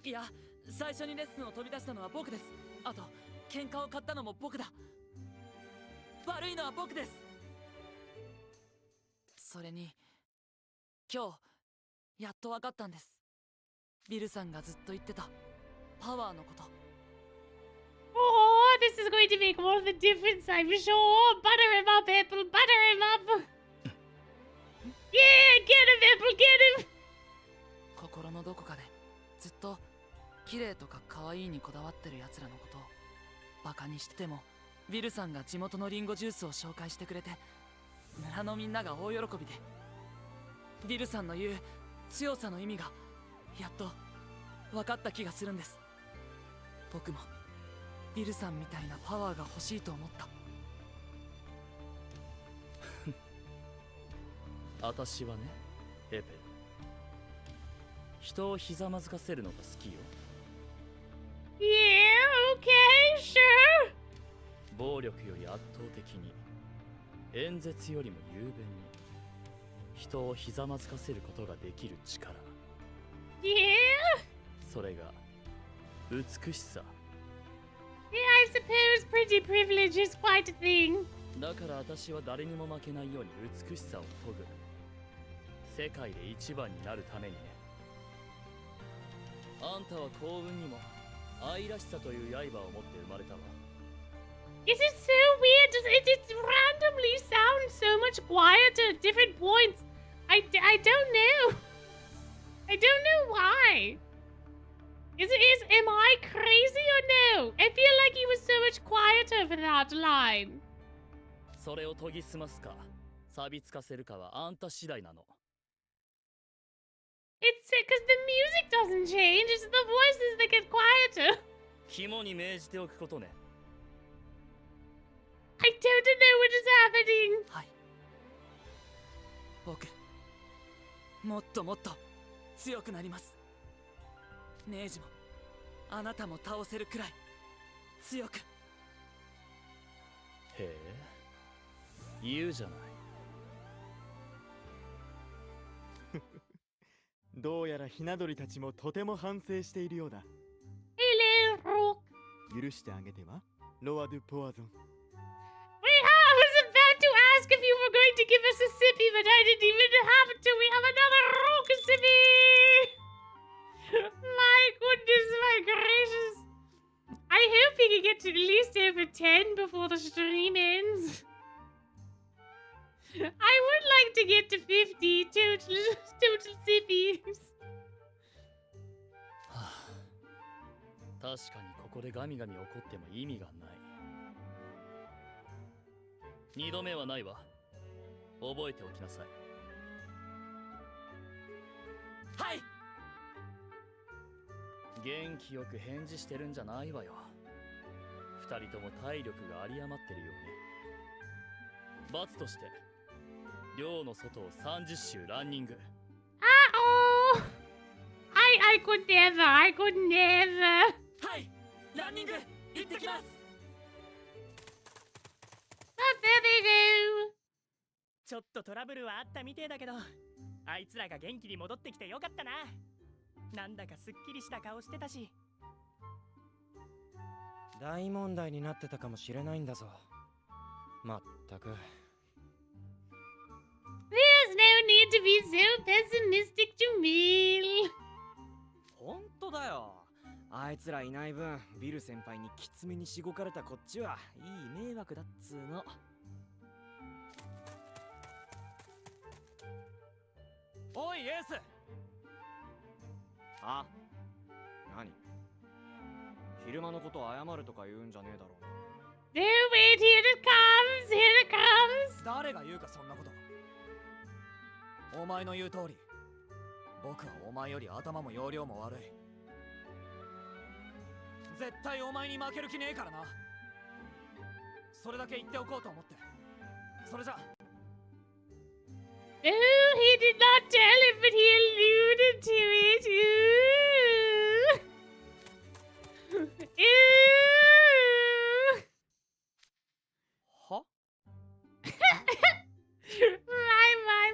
いや、最初にレッスンを飛び出したのは僕です。あと喧嘩を買ったのも僕だ。悪いのは僕です。それに今日やっと分かったんです。ビルさんがずっと言ってたパワーのこと。Oh, this is going to make all the difference, I'm sure. Butter him up, Apple, butter him up. Yeah, get him, Apple, get him. 心のどこかでずっと綺麗とか可愛いにこだわってる奴らのことをバカにしてても、ビルさんが地元のリンゴジュースを紹介してくれて、村のみんなが大喜びで、ビルさんの言う強さの意味がやっと分かった気がするんです。僕もビルさんみたいなパワーが欲しいと思った。私はね、エペ、人をひざまずかせるのが好きよ。 Yeah, okay, sure. 暴力より圧倒的に、演説よりも雄弁に人をひざまずかせることができる力。 Yeah? それが美しさ。 Yeah, I suppose pretty privilege is quite a thing. だから私は誰にも負けないように美しさを研ぐ。世界で一番になるためにね。あんたは幸運にも愛らしさという刃を持って生まれたわ。 It is so weird. It randomly sounds so much quieter at different points. I don't know. I don't know why. Am I crazy or no? I feel like he was so much quieter for that line. それを研ぎ澄ますか錆びつかせるかはあんた次第なの。 It's because the music doesn't change. It's the voices that get quieter. 肝に銘じておくことね。 I don't know what is happening. はい。僕もっともっと強くなります。ネイジもあなたも倒せるくらい強く。へえ、言うじゃない。どうやらひな鳥たちもとても反省しているようだ。 Hello, Rook. 許してあげては、ロア・ドゥ・ポワゾン。 Wait, I was about to ask if you were going to give us a sippy, but I didn't even have to. We have another Rook sippy. My goodness, my gracious. I hope we can get to at least over 10 before the stream ends. I would like to get to 50 total sippies. はあ、確かにここでガミガミ怒っても意味がない。二度目はないわ。覚えておきなさい。はい。元気よく返事してるんじゃないわよ。二人とも体力が有り余ってるようね。罰として寮の外を30周ランニング。Uh-oh. I could never. I could never. はい。ランニング行ってきます。ちょっとトラブルはあったみてえだけど、あいつらが元気に戻ってきてよかったな。なんだかすっきりした顔してたし。大問題になってたかもしれないんだぞ。まったく。 There's no need to be so pessimistic, Jamil. ほんとだよ。あいつらいない分、ビル先輩にきつめにしごかれたこっちはいい迷惑だっつーの。おいエース。あ、何？昼間のこと謝るとか言うんじゃねえだろうな。No, wait, here it comes, here it comes. 誰が言うかそんなこと。お前の言う通り、僕はお前より頭も容量も悪い。絶対お前に負ける気ねえからな。それだけ言っておこうと思って。それじゃ。 Oh, he did not tell him, but he alluded to it. Ooh. Ooh. は？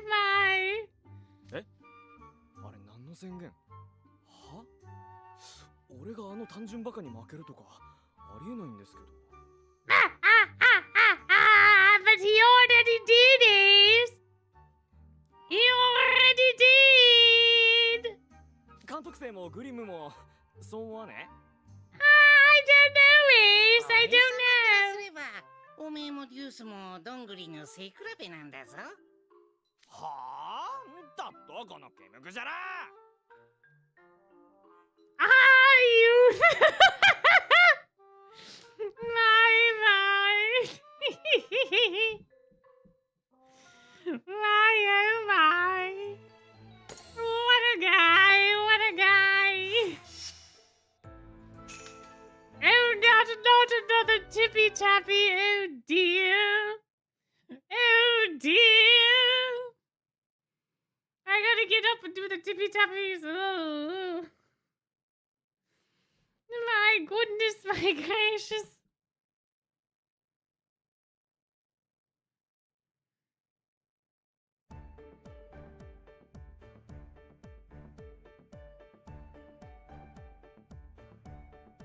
My. え？あれ何の宣言？は？俺があの単純バカに負けるとかありえないんですけど。But he already did it. He already did. 監督生もグリムもそう思わね？ I don't know, Ace. I don't すれば、おめえもデュースもどんぐりの背比べなんだぞ。はあ？だとこのケムクじゃな。Ah, you. My. My, oh my. What a guy, what a guy. Oh, not another tippy tappy. Oh dear. Oh dear. I gotta get up and do the tippy tappies. Oh. My goodness, my gracious.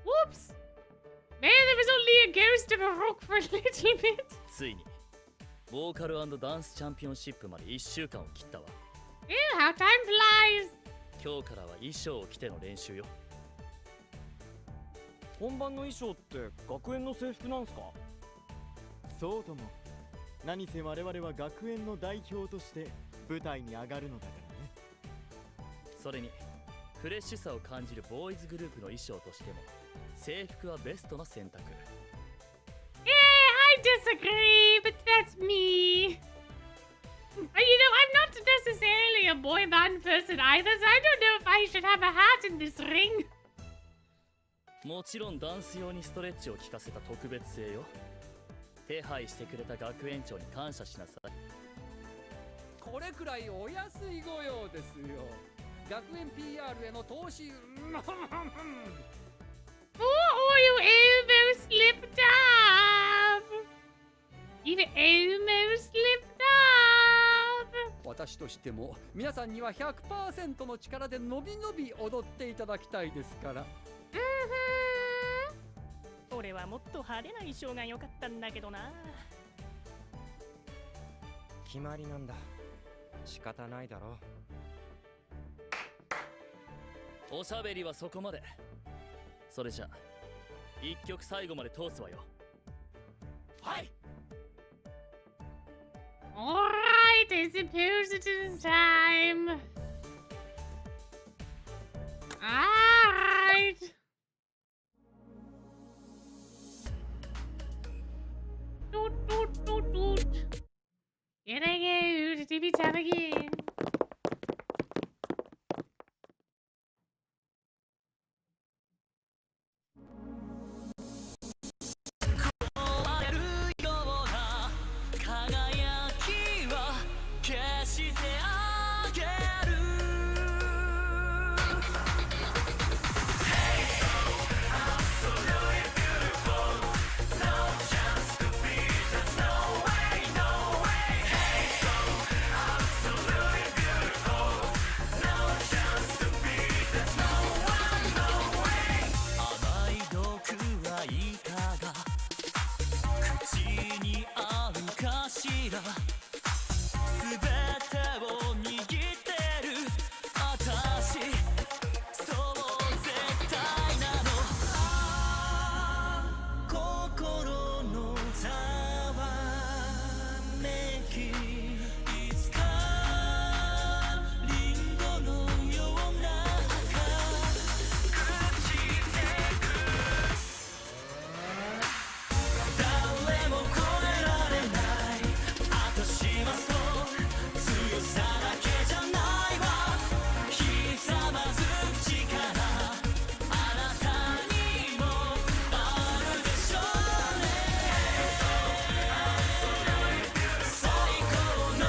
Whoops! Man, there was only a ghost of a rock for a little bit. ついにボーカル&ダンスチャンピオンシップまで1週間を切ったわ。 Ew, how time flies! 今日からは衣装を着ての練習よ。本番の衣装って学園の制服なんすか？そうとも。何せ我々は学園の代表として舞台に上がるのだからね。それにフレッシュさを感じるボーイズグループの衣装としても制服はベストな選択。 Yeah, I disagree, but that's me. You know, I'm not necessarily a boy band person either, so I don't know if I should have a hat in this ring. もちろんダンス用にストレッチを効かせた特別性よ。手配してくれた学園長に感謝しなさい。これくらいお安い御用ですよ。学園 PR への投資。Oh, you almost slipped up. You almost slipped up. 私としても皆さんには 100% の力でのびのび踊っていただきたいですから。俺はもっと派手な衣装が良かったんだけどな。決まりなんだ。仕方ないだろう。おしゃべりはそこまで。それじゃ一曲最後まで通すわよ。はい。 Alright, I suppose it is time. Alright. Doot, doot, doot, doot. Here I go to TV time again. だ全てを握ってる私そう絶対なの心のざわめきいつかリンゴのような赤朽ちてく誰も超えられない私はそう強さだけじゃないわひざまずく力あなたにもあるでしょうね最高の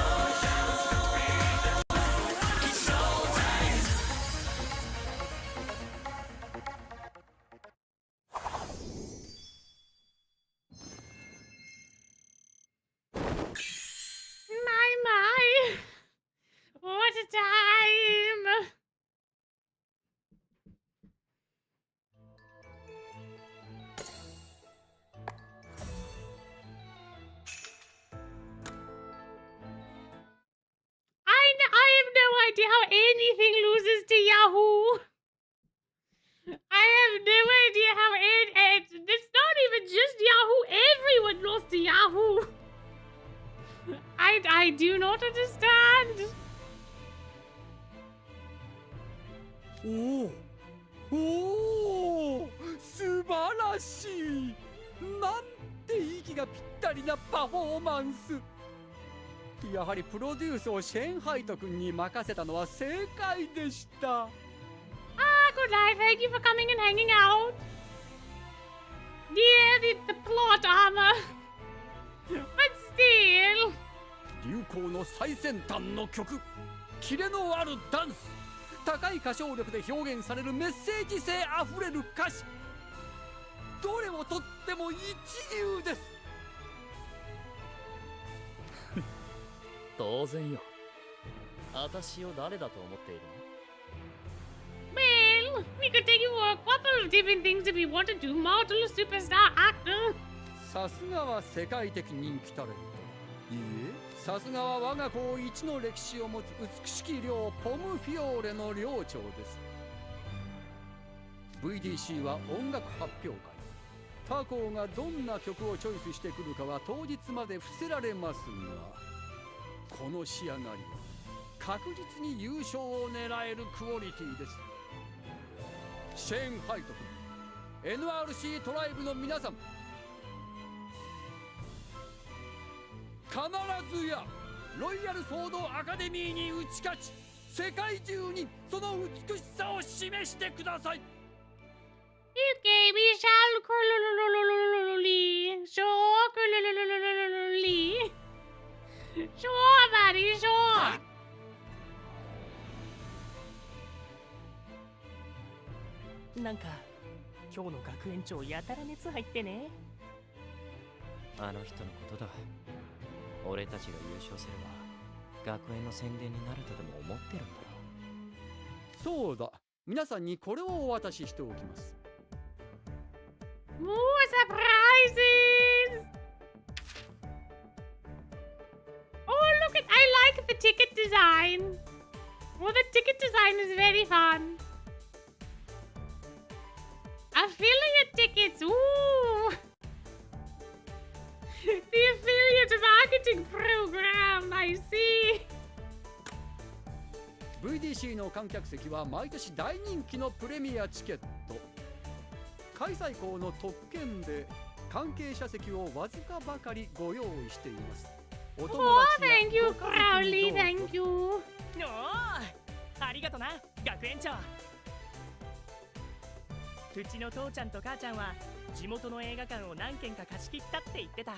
気象タイムMy. What a time! I have no idea how anything loses to Yahoo. I have no idea how it's not even just Yahoo. Everyone lost to Yahoo. I do not understand. おお素晴らしい。なんて息がぴったりなパフォーマンス。やはりプロデュースをシェーンハイト君に任せたのは正解でした。Good night. Thank you for coming and hanging out. Yeah, the plot armor. But still. 流行の最先端の曲、キレのあるダンス、高い歌唱力で表現されるメッセージ性あふれる歌詞、どれをとっても一流です。当然よ。私を誰だと思っているの？ Well, we could take you for a couple of different things if we wanted to. Model, superstar, actor. さすがは世界的人気タレント。いいえ、さすがは我が校一の歴史を持つ美しき寮ポムフィオーレの寮長です。 VDC は音楽発表会。他校がどんな曲をチョイスしてくるかは当日まで伏せられますが、この仕上がりは確実に優勝を狙えるクオリティです。シェーン・ハイト君、 NRC トライブの皆さん、必ずやロイヤルソードアカデミーに打ち勝ち、世界中にその美しさを示してください。 Okay, we shall Sure, buddy, sure. なんか今日の学園長やたら熱入ってね。あの人のことだ。俺たちが優勝すれば学園の宣伝になるとでも思ってるんだろう。そうだ、皆さんにこれをお渡ししておきます。 More surprises! Oh, look at, I like the ticket design. Well, the ticket design is very fun. Affiliate tickets, ooh! The affiliate marketing program, I see. VDC の観客席は毎年大人気のプレミアチケット。開催校の特権で関係者席をわずかばかりご用意しています。お友達やご家族にどうぞ。 Thank you. おお、ありがとな学園長。うちの父ちゃんと母ちゃんは地元の映画館を何軒か貸し切ったって言ってた。 Oh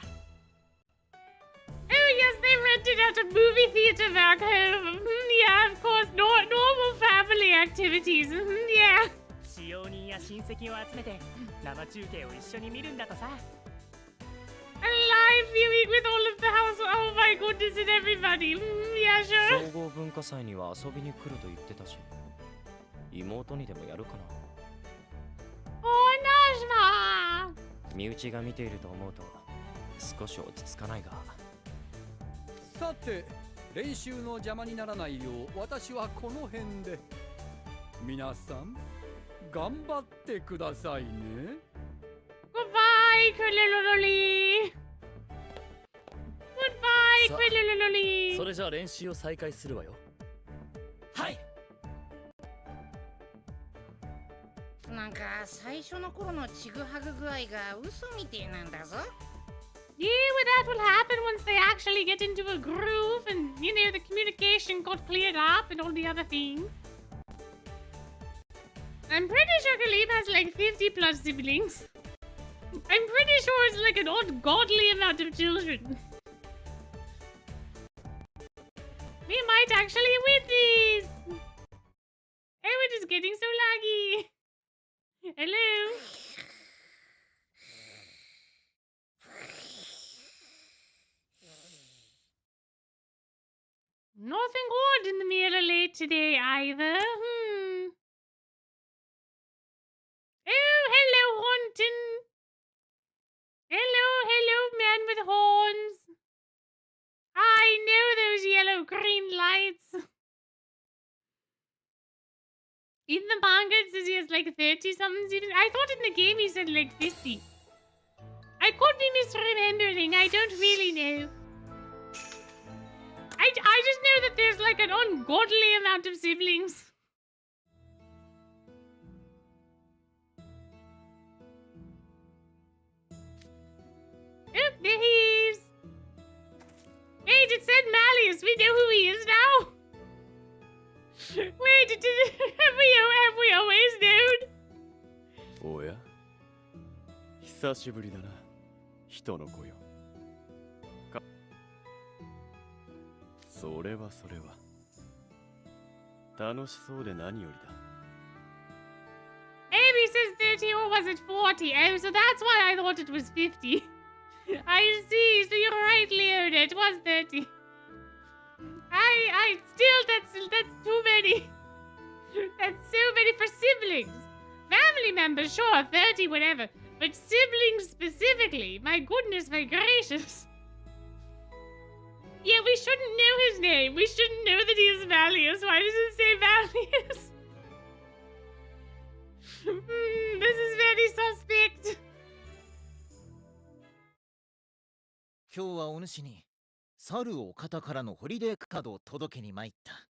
yes, they rented out a movie theater back home. Yeah, of course, normal family activities. Yeah. 使用人や親戚を集めて生中継を一緒に見るんだとさ。 A live viewing with all of the house. Oh my goodness, and everybody. Yeah, sure. 総合文化祭には遊びに来ると言ってたし、妹にでもやるかな。 Oh, Najma. 身内が見ていると思うと少し落ち着かないが。さて、練習の邪魔にならないよう私はこの辺で。皆さん頑張ってくださいね。Goodbye, Quilulululi. Goodbye, さあ Quilulululi. それじゃあ練習を再開するわよ。はい。なんか最初の頃のちぐはぐ具合が嘘みてえなんだぞ。Yeah, well, that will happen once they actually get into a groove and, you know, the communication got cleared up and all the other things. I'm pretty sure Khalib has like 50 plus siblings. I'm pretty sure it's like an ungodly amount of children. We might actually win these. Oh, it is getting so laggy. Hello. Nothing good in the mirror late today either. Oh, hello, Haunton. Hello, man with horns. I know those yellow-green lights. In the manga, it says he has like 30-something. I thought in the game he said like 50. I could be misremembering. I don't really know. I just know that there's like an ungodly amount of siblings. Oh, there he is. Wait, it said Malleus. We know who he is now. Wait, have we always known? おや久しぶりだな人の子よかそれは楽しそうで何よりだ Amy says 30 or was it 40? Oh, so that's why I thought it was 50. I see, so you're right, Leona, it was 30. I still, that's too many. That's so many for siblings. Family members, sure, 30, whatever. But siblings specifically, my goodness, my gracious. Yeah, we shouldn't know his name. We shouldn't know that he is Malleus. Why does it say Malleus? This is very suspect. 今日はお主に猿お方からのホリデーカードを届けに参った。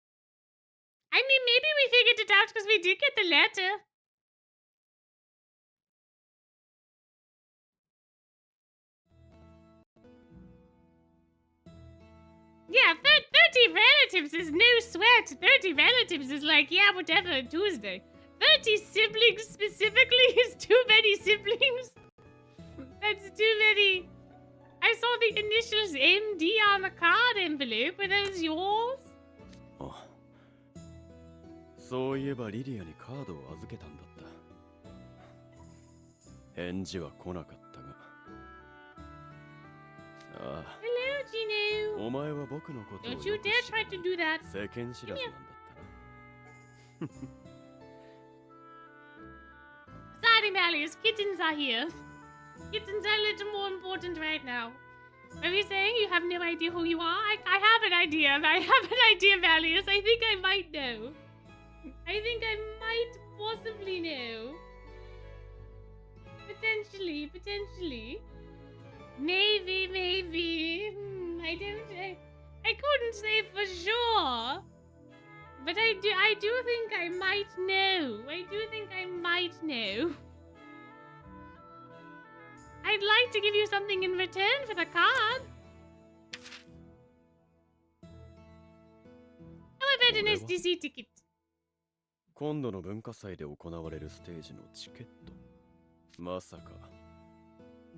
I mean, maybe we figured it out because we did get the letter. Yeah, 30 relatives is no sweat. 30 relatives is like, yeah, whatever, Tuesday. 30 siblings specifically is too many siblings. That's too many. I saw the initials MD on the card envelope. Were those yours? あそういえばリリアにカードを預けたんだった返事は来なかったがああ Hello, Gino. お前は僕のことを Don't you dare try to do that. 世間知らずなんだったな Sorry, Malleus. Kittens are here. Kittens are a little more important right now. What are you saying? You have no idea who you are? I have an idea. I have an idea, Malleus. I think I might know. I think I might possibly know. Potentially. Maybe. I couldn't say for sure. But I do think I might know. I'd like to give you something in return for the card. How about an SDC ticket? 今度の文化祭で行われるステージのチケットまさか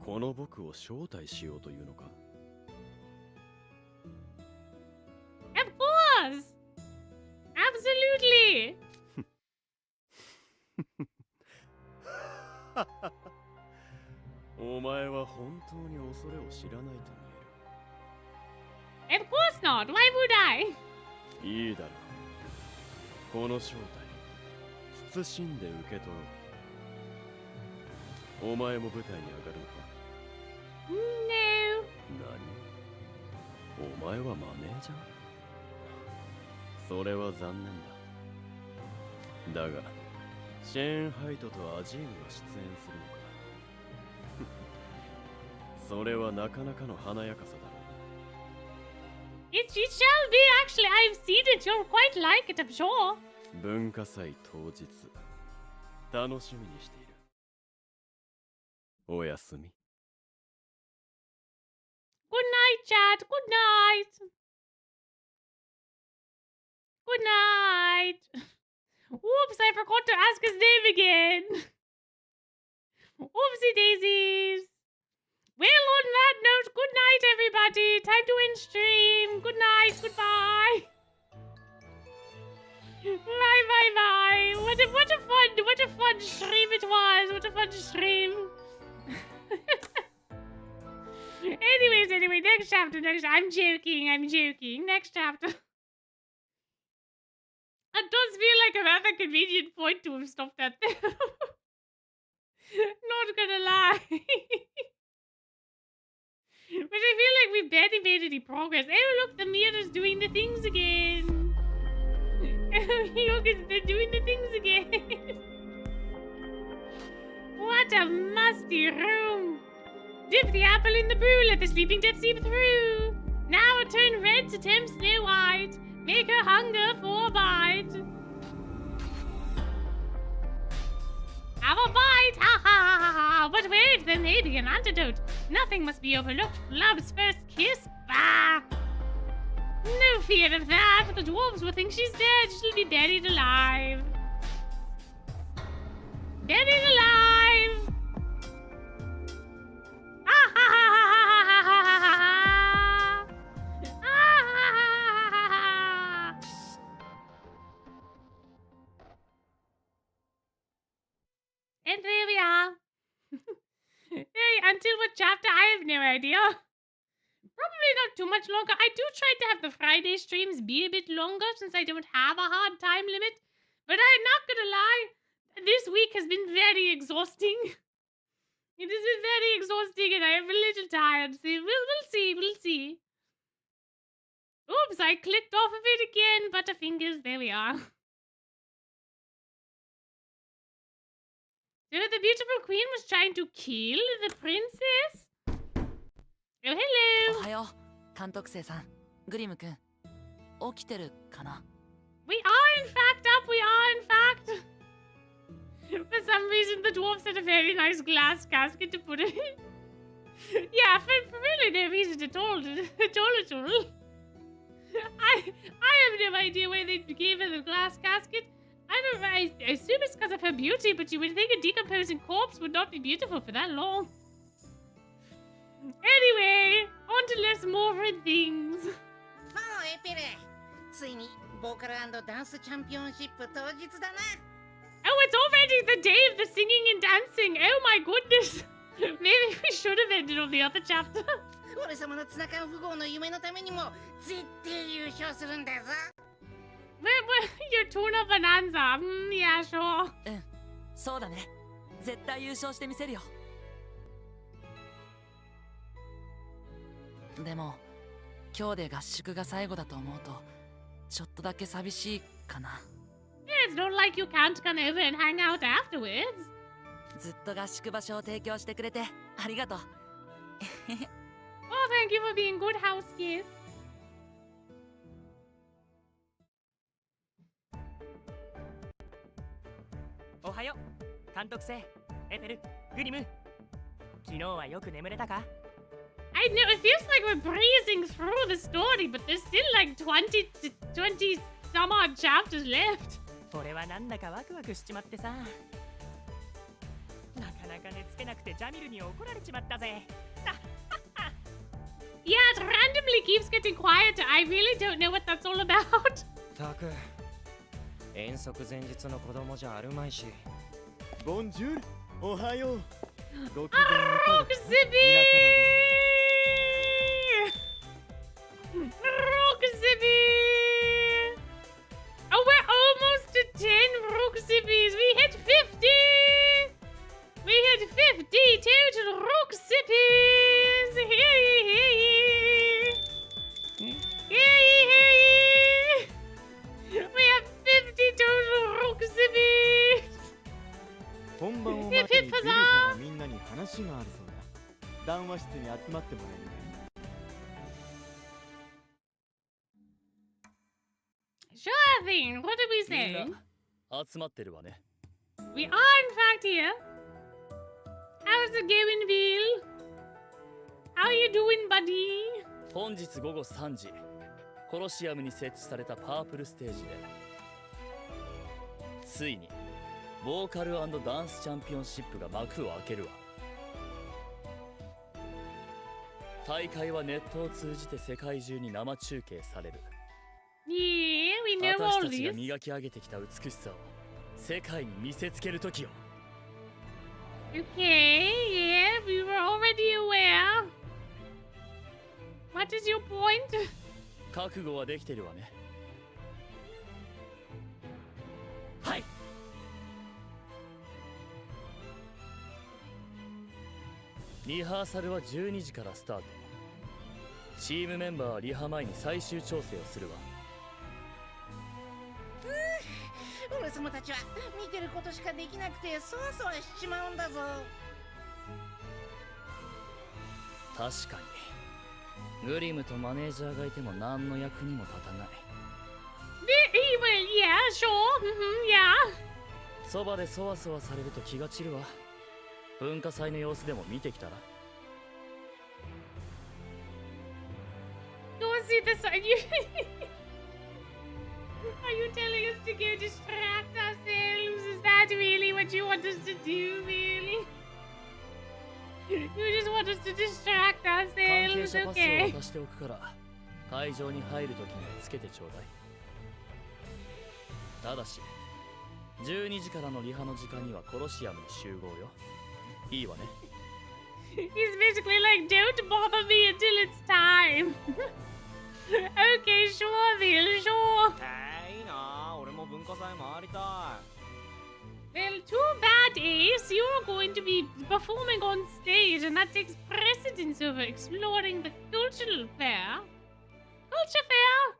この僕を招待しようというのか Of course! Absolutely! お前は本当に恐れを知らないと見える Of course not! Why would I? いいだろうこの招待慎んで受け取ろうお前も舞台に上がるのか No. 何お前はマネージャー？それは残念だ。だがシェーン・ハイトとアジームが出演するのか。それはなかなかの華やかさだろう。It shall be, actually. I've seen it. You'll quite like it, I'm sure. 文化祭当日、楽しみにしている。おやすみ。Good night, chat. Good night. Good night. Oops, I forgot to ask his name again. Oopsie daisies. Well, on that note, good night, everybody. Time to end stream. Good night. Goodbye. Bye. What a fun stream it was. What a fun stream. Anyway, next chapter. I'm joking. Next chapter. It does feel like a rather convenient point to have stopped that there. Not gonna lie. But I feel like we barely made any progress. Oh, look, the mirror's doing the things again. Look, they're doing the things again. What a musty room. Dip the apple in the brew, let the sleeping dead seep through. Now turn red to tempt Snow White. Make her hunger for a bite. Have a bite, ha ha ha ha. But wait, there may be an antidote. Nothing must be overlooked. Flub's first kiss, bah. No fear of that. The dwarves will think she's dead. She'll be buried alive. Buried alive. Ah ha ha ha ha ha ha ha ha. Ah ha ha ha ha. And there we are. Hey, until what chapter? I have no idea. Probably not too much longer. I do try to have the Friday streams be a bit longer since I don't have a hard time limit. But I'm not gonna lie, this week has been very exhausting. It has been very exhausting and I am a little tired. So we'll see. Oops, I clicked off of it again. Butterfingers, there we are. So the beautiful queen was trying to kill the princess? Oh, hello. おはよう、監督生さん、グリム君。起きてるかな? We are in fact up. We are in fact. For some reason, the dwarves had a very nice glass casket to put it in. Yeah, for really no reason at all. At all. I have no idea why they gave her the glass casket. I assume it's because of her beauty, but you would think a decomposing corpse would not be beautiful for that long. Anyway, on to less morbid things. エペレ、ついにボーカル&ダンスチャンピオンシップ当日だな。Oh, it's already the day of the singing and dancing. Oh my goodness. Maybe we should have ended on the other chapter. 俺様のツナ缶富豪の夢のためにも絶対優勝するんだぞ。Your tuna bonanza. Yeah, sure. うん、そうだね。絶対優勝してみせるよ。でも、今日で合宿が最後だと思うと、ちょっとだけ寂しいかな。It's not like you can't come over and hang out afterwards. ずっと合宿場所を提供してくれてありがとう。Oh, thank you for being good house guest. おはよう、監督生、エペル、グリム。昨日はよく眠れたか? I know, it feels like we're breezing through the story, but there's still like 20 some odd chapters left. 俺はなんだかワクワクしちまってさ。なかなか寝つけなくてジャミルに怒られちまったぜ。Yeah, it randomly keeps getting quieter. I really don't know what that's all about. たく、遠足前日の子供じゃあるまいし。ボンジュール、おはよう。ご機嫌いかが？ロクシビー！ロクシビー！ Oh, we're almost to 10 Rooksippies. We hit 50! We hit 50 total Rooksippies! 談話室に集まってもらえるかい？ Sure thing. What did we みん say? な集まってるわね。 We are in fact here. How's it going, Bill? How you doing, buddy? 本日午後3時、コロシアムに設置されたパープルステージで、ついにボーカル&ダンスチャンピオンシップが幕を開けるわ。大会はネットを通じて世界中に生中継される。Yeah, we know 私 all たちが this. 磨き上げてきた美しさを世界に見せつける時よ。 Okay, yeah, we were already aware. What is your point? 覚悟はできてるわね。はい。リハーサルは12時からスタート。チームメンバーはリハ前に最終調整をするわ。俺様たちは見てることしかできなくてそわそわしちまうんだぞ。確かにグリムとマネージャーがいても何の役にも立たない。 Well, yeah, sure. Yeah. そばでそわそわされると気が散るわ。文化祭の様子でも見てきたら。 Go see the sign. Are you telling us to go distract ourselves? Is that really what you want us to do, really? You just want us to distract 関係 ourselves, 者パスを okay? 渡しておくから会場に入るときにはつけてちょうだい。ただし12時からのリハの時間にはコロシアムに集合よ。いいわね。 He's basically like, don't bother me until it's time. Okay, sure, Bill, sure. いいな、俺も文化祭回りたい。 Well, too bad, Ace. You're going to be performing on stage, and that takes precedence over exploring the cultural fair. Culture fair?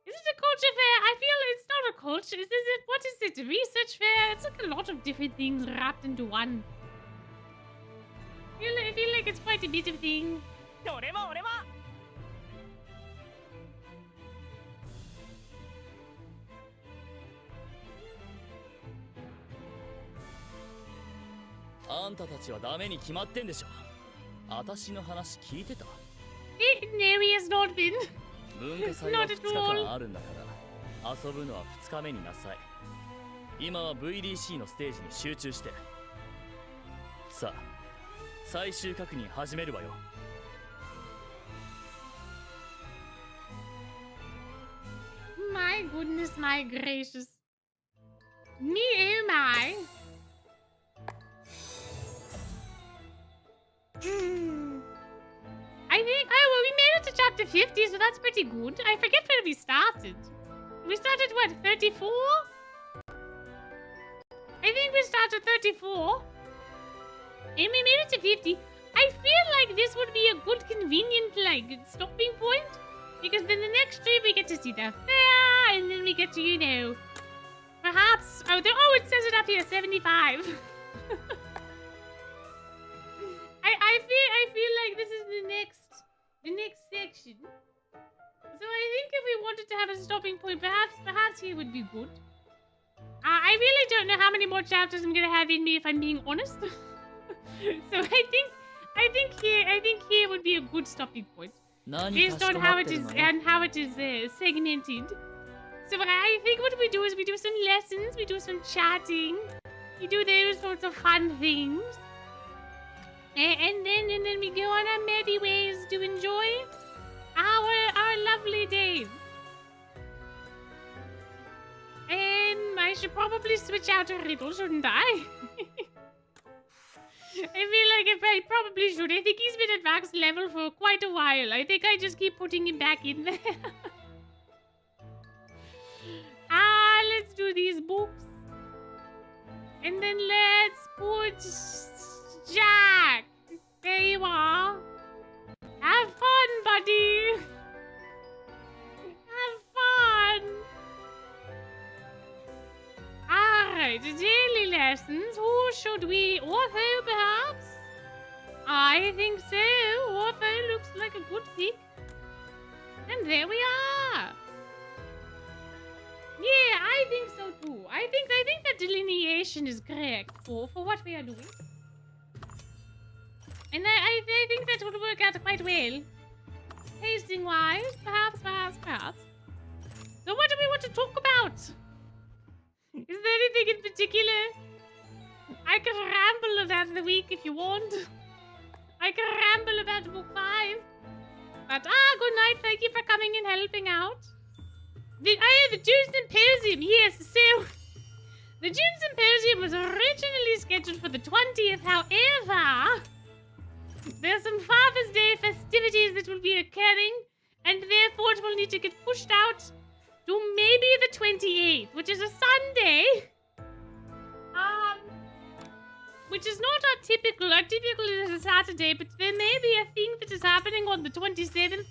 Is it a culture fair? I feel it's not a culture. What is it? A research fair? It's like a lot of different things wrapped into one. I feel like it's quite a bit of thing. 俺も俺も。あんたたちはダメに決まってんでしょ。私の話聞いてた？ No, he has not been. 文化祭は2日間あるんだから遊ぶのは2日目になさい。今は VDC のステージに集中して。さあ最終確認始めるわよ。 My goodness, my gracious. Me, oh my. I think, well, we made it to chapter 50, so that's pretty good. I forget where we started. We started, what, 34? I think we started 34. And we made it to 50. I feel like this would be a good, convenient, like, stopping point. Because then the next trip we get to see the fair, and then we get to, you know, perhaps, oh, it says it up here, 75. I feel like this is the next section. So I think if we wanted to have a stopping point, perhaps here would be good. I really don't know how many more chapters I'm gonna have in me if I'm being honest. So I think here would be a good stopping point. Based on how it is segmented. So I think what we do is we do some lessons, we do some chatting, we do those sorts of fun things. And then we go on our merry ways to enjoy our lovely days. And I should probably switch out a riddle, shouldn't I? I feel like I probably should. I think he's been at max level for quite a while. I think I just keep putting him back in there. Let's do these books. And then let's put Jack. There you are. Have fun, buddy. Have fun. Alright, daily lessons. Who should we? Ortho, perhaps? I think so. Orpho looks like a good pick. And there we are. Yeah, I think so too. I think that delineation is correct for what we are doing. And I think that would work out quite well. Tasting wise, perhaps. So what do we want to talk about? Is there anything in particular? I can ramble about the week if you want. I can ramble about book 5. But good night. Thank you for coming and helping out. The June Symposium. Yes, so the June Symposium was originally scheduled for the 20th. However, there's some Father's Day festivities that will be occurring, and therefore it will need to get pushed out to maybe the 28th, which is a Sunday. Which is not our typical. Our typical is a Saturday, but there may be a thing that is happening on the 27th,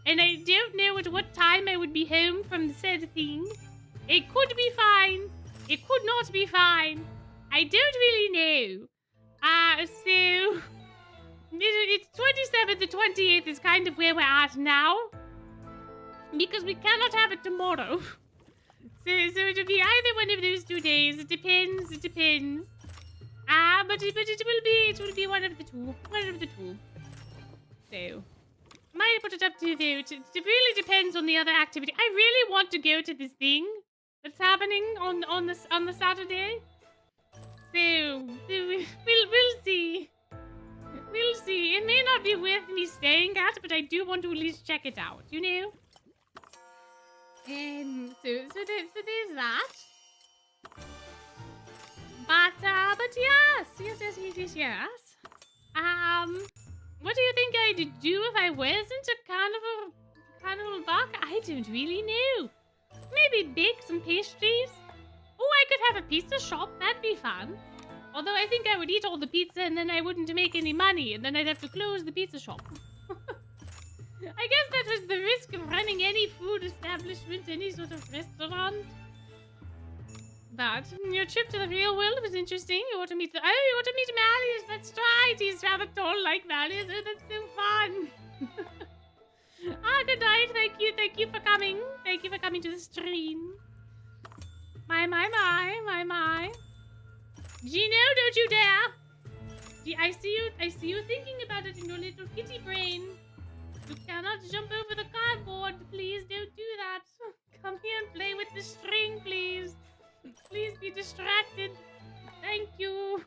and I don't know at what time I would be home from the said thing. It could be fine. It could not be fine. I don't really know. So it's 27th to 28th is kind of where we're at now, because we cannot have it tomorrow. So it'll be either one of those 2 days. It depends. But it will be one of the two. So might put it up to you though. It really depends on the other activity. I really want to go to this thing that's happening on the Saturday. So we'll see. We'll see. It may not be worth me staying at, but I do want to at least check it out. You know. So there's that. But yes. What do you think I'd do if I wasn't a carnival buck? I don't really know. Maybe bake some pastries. Oh, I could have a pizza shop. That'd be fun. Although I think I would eat all the pizza and then I wouldn't make any money, and then I'd have to close the pizza shop. I guess that was the risk of running any food establishment, any sort of restaurant. But your trip to the real world was interesting. You want to meet Malleus. That's right. He's rather tall like Malleus. Oh, that's so fun. Good night. Thank you for coming. Thank you for coming to the stream. My. Gino, don't you dare. I see you thinking about it in your little kitty brain. You cannot jump over the cardboard. Please don't do that. Come here and play with the string, please. Please be distracted. Thank you.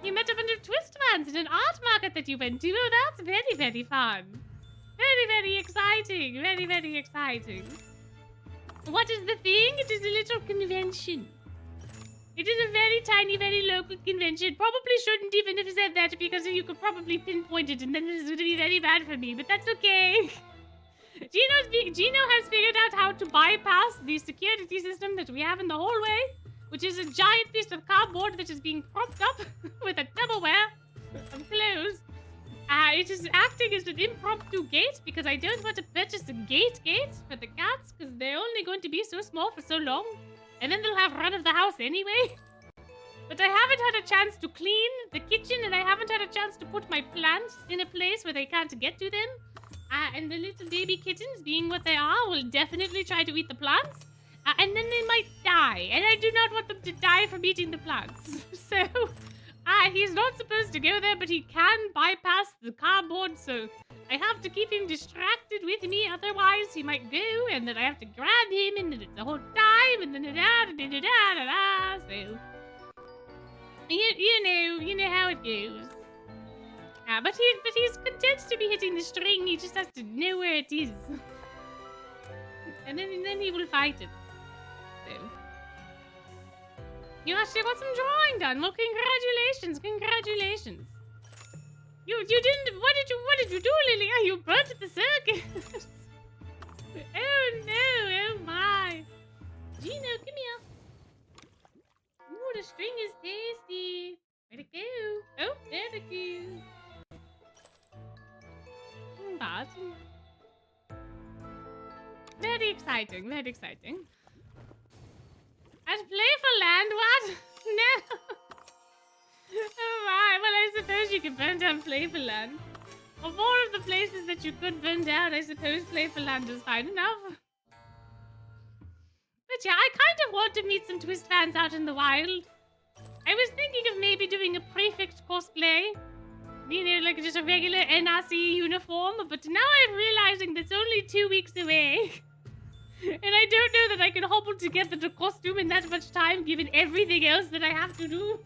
You met a bunch of twist fans in an art market that you went to. Oh, that's very, very fun. Very, very exciting. Very, very exciting. What is the thing? It is a little convention. It is a very tiny, very local convention. Probably shouldn't even have said that because you could probably pinpoint it and then this would be very bad for me, but that's okay. Gino has figured out how to bypass the security system that we have in the hallway, which is a giant piece of cardboard that is being propped up with a Tupperware of clothes. It is acting as an impromptu gate because I don't want to purchase a gate for the cats because they're only going to be so small for so long. And then they'll have run of the house anyway. But I haven't had a chance to clean the kitchen, and I haven't had a chance to put my plants in a place where they can't get to them. And the little baby kittens, being what they are, will definitely try to eat the plants. And then they might die. And I do not want them to die from eating the plants. So, he's not supposed to go there, but he can bypass the cardboard, so I have to keep him distracted with me, otherwise he might go, and then I have to grab him, and then it's the whole time, and then da-da-da-da-da-da, so you know how it goes. But he's content to be hitting the string. He just has to know where it is, and then he will fight it. So you actually got some drawing done. Well, congratulations. You didn't. What did you do, Lily? You burnt the circus. Oh no! Oh my! Gino, come here. Ooh, the string is tasty. Where'd it go? Oh, there it goes. But very exciting. At Playful Land, what? No. Oh my, well I suppose you could burn down Flavorland. Of all of the places that you could burn down, I suppose Flavorland is fine enough. But yeah, I kind of want to meet some Twist fans out in the wild. I was thinking of maybe doing a prefect cosplay. You know, like just a regular NRC uniform. But now I'm realizing that's only 2 weeks away. And I don't know that I can hobble together the costume in that much time, given everything else that I have to do.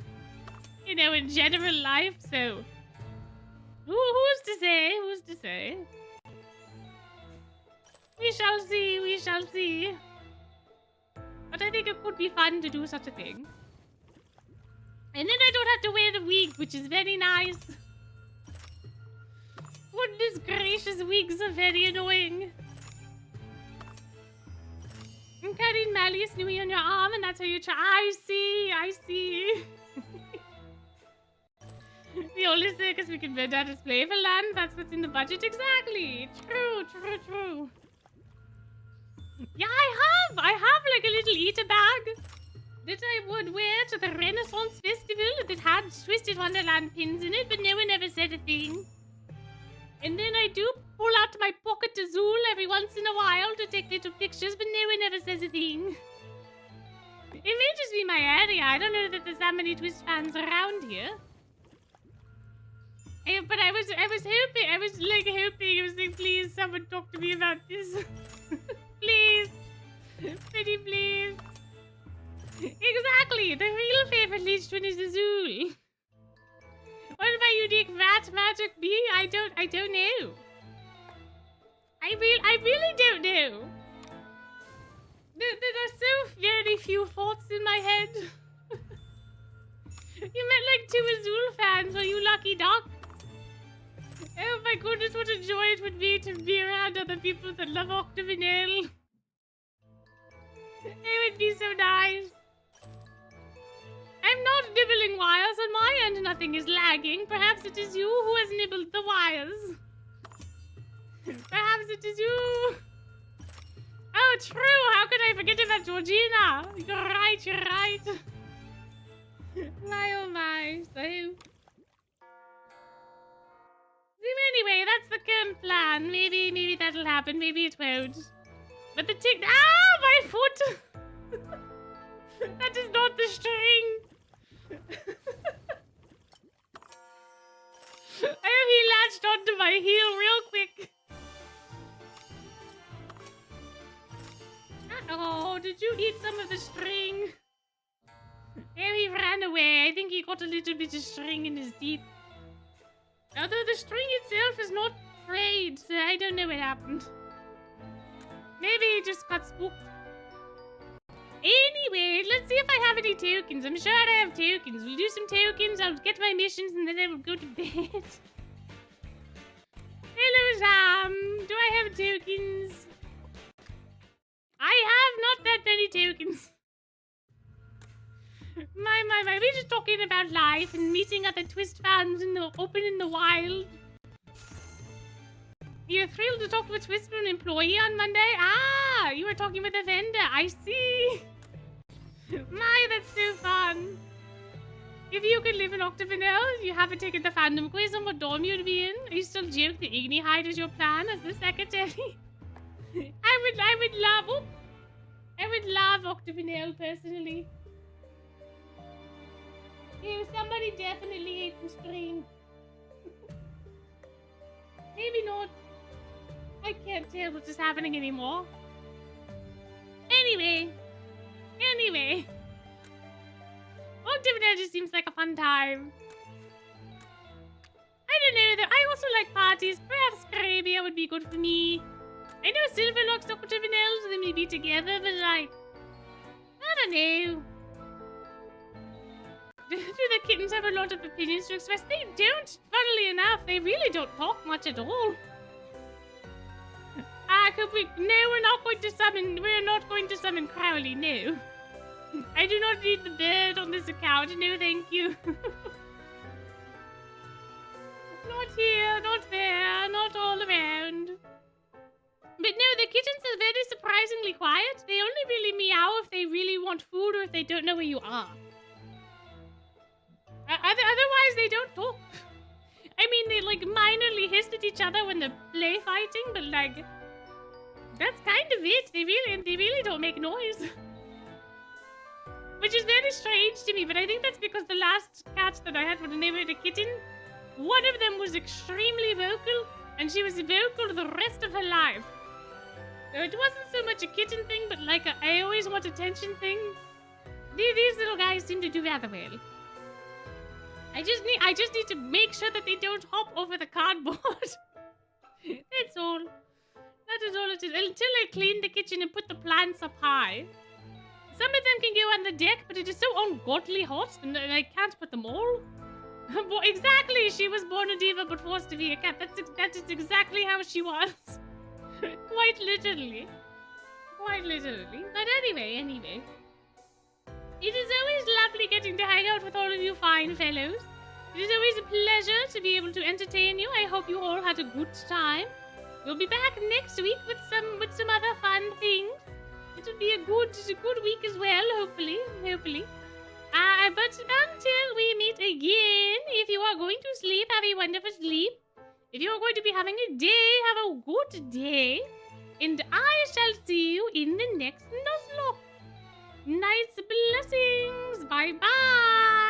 You know, in general life, so... Who's to say? Who's to say? We shall see, we shall see. But I think it could be fun to do such a thing. And then I don't have to wear the wig, which is very nice. Goodness gracious, wigs are very annoying. I'm carrying Malleus Nui on your arm, and that's how you try. I see, I see. The only circus we can build out is Flavorland. That's what's in the budget. Exactly. True, true, true. Yeah, I have like a little eater bag that I would wear to the Renaissance Festival that had Twisted Wonderland pins in it, but no one ever said a thing. And then I do pull out my pocket Azul every once in a while to take little pictures, but no one ever says a thing. It may just be my area. I don't know that there's that many Twist fans around here. But I was hoping, I was like, please, someone talk to me about this. Please. Pretty please. Exactly, the real favorite leech twin is Azul. What about unique rat magic bee? I don't know. I really don't know. There are so very few thoughts in my head. You met like 2 Azul fans, well you lucky duck. Oh my goodness, what a joy it would be to be around other people that love Octavinelle. It would be so nice. I'm not nibbling wires on my end, nothing is lagging. Perhaps it is you who has nibbled the wires. Perhaps it is you. Oh, true, how could I forget about Georgina? You're right, you're right. My oh my, so... Anyway, that's the current plan. Maybe that'll happen. Maybe it won't. But the tick... Ah, my foot! That is not the string. Oh, he latched onto my heel real quick. Uh-oh, did you eat some of the string? Oh, he ran away. I think he got a little bit of string in his teeth. Although the string itself is not frayed, so I don't know what happened. Maybe he just got spooked. Anyway, let's see if I have any tokens. I'm sure I have tokens. We'll do some tokens, I'll get my missions, and then I will go to bed. Hello, Sam. Do I have tokens? I have not that many tokens. My, we're just talking about life and meeting other Twist fans in the open in the wild. You're thrilled to talk to a Twist employee on Monday? Ah, you were talking with a vendor. I see. My, that's so fun. If you could live in Octavinelle, you haven't taken the fandom quiz on what dorm you'd be in. Are you still joke that Igni Hyde is your plan as the secretary? I would love Octavinelle personally. Ew, somebody definitely ate some string. Maybe not. I can't tell what is happening anymore. Anyway. Octavinelle just seems like a fun time. I don't know though. I also like parties. Perhaps Caribbean would be good for me. I know Silverlock's Octavinelle, so they may be together, but like... I don't know. Do the kittens have a lot of opinions to express? They don't, funnily enough. They really don't talk much at all. No, we're not going to summon Crowley, no. I do not need the bird on this account, no thank you. Not here, not there, not all around. But no, the kittens are very surprisingly quiet. They only really meow if they really want food or if they don't know where you are. Otherwise, they don't talk. I mean, they like minorly hiss at each other when they're play fighting, but like, that's kind of it. They really don't make noise. Which is very strange to me, but I think that's because the last cats that I had when they were a kitten, one of them was extremely vocal, and she was vocal the rest of her life. So it wasn't so much a kitten thing, but like a I always want attention thing. These little guys seem to do rather well. I just need to make sure that they don't hop over the cardboard. That's all. That is all it is. Until I clean the kitchen and put the plants up high. Some of them can go on the deck, but it is so ungodly hot, and I can't put them all. But exactly, she was born a diva but forced to be a cat. That is exactly how she was. Quite literally. Quite literally. But anyway. It is always lovely getting to hang out with all of you fine fellows. It is always a pleasure to be able to entertain you. I hope you all had a good time. We'll be back next week with some other fun things. It will be a good week as well, hopefully. But until we meet again, if you are going to sleep, have a wonderful sleep. If you are going to be having a day, have a good day. And I shall see you in the next Nuzlocke. Nice blessings. Bye-bye.